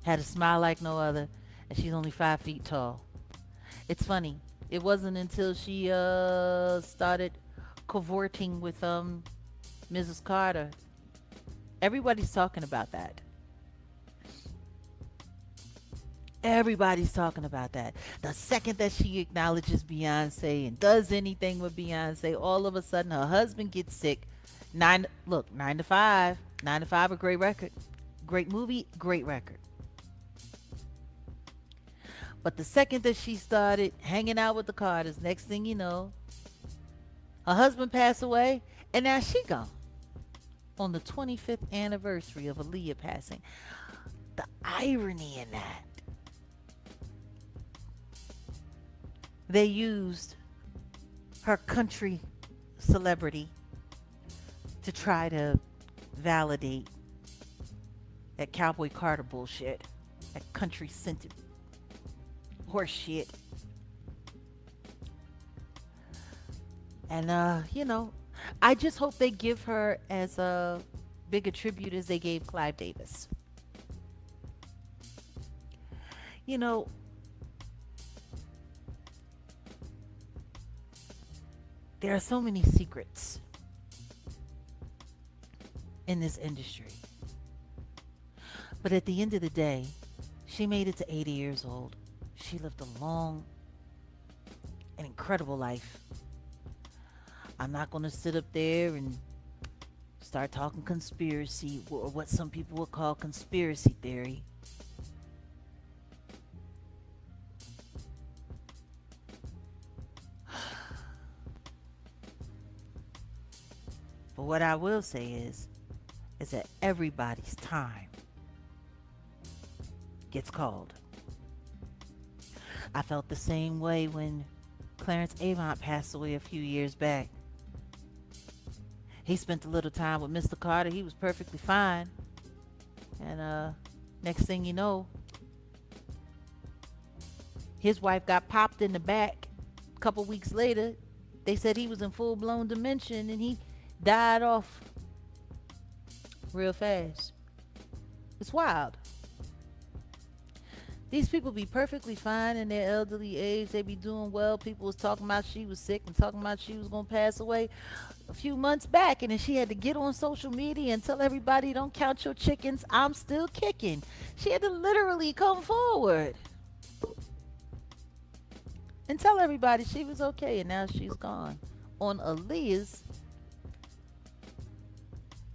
Speaker 1: Had a smile like no other, and she's only 5 feet tall. It's funny. It wasn't until she started cavorting with Mrs. Carter. Everybody's talking about that. Everybody's talking about that. The second that she acknowledges Beyonce and does anything with Beyonce, all of a sudden her husband gets sick. 9 to 5. 9 to 5, a great record. Great movie, great record. But the second that she started hanging out with the Carters, next thing you know, her husband passed away, and now she gone. On the 25th anniversary of Aaliyah passing. The irony in that. They used her country celebrity to try to validate that Cowboy Carter bullshit. That country scented horse shit. And I just hope they give her as a big a tribute as they gave Clive Davis. There are so many secrets in this industry. But at the end of the day, she made it to 80 years old. She lived a long and incredible life. I'm not going to sit up there and start talking conspiracy, or what some people would call conspiracy theory. But what I will say is that everybody's time gets called. I felt the same way when Clarence Avant passed away a few years back. He spent a little time with Mr. Carter. He was perfectly fine. And next thing you know, His wife got popped in the back. A couple weeks later, they said he was in full blown dementia and he died off real fast. It's wild. These people be perfectly fine in their elderly age. They be doing well. People was talking about she was sick and talking about she was gonna pass away a few months back, and then she had to get on social media and tell everybody, "Don't count your chickens. I'm still kicking." She had to literally come forward and tell everybody she was okay, and now she's gone on Aaliyah's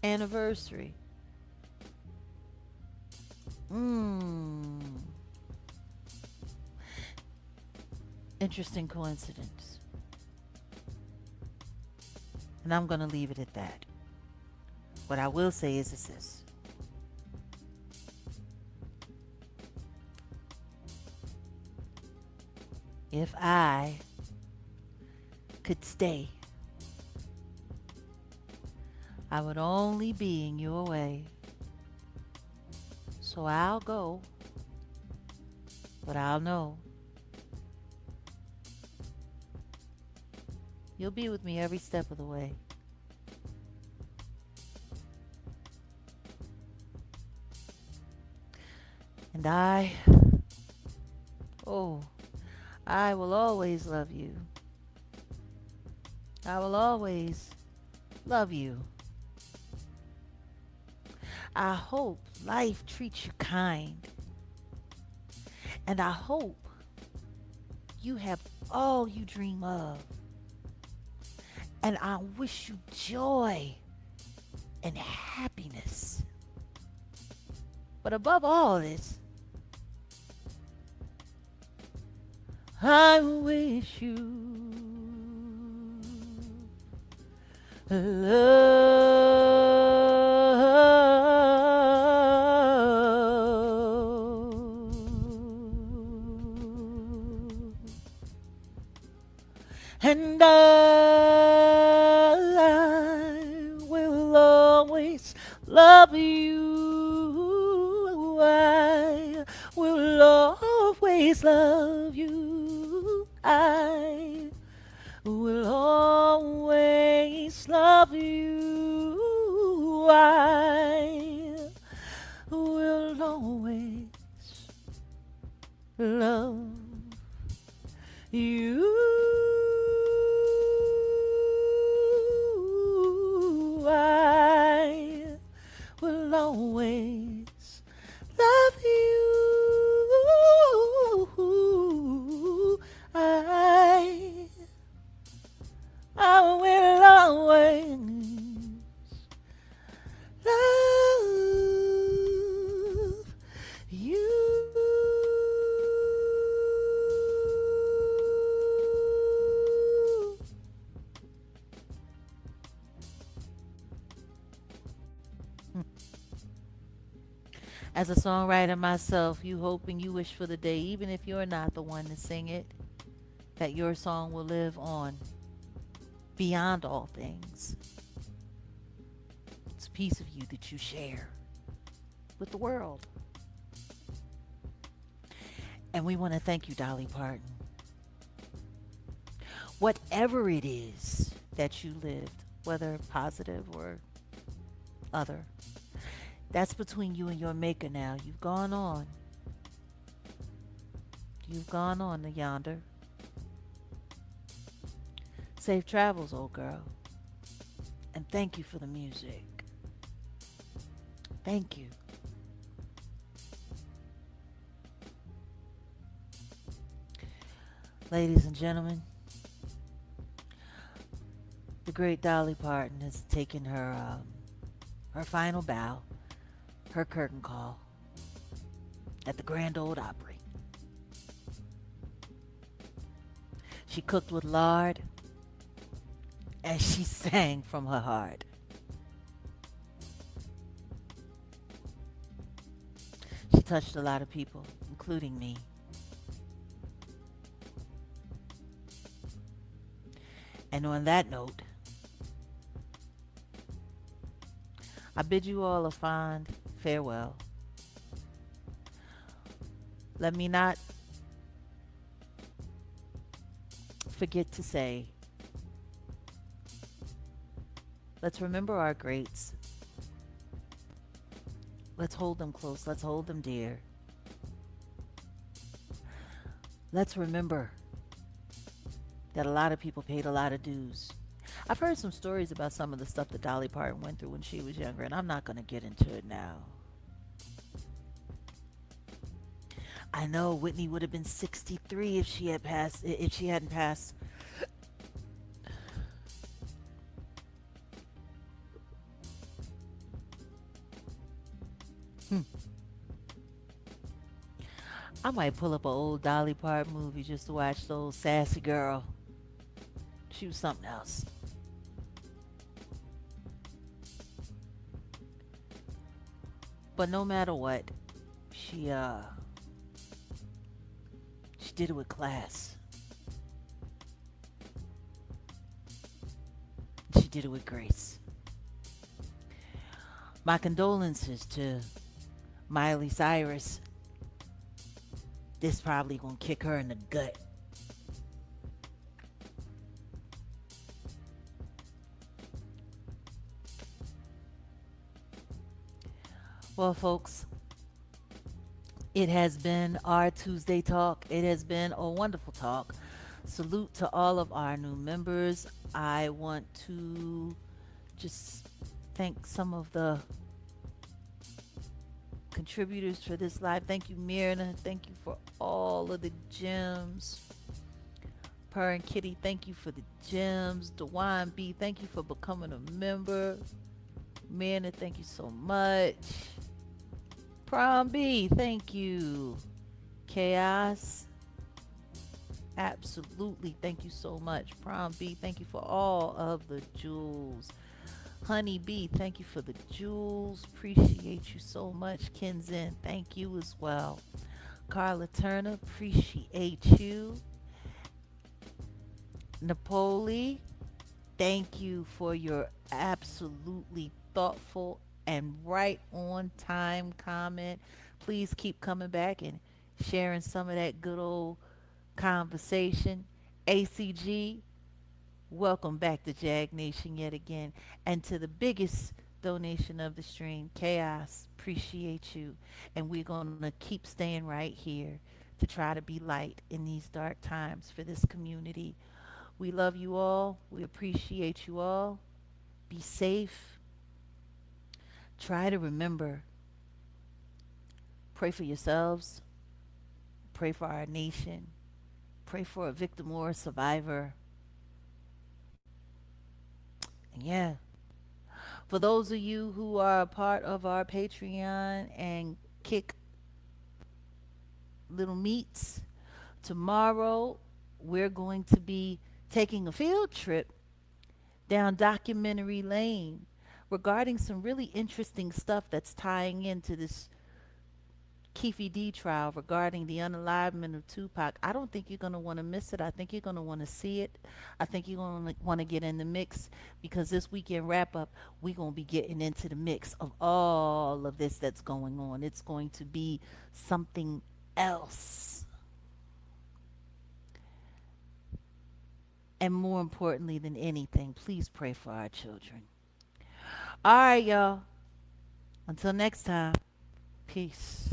Speaker 1: anniversary. Mmm. Interesting coincidence. And I'm going to leave it at that. What I will say is this. If I could stay, I would only be in your way. So I'll go, but I'll know you'll be with me every step of the way. And oh, I will always love you. I will always love you. I hope life treats you kind. And I hope you have all you dream of. And I wish you joy and happiness. But above all this, I wish you love. And I will always love you. I will always love you. I will always love you. I will always love you. I will always love you. I will always love you. As a songwriter myself, you hope and you wish for the day, even if you're not the one to sing it, that your song will live on beyond all things. It's a piece of you that you share with the world. And we want to thank you, Dolly Parton. Whatever it is that you lived, whether positive or other, that's between you and your maker now. You've gone on. You've gone on to yonder. Safe travels, old girl. And thank you for the music. Thank you. Ladies and gentlemen, the great Dolly Parton has taken her final bow, her curtain call at the Grand Ole Opry. She cooked with lard and she sang from her heart. She touched a lot of people, including me. And on that note, I bid you all a fond farewell. Let me not forget to say, let's remember our greats. Let's hold them close. Let's hold them dear. Let's remember that a lot of people paid a lot of dues. I've heard some stories about some of the stuff that Dolly Parton went through when she was younger, and I'm not going to get into it now. I know Whitney would have been 63 if she had passed, if she hadn't passed. Hmm. I might pull up an old Dolly Parton movie just to watch the old sassy girl. She was something else. But no matter what, she uh she did it with class. She did it with grace. My condolences to Miley Cyrus. This probably gonna kick her in the gut. Well, folks, it has been our Tuesday talk. It has been a wonderful talk. Salute to all of our new members. I want to just thank some of the contributors for this live. Thank you, Mirna. Thank you for all of the gems. Per and Kitty, thank you for the gems. Dewan B, thank you for becoming a member. Mirna, thank you so much. Prom B, thank you. Chaos, absolutely, thank you so much. Prom B, thank you for all of the jewels. Honey B, thank you for the jewels. Appreciate you so much. Kenzen, thank you as well. Carla Turner, appreciate you. Napoli, thank you for your absolutely thoughtful and right on time comment. Please keep coming back and sharing some of that good old conversation. ACG, welcome back to Jag Nation yet again. And to the biggest donation of the stream, Chaos, appreciate you. And we're going to keep staying right here to try to be light in these dark times for this community. We love you all. We appreciate you all. Be safe. Try to remember, pray for yourselves, pray for our nation, pray for a victim or a survivor. And yeah, for those of you who are a part of our Patreon and kick little meats, tomorrow we're going to be taking a field trip down documentary lane regarding some really interesting stuff that's tying into this Keefe D trial regarding the unalivement of Tupac. I don't think you're going to want to miss it. I think you're going to want to see it. I think you're going to want to get in the mix because this weekend wrap up, we're going to be getting into the mix of all of this that's going on. It's going to be something else. And more importantly than anything, please pray for our children. All right, y'all. Until next time, peace.